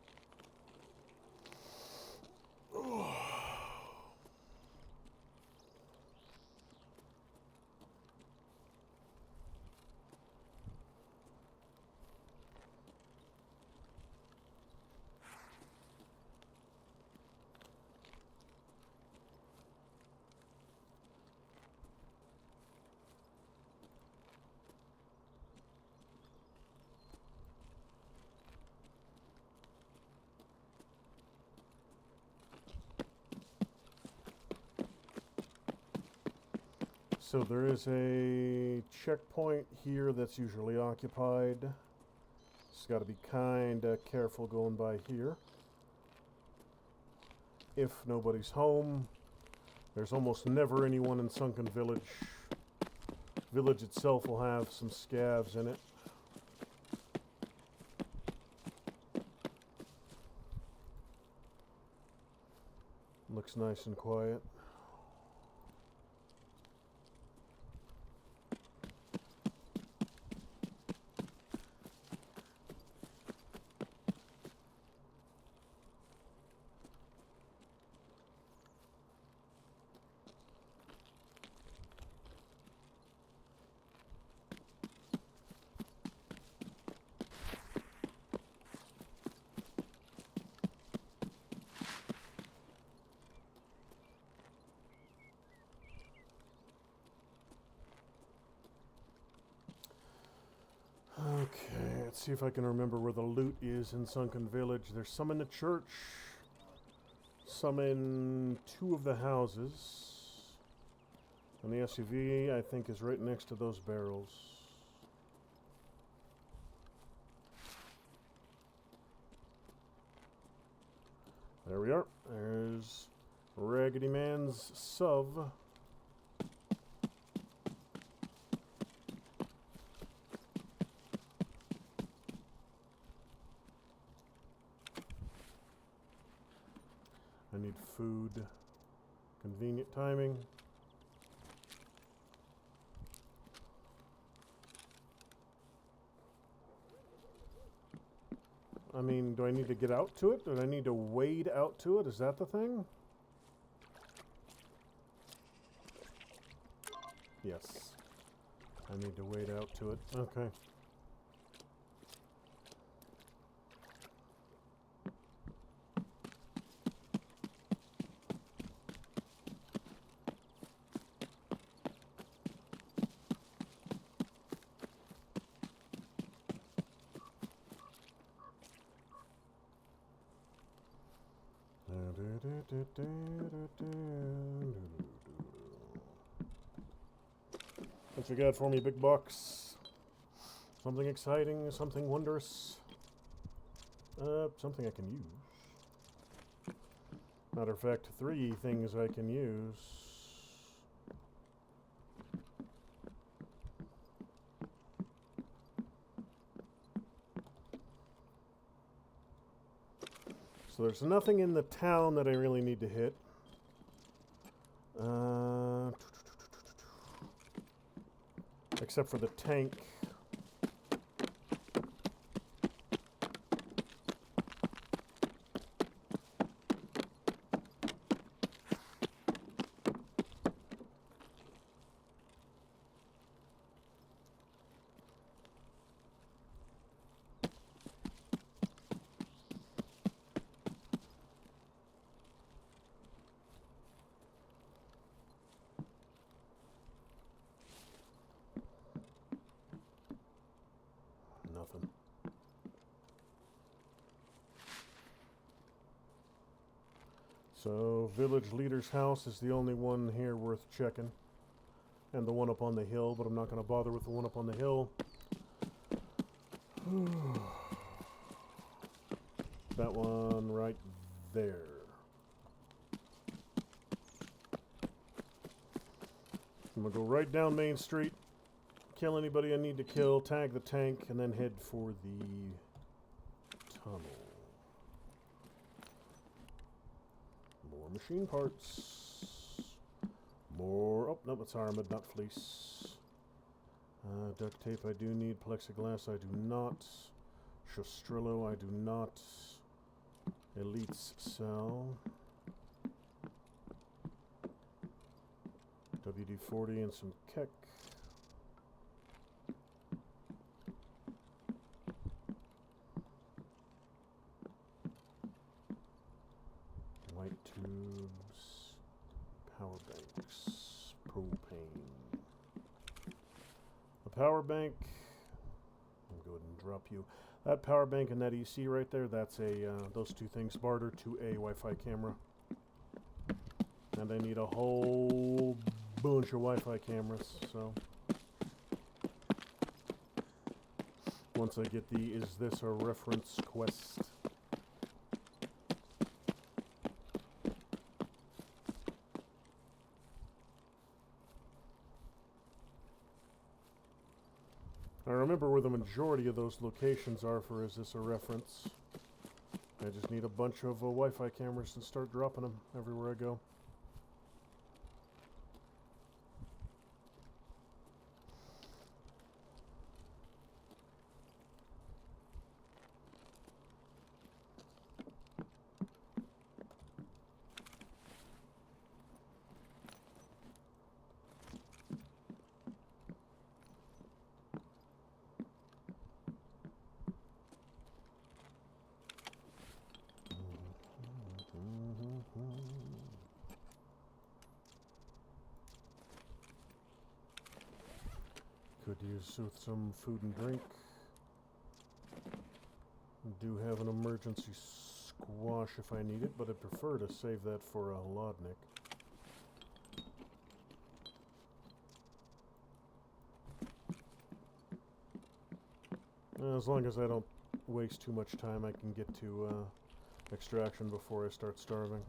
So there is a checkpoint here that's usually occupied. Just got to be kind of careful going by here. If nobody's home, there's almost never anyone in Sunken Village. Village itself will have some scavs in it. Looks nice and quiet. Okay, let's see if I can remember where the loot is in Sunken Village. There's some in the church, some in 2 of the houses, and the SUV, I think, is right next to those barrels. There we are. There's Raggedy Man's SUV. I need food. Convenient timing. I mean, do I need to get out to it? Do I need to wade out to it? Is that the thing? Yes. I need to wade out to it. Okay. What you got for me, big bucks? Something exciting, something wondrous. Something I can use. Matter of fact, 3 things I can use. So there's nothing in the town that I really need to hit. Except for the tank. Nothing. So, village leader's house is the only one here worth checking. And the one up on the hill, but I'm not going to bother with the one up on the hill. That one right there. I'm going to go right down Main Street. Kill anybody I need to kill, tag the tank, and then head for the tunnel. More machine parts. More... Oh, no, it's armored, not fleece. Duct tape I do need. Plexiglass I do not. Shostrillo I do not. Elites sell. WD-40 and some Keck. White tubes, power banks, propane. The power bank, I'll go ahead and drop you. That power bank and that EC right there, that's a, those 2 things barter to a Wi-Fi camera. And I need a whole bunch of Wi-Fi cameras, so once I get the "is this a reference" quest. I remember where the majority of those locations are for "is this a reference." I just need a bunch of Wi-Fi cameras and start dropping them everywhere I go. Could use with some food and drink. Do have an emergency squash if I need it, but I'd prefer to save that for a Hladnik. As long as I don't waste too much time, I can get to extraction before I start starving.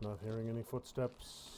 Not hearing any footsteps.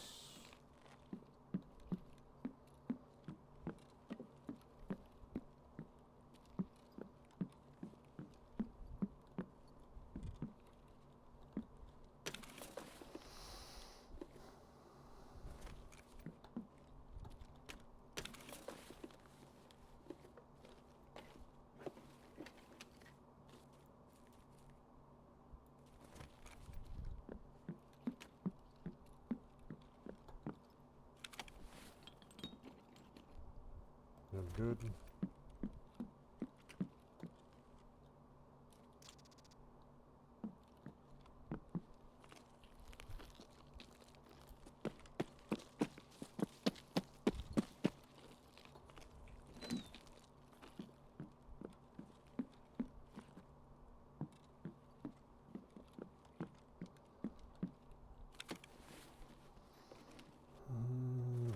Good.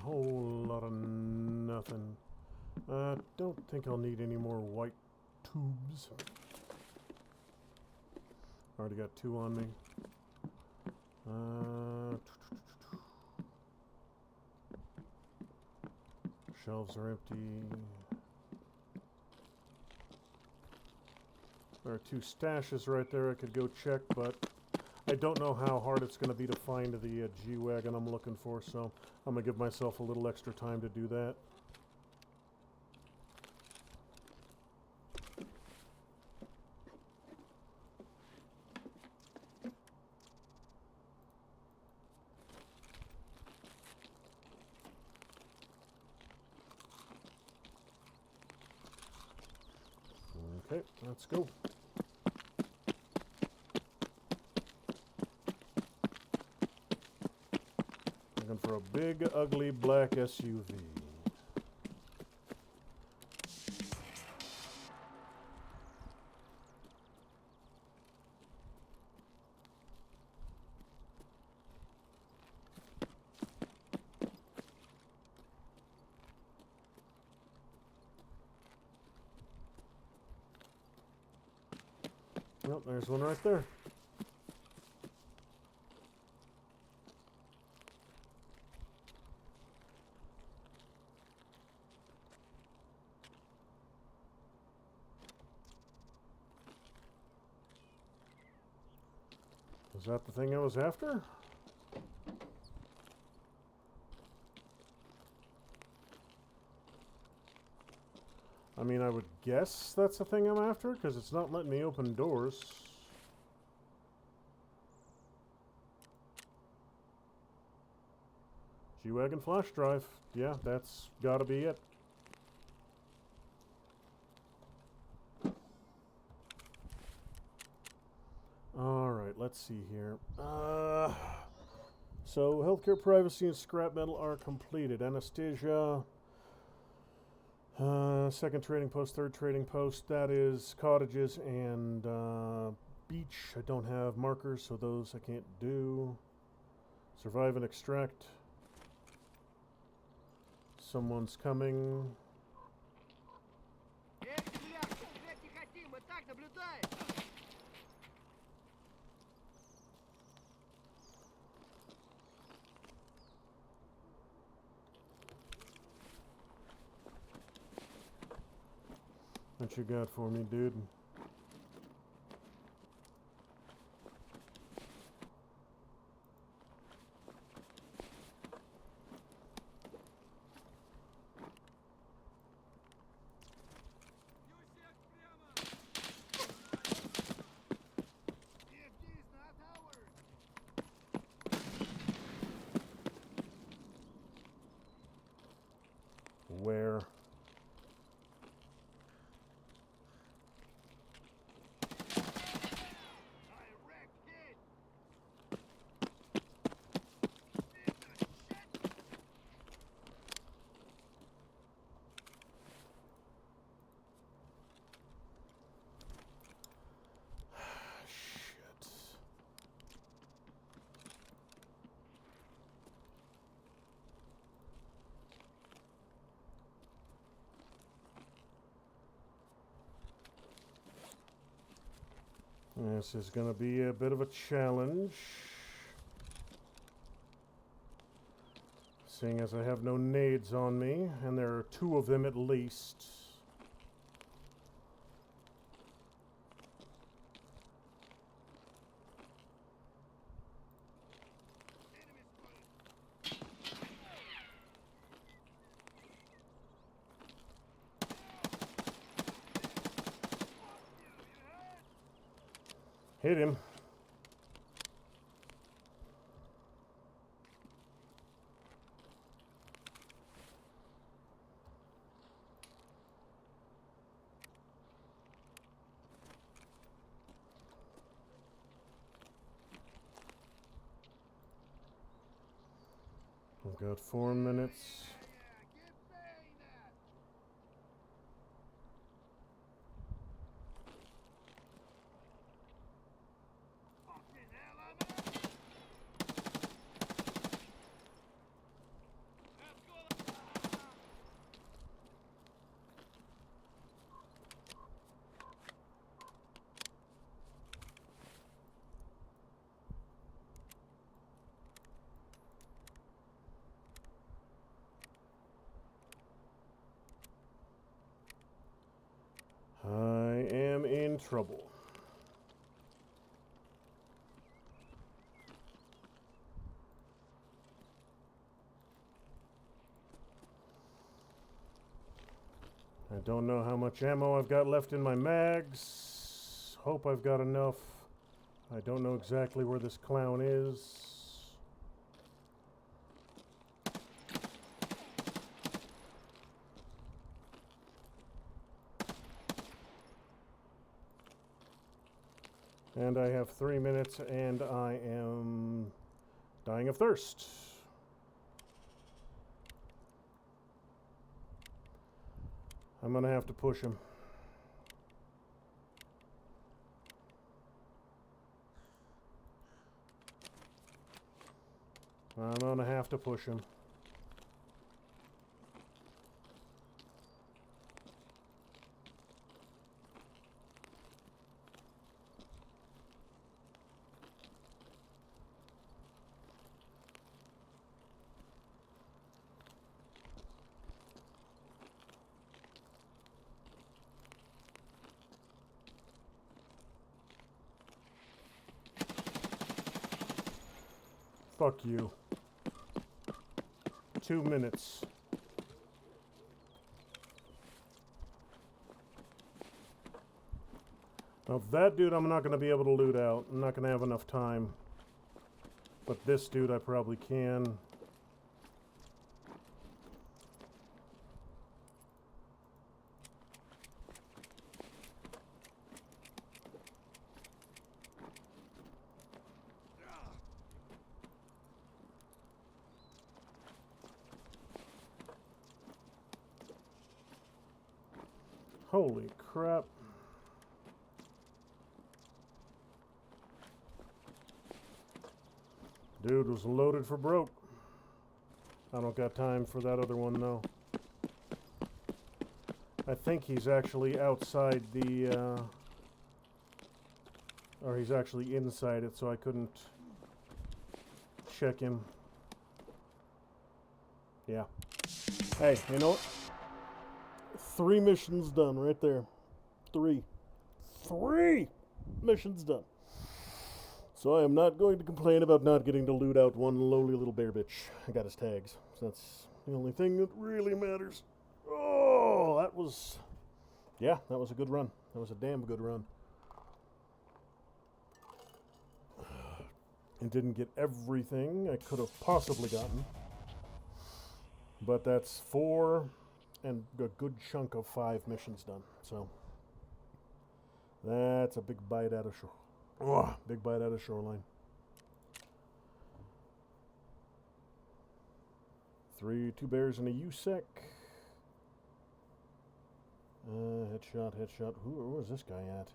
Whole lot of nothing. Don't think I'll need any more white tubes. Already got 2 on me. Shelves are empty. There are 2 stashes right there I could go check, but I don't know how hard it's going to be to find the G-Wagon I'm looking for, so I'm going to give myself a little extra time to do that. Okay, let's go. Looking for a big, ugly, black SUV. Well, there's one right there. Is that the thing I was after? I mean, I would guess that's the thing I'm after, because it's not letting me open doors. G-Wagon flash drive. Yeah, that's gotta be it. let's see here. So healthcare, privacy, and scrap metal are completed. Anesthesia. Second trading post, third trading post. That is cottages and beach. I don't have markers, so those I can't do. Survive and extract. Someone's coming. What you got for me, dude? Where? This is going to be a bit of a challenge, seeing as I have no nades on me, and there are 2 of them at least. Hit him. I've got 4 minutes. I am in trouble. I don't know how much ammo I've got left in my mags. Hope I've got enough. I don't know exactly where this clown is. And I have 3 minutes, and I am dying of thirst. I'm gonna have to push him. I'm gonna have to push him. Fuck you. 2 minutes. Now that dude I'm not going to be able to loot out. I'm not going to have enough time. But this dude I probably can. Holy crap. Dude was loaded for broke. I don't got time for that other one, though. I think he's actually outside the, or he's actually inside it, so I couldn't check him. Yeah. Hey, you know what? 3 missions done right there. 3 missions done. So I am not going to complain about not getting to loot out one lowly little bear bitch. I got his tags. So that's the only thing that really matters. Oh, that was... Yeah, that was a good run. That was a damn good run. And didn't get everything I could have possibly gotten. But that's 4 and a good chunk of 5 missions done. So that's a big bite out of shore. Oh, big bite out of shoreline. 2 bears and a USEC. Headshot, headshot. Where was this guy at?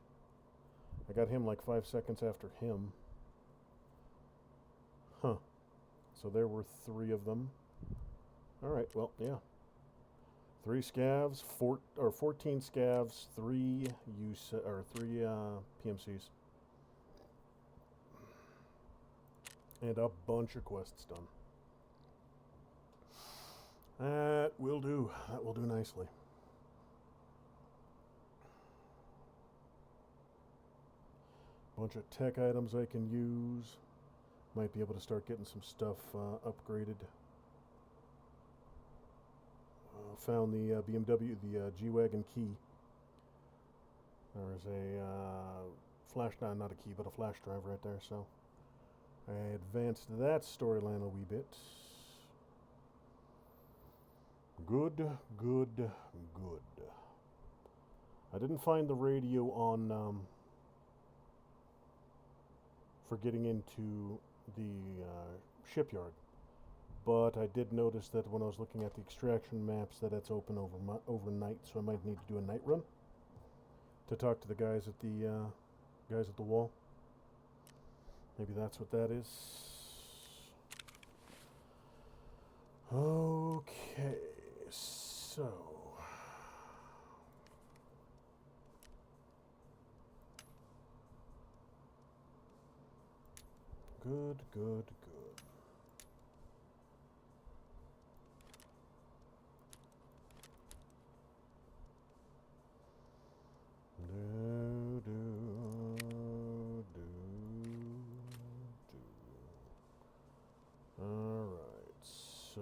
I got him like 5 seconds after him. Huh. So there were 3 of them. Alright, well, yeah. 3 scavs, 14 scavs, 3 PMCs. And a bunch of quests done. That will do. That will do nicely. Bunch of tech items I can use. Might be able to start getting some stuff upgraded. Found the BMW, the G-Wagon key. There's a flash, not a key, but a flash drive right there, so I advanced that storyline a wee bit. Good, good, good. I didn't find the radio on for getting into the shipyard, but I did notice that when I was looking at the extraction maps that it's open overnight, so I might need to do a night run to talk to the guys at the wall. Maybe that's what that is. Okay, so good, good, good. Alright, so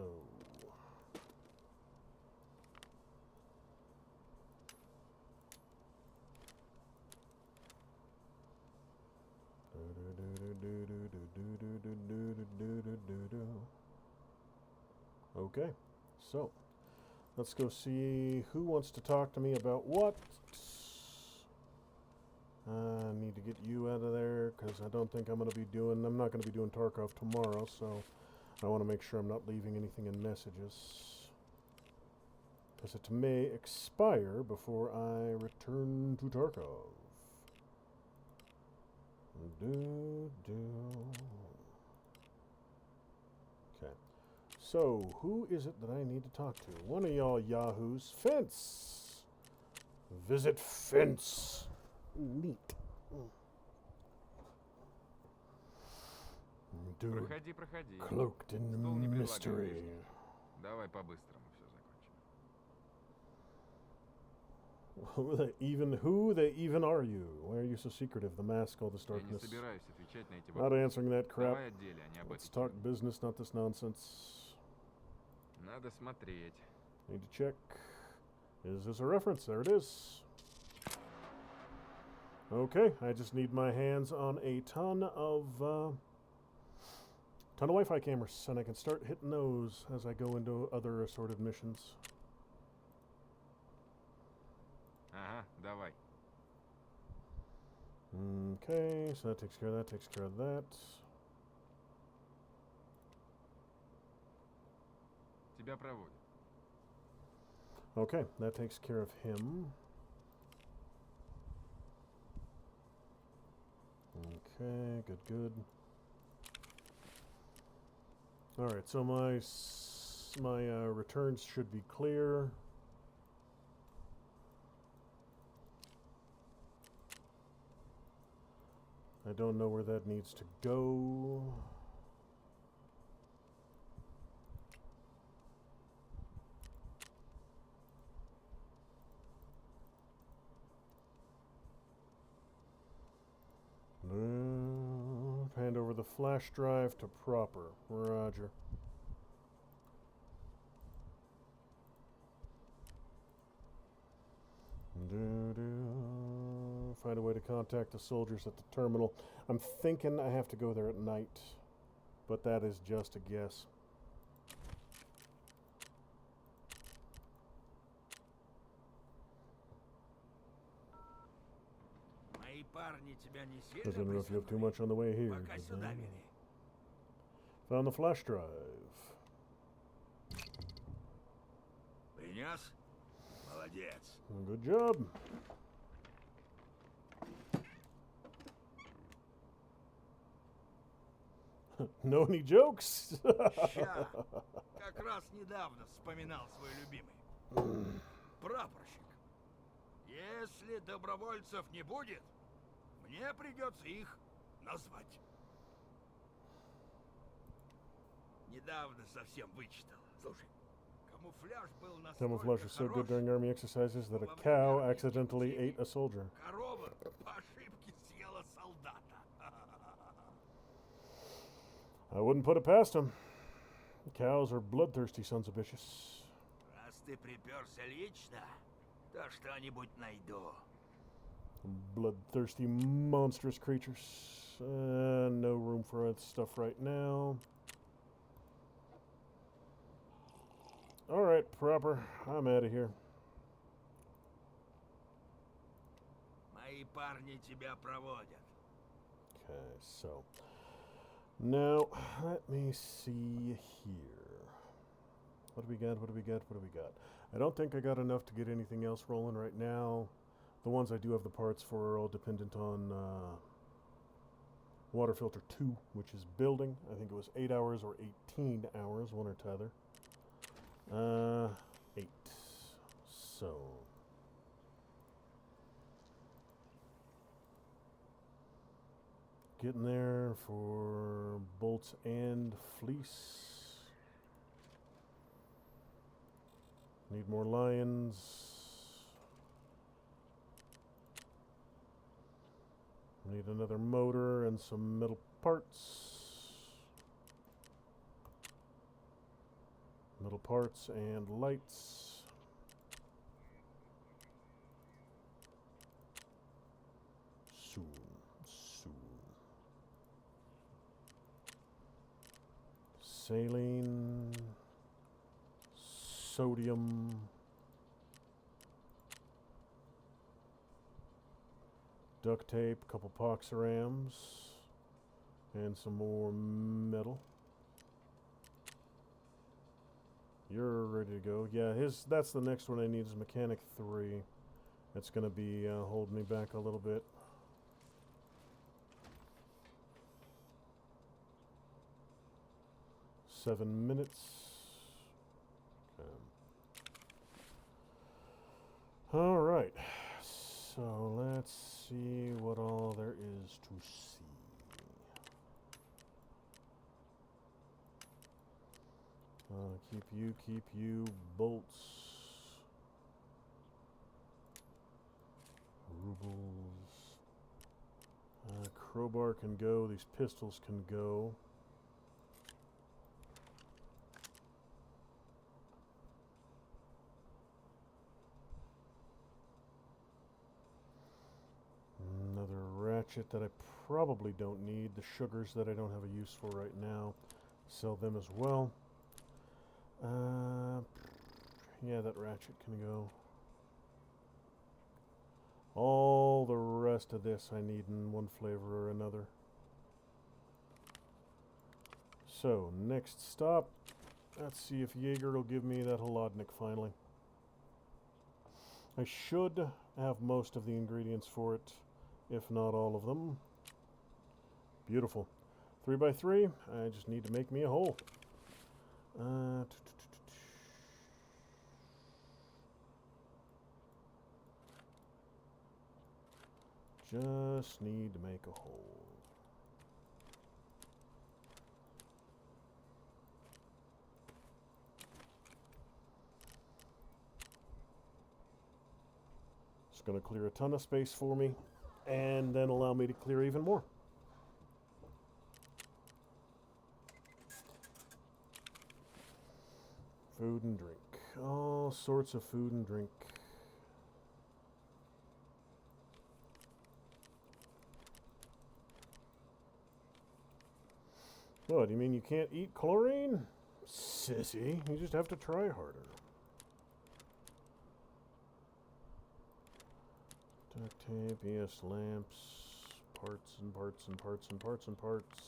okay, so let's go see who wants to talk to me about what. I need to get you out of there because I don't think I'm not going to be doing Tarkov tomorrow, so I want to make sure I'm not leaving anything in messages, because it may expire before I return to Tarkov. Okay. So, who is it that I need to talk to? One of y'all yahoos. Fence! Visit Fence. Neat. Dude, Проходи. cloaked in Стол не mystery. предлагаю. Давай по-быстрому все закончим. Who they even are you? Why are you so secretive? The mask, all this Я не darkness. собираюсь отвечать на эти Not вопросы. answering that crap. Давай о деле, а не об Let's этике. talk business, not this nonsense. Надо смотреть. Need to check. Is this a reference? There it is. Okay, I just need my hands on a ton of Wi-Fi cameras, and I can start hitting those as I go into other assorted missions. Ага, давай. Okay, so that takes care of that, takes care of that. Тебя проводят. Okay, that takes care of him. Okay, good, good. Alright, so my returns should be clear. I don't know where that needs to go. Hand over the flash drive to proper. Roger. Find a way to contact the soldiers at the terminal. I'm thinking I have to go there at night, but that is just a guess. Мои парни тебя не Doesn't сильно know if you have too преследовали, much on the way here. пока сюда вели. Found the flash drive. Принес? Молодец. Good job. Know any jokes? Ща. Как раз недавно вспоминал свой любимый. Прапорщик. Если добровольцев не будет, мне придется их назвать. Недавно совсем вычитал. Слушай, камуфляж был настолько Camouflage was so good хорош, during army exercises that a cow accidentally ate a soldier. корова по ошибке съела солдата. I wouldn't put it past him. Cows are bloodthirsty sons of bitches. Раз ты приперся лично, то что-нибудь найду. Bloodthirsty, monstrous creatures. No room for that stuff right now. Alright, proper. I'm out of here. Мои парни тебя проводят. Okay, so. Now, let me see here. What do we got? What do we got? What do we got? I don't think I got enough to get anything else rolling right now. The ones I do have the parts for are all dependent on Water Filter 2, which is building. I think it was 8 hours or 18 hours, one or t'other. 8. So. Getting there for bolts and fleece. Need more lions. Need another motor and some metal parts. Metal parts and lights. Soon. Saline, sodium, duct tape, couple poxorams, and some more metal. You're ready to go. Yeah, that's the next one I need is Mechanic 3. That's going to be holding me back a little bit. Seven minutes. All right. So let's see what all there is to see. Keep you bolts. Rubles. Crowbar can go. These pistols can go. Another ratchet that I probably don't need. The sugars that I don't have a use for right now. Sell them as well. Yeah, that ratchet can go. All the rest of this I need in one flavor or another. So, next stop. Let's see if Jaeger will give me that Holodnik finally. I should have most of the ingredients for it, if not all of them. Beautiful. 3 by 3. I just need to make me a hole. Just need to make a hole. It's going to clear a ton of space for me, and then allow me to clear even more. Food and drink. All sorts of food and drink. What, you mean you can't eat chlorine? Sissy, you just have to try harder. Duct tape, yes, lamps, parts and parts and parts and parts and parts.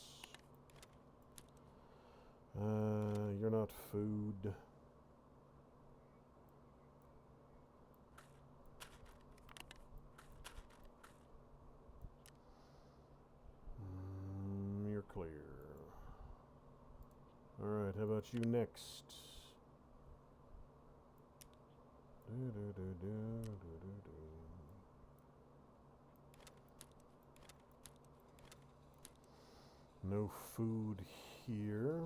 You're not food. You're clear. Alright, how about you next? No food here.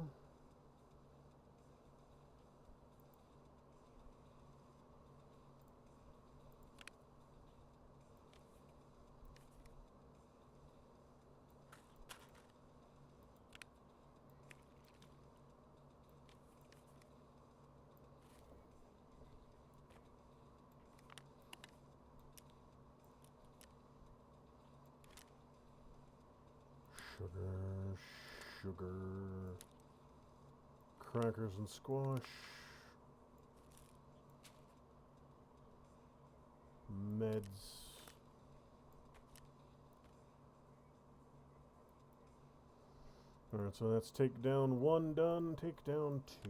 Sugar, crackers and squash, meds, alright, so that's take down 1 done, take down 2.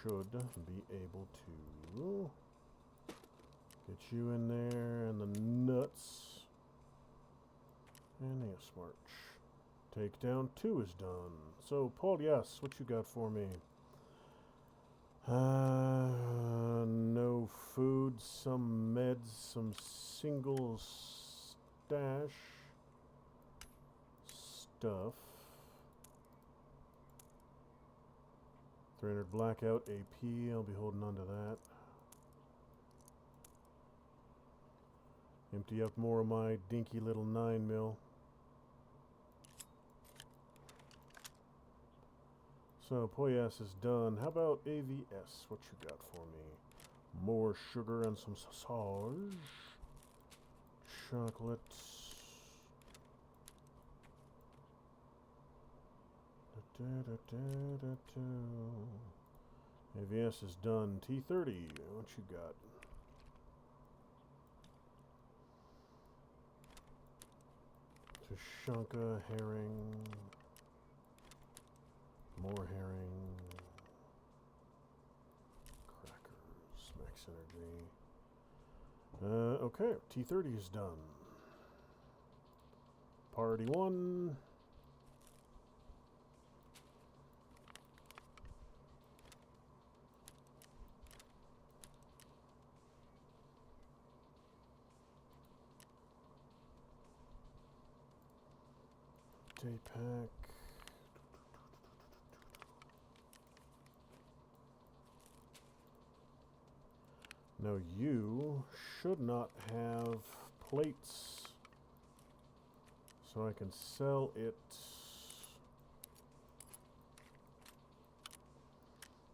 Should be able to get you in there, and the nuts, and the smart. Takedown 2 is done. So, Paul, yes, what you got for me? No food, some meds, some single stash stuff. 300 blackout AP, I'll be holding on to that. Empty up more of my dinky little 9mm. So, Poyas is done. How about AVS? What you got for me? More sugar and some sausage. Chocolate. AVS is done. T30, what you got? Tashanka, herring. More herring. Crackers, max energy. Okay, T30 is done. Party 1. Day pack. Now you should not have plates, so I can sell it.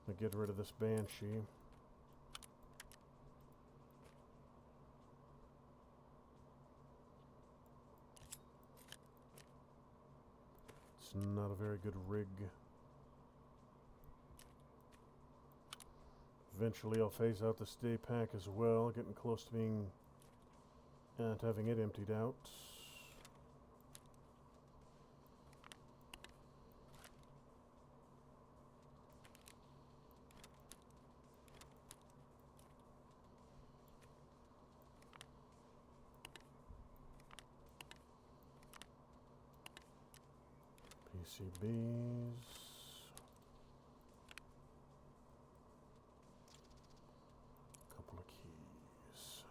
I'll get rid of this Banshee. It's not a very good rig. Eventually I'll phase out the stay pack as well, getting close to being to having it emptied out. PCBs. Couple of keys.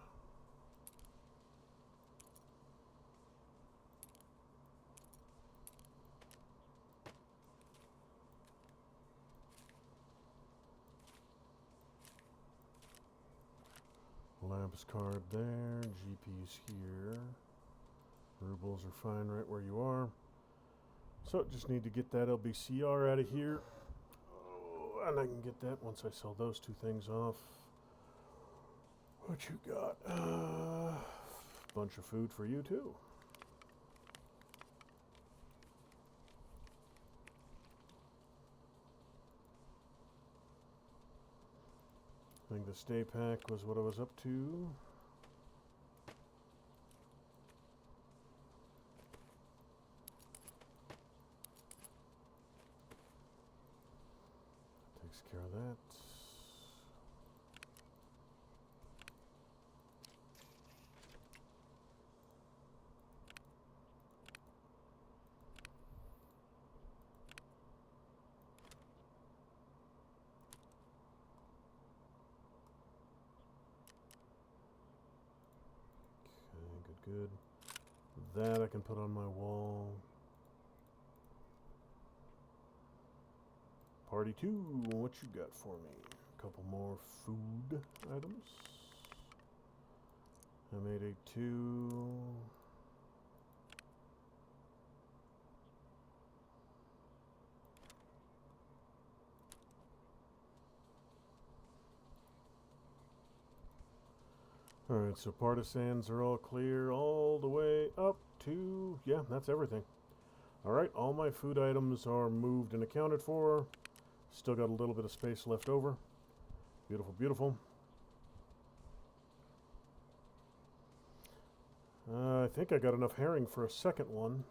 Labs card there, GP's here. Rubles are fine right where you are. So just need to get that LBCR out of here. Oh, and I can get that once I sell those two things off. What you got? Bunch of food for you too. I think the stay pack was what I was up to. Takes care of that. Good. That I can put on my wall. Party 2, what you got for me? A couple more food items. I made a 2. Alright, so partisans are all clear all the way up to... Yeah, that's everything. Alright, all my food items are moved and accounted for. Still got a little bit of space left over. Beautiful, beautiful. I think I got enough herring for a second one.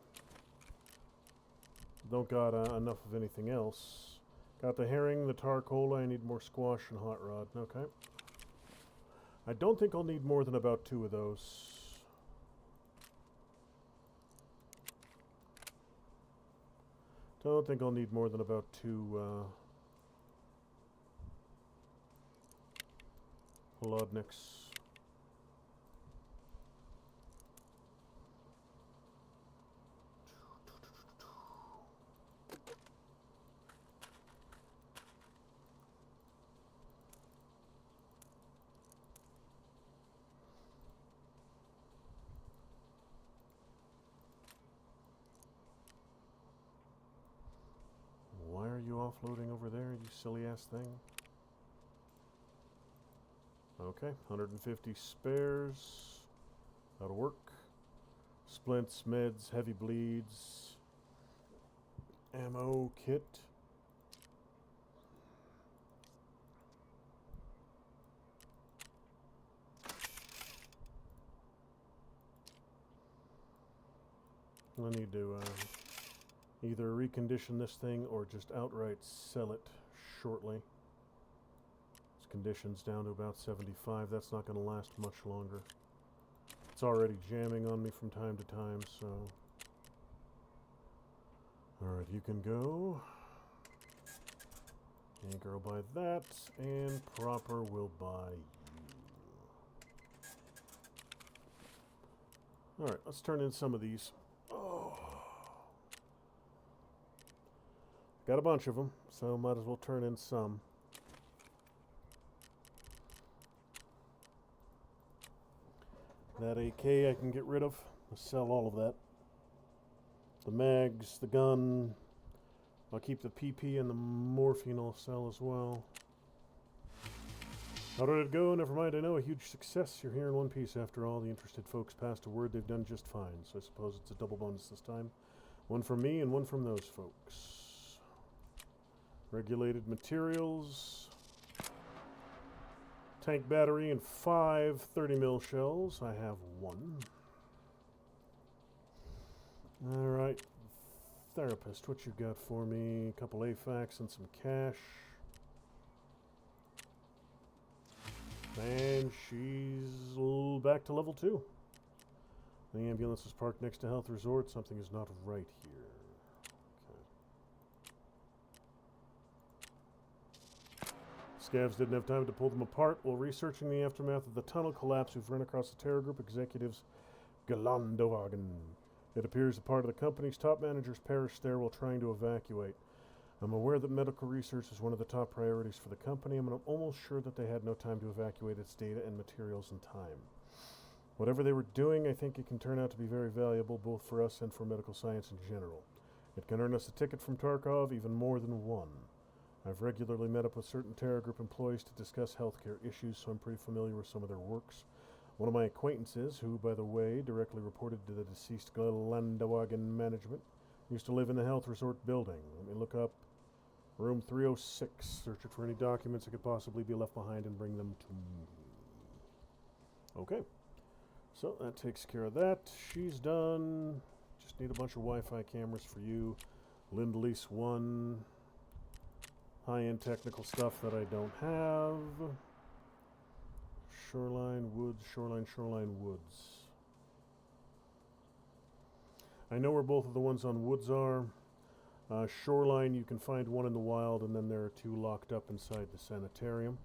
Don't got enough of anything else. Got the herring, the tar-cola. I need more squash and hot rod. Okay. I don't think I'll need more than about 2 of those. Don't think I'll need more than about 2 Holodniks. Why are you offloading over there, you silly ass thing? Okay, 150 spares. That'll work. Splints, meds, heavy bleeds. Ammo kit. I need to either recondition this thing or just outright sell it shortly. Its condition's down to about 75. That's not going to last much longer. It's already jamming on me from time to time, so... Alright, you can go. Anchor will buy that, and Proper will buy you. Alright, let's turn in some of these. Oh. Got a bunch of them, so might as well turn in some. That AK I can get rid of. I'll sell all of that. The mags, the gun. I'll keep the PP and the morphine I'll sell as well. How did it go? Never mind, I know. A huge success. You're here in one piece after all. The interested folks passed a word they've done just fine. So I suppose it's a double bonus this time. One from me and one from those folks. Regulated materials. Tank battery and 5 30mm shells. I have 1. Alright. Therapist, what you got for me? A couple AFACs and some cash. And she's back to level 2. The ambulance is parked next to Health Resort. Something is not right here. Okay. Scavs didn't have time to pull them apart. While researching the aftermath of the tunnel collapse, we've run across the Terror Group executives Galandovagen. It appears a part of the company's top managers perished there while trying to evacuate. I'm aware that medical research is one of the top priorities for the company, and I'm almost sure that they had no time to evacuate its data and materials in time. Whatever they were doing, I think it can turn out to be very valuable, both for us and for medical science in general. It can earn us a ticket from Tarkov, even more than one. I've regularly met up with certain Terror Group employees to discuss healthcare issues, so I'm pretty familiar with some of their works. One of my acquaintances, who, by the way, directly reported to the deceased Glandawagen management, used to live in the health resort building. Let me look up room 306. Search it for any documents that could possibly be left behind and bring them to me. Okay. So that takes care of that. She's done. Just need a bunch of Wi-Fi cameras for you. Lend-Lease 1. High-end technical stuff that I don't have. Shoreline, woods, shoreline, woods. I know where both of the ones on woods are. Shoreline, you can find one in the wild, and then there are two locked up inside the sanitarium.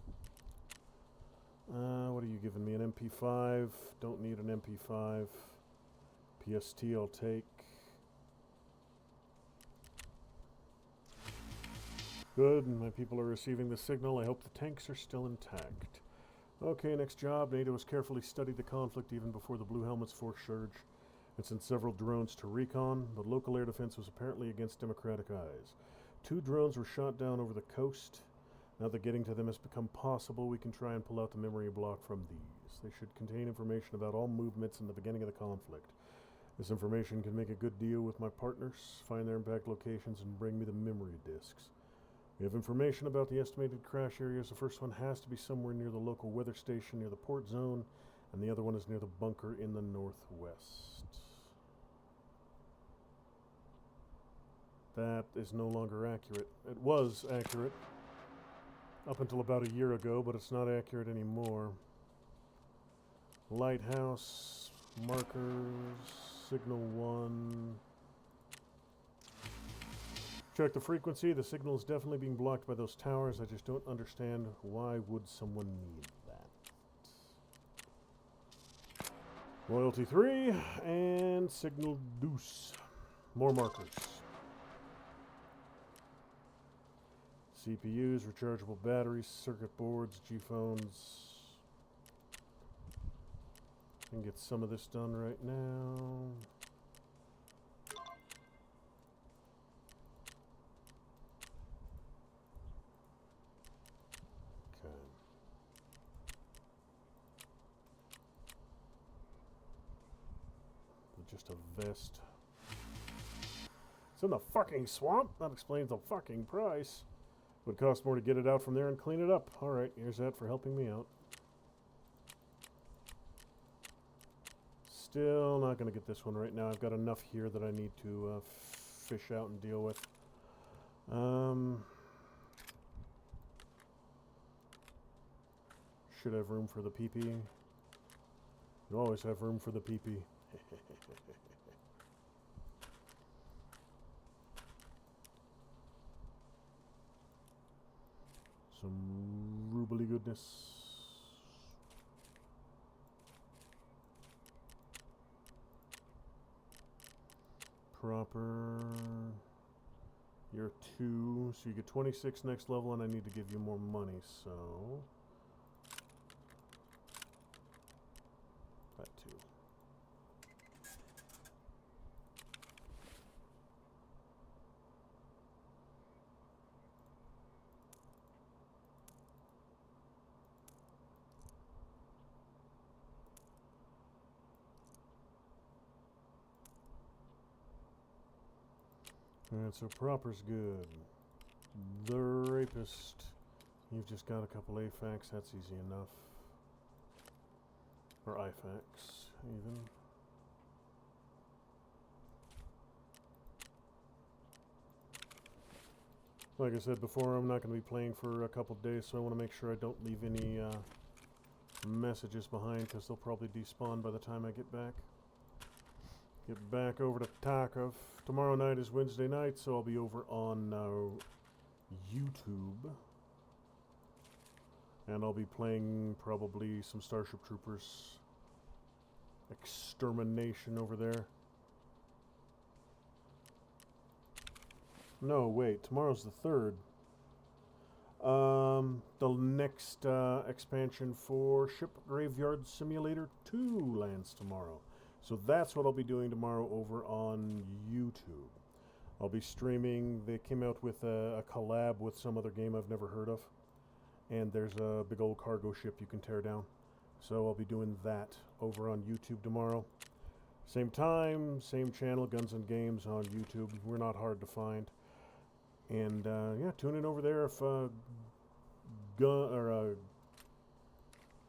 What are you giving me? An MP5. Don't need an MP5. PST I'll take. Good, and my people are receiving the signal. I hope the tanks are still intact. Okay, next job. NATO has carefully studied the conflict even before the Blue Helmets force surge and sent several drones to recon, but local air defense was apparently against democratic eyes. 2 drones were shot down over the coast. Now that getting to them has become possible, we can try and pull out the memory block from these. They should contain information about all movements in the beginning of the conflict. This information can make a good deal with my partners, find their impact locations, and bring me the memory disks. We have information about the estimated crash areas. The first one has to be somewhere near the local weather station near the port zone, and the other one is near the bunker in the northwest. That is no longer accurate. It was accurate up until about a year ago, but it's not accurate anymore. Lighthouse, markers, signal 1. Check the frequency. The signal is definitely being blocked by those towers. I just don't understand why would someone need that. Loyalty 3 and signal deuce. More markers. CPUs, rechargeable batteries, circuit boards, G-phones. I can get some of this done right now. Okay. Just a vest. It's in the fucking swamp? That explains the fucking price. Would cost more to get it out from there and clean it up. Alright, here's that for helping me out. Still not going to get this one right now. I've got enough here that I need to fish out and deal with. Should have room for the PP. You always have room for the PP. Some rubly goodness. Proper. You're 2, so you get 26 next level, and I need to give you more money, so that 2. Alright, so proper's good. The rapist. You've just got a couple AFACs, that's easy enough. Or IFACs, even. Like I said before, I'm not going to be playing for a couple days, so I want to make sure I don't leave any messages behind, because they'll probably despawn by the time I get back. Get back over to Tarkov. Tomorrow night is Wednesday night, so I'll be over on YouTube. And I'll be playing probably some Starship Troopers Extermination over there. No, wait, tomorrow's the 3rd. The next expansion for Ship Graveyard Simulator 2 lands tomorrow. So that's what I'll be doing tomorrow over on YouTube. I'll be streaming. They came out with a collab with some other game I've never heard of. And there's a big old cargo ship you can tear down. So I'll be doing that over on YouTube tomorrow. Same time, same channel, Guns&Games on YouTube. We're not hard to find. And yeah, tune in over there if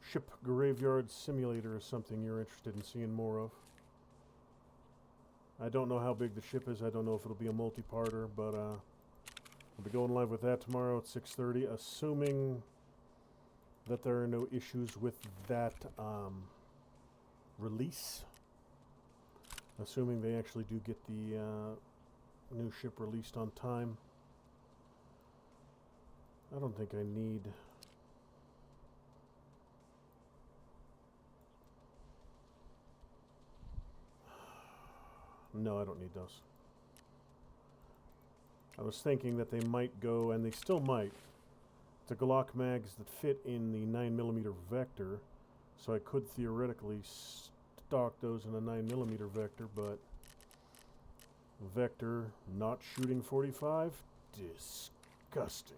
Ship Graveyard Simulator is something you're interested in seeing more of. I don't know how big the ship is. I don't know if it'll be a multi-parter, but I'll be going live with that tomorrow at 6:30, assuming that there are no issues with that release. Assuming they actually do get the new ship released on time. I don't think I need... No, I don't need those. I was thinking that they might go, and they still might, to Glock mags that fit in the 9mm vector, so I could theoretically stock those in a 9mm vector, but vector not shooting 45? Disgusting.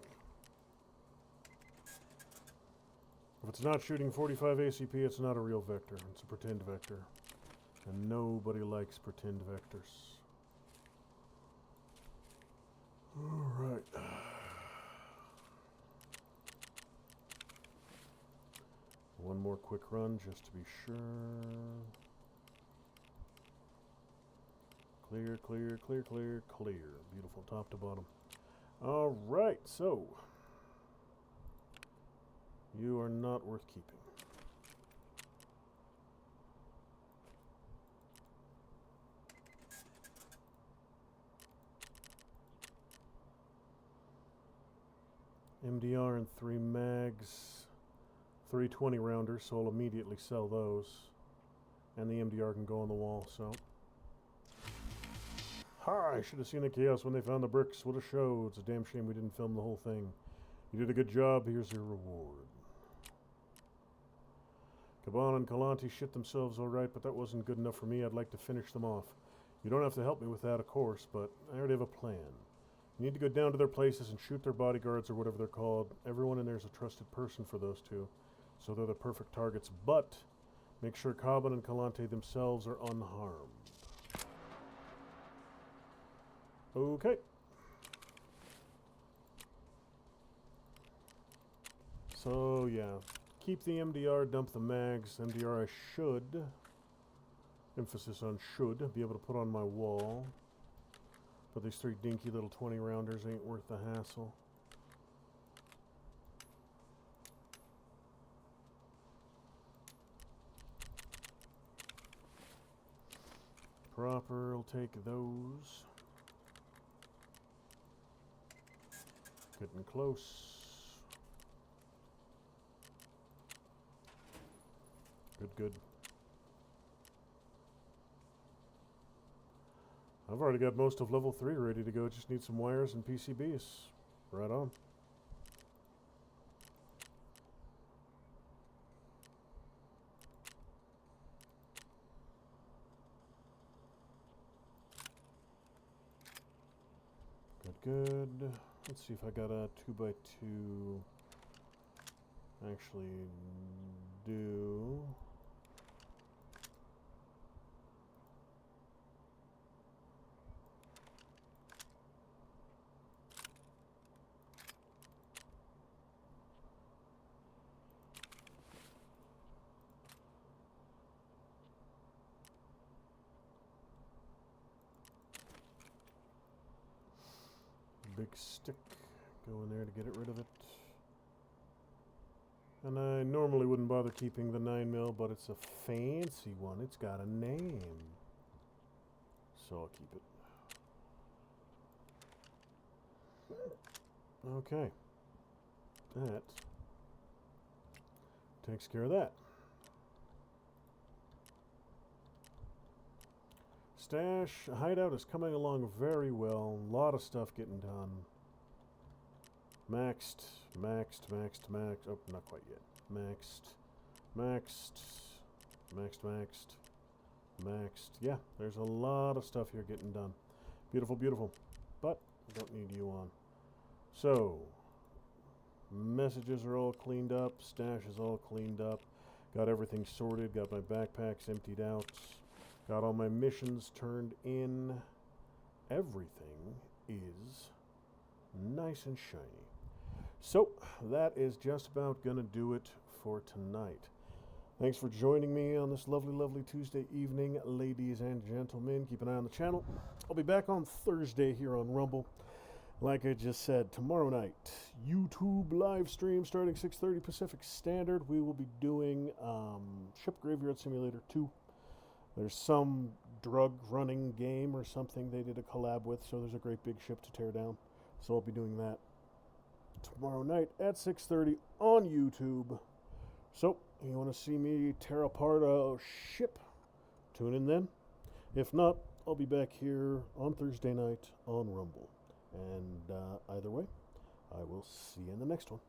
If it's not shooting 45 ACP, it's not a real vector. It's a pretend vector. And nobody likes pretend vectors. Alright. One more quick run just to be sure. Clear, clear, clear, clear, clear. Beautiful top to bottom. Alright, so. You are not worth keeping. MDR and 3 mags, 320 rounders, so I'll immediately sell those. And the MDR can go on the wall, so. Ha! I should have seen the chaos when they found the bricks. Would have showed. It's a damn shame we didn't film the whole thing. You did a good job. Here's your reward. Caban and Kalante shit themselves alright, but that wasn't good enough for me. I'd like to finish them off. You don't have to help me with that, of course, but I already have a plan. You need to go down to their places and shoot their bodyguards or whatever they're called. Everyone in there is a trusted person for those two, so they're the perfect targets. But make sure Caban and Kalante themselves are unharmed. Okay. So, yeah. Keep the MDR, dump the mags. MDR I should, emphasis on should, be able to put on my wall. But these 3 dinky little 20 rounders ain't worth the hassle. Proper will take those. Getting close. Good, good. I've already got most of level 3 ready to go. Just need some wires and PCBs. Right on. Good, good. Let's see if I got a 2x2. Actually do. Big stick, go in there to get rid of it. And I normally wouldn't bother keeping the 9mm, but it's a fancy one. It's got a name. So I'll keep it. Okay. That takes care of that. Stash hideout is coming along very well. A lot of stuff getting done. Maxed. Oh, not quite yet. Maxed. Yeah, there's a lot of stuff here getting done. Beautiful, beautiful. But I don't need you on. So, messages are all cleaned up. Stash is all cleaned up. Got everything sorted. Got my backpacks emptied out. Got all my missions turned in. Everything is nice and shiny. So, that is just about going to do it for tonight. Thanks for joining me on this lovely, lovely Tuesday evening, ladies and gentlemen. Keep an eye on the channel. I'll be back on Thursday here on Rumble. Like I just said, tomorrow night, YouTube live stream starting 6:30 Pacific Standard. We will be doing Ship Graveyard Simulator 2. There's some drug running game or something they did a collab with, so there's a great big ship to tear down. So I'll be doing that tomorrow night at 6:30 on YouTube. So, you want to see me tear apart a ship? Tune in then. If not, I'll be back here on Thursday night on Rumble. And either way, I will see you in the next one.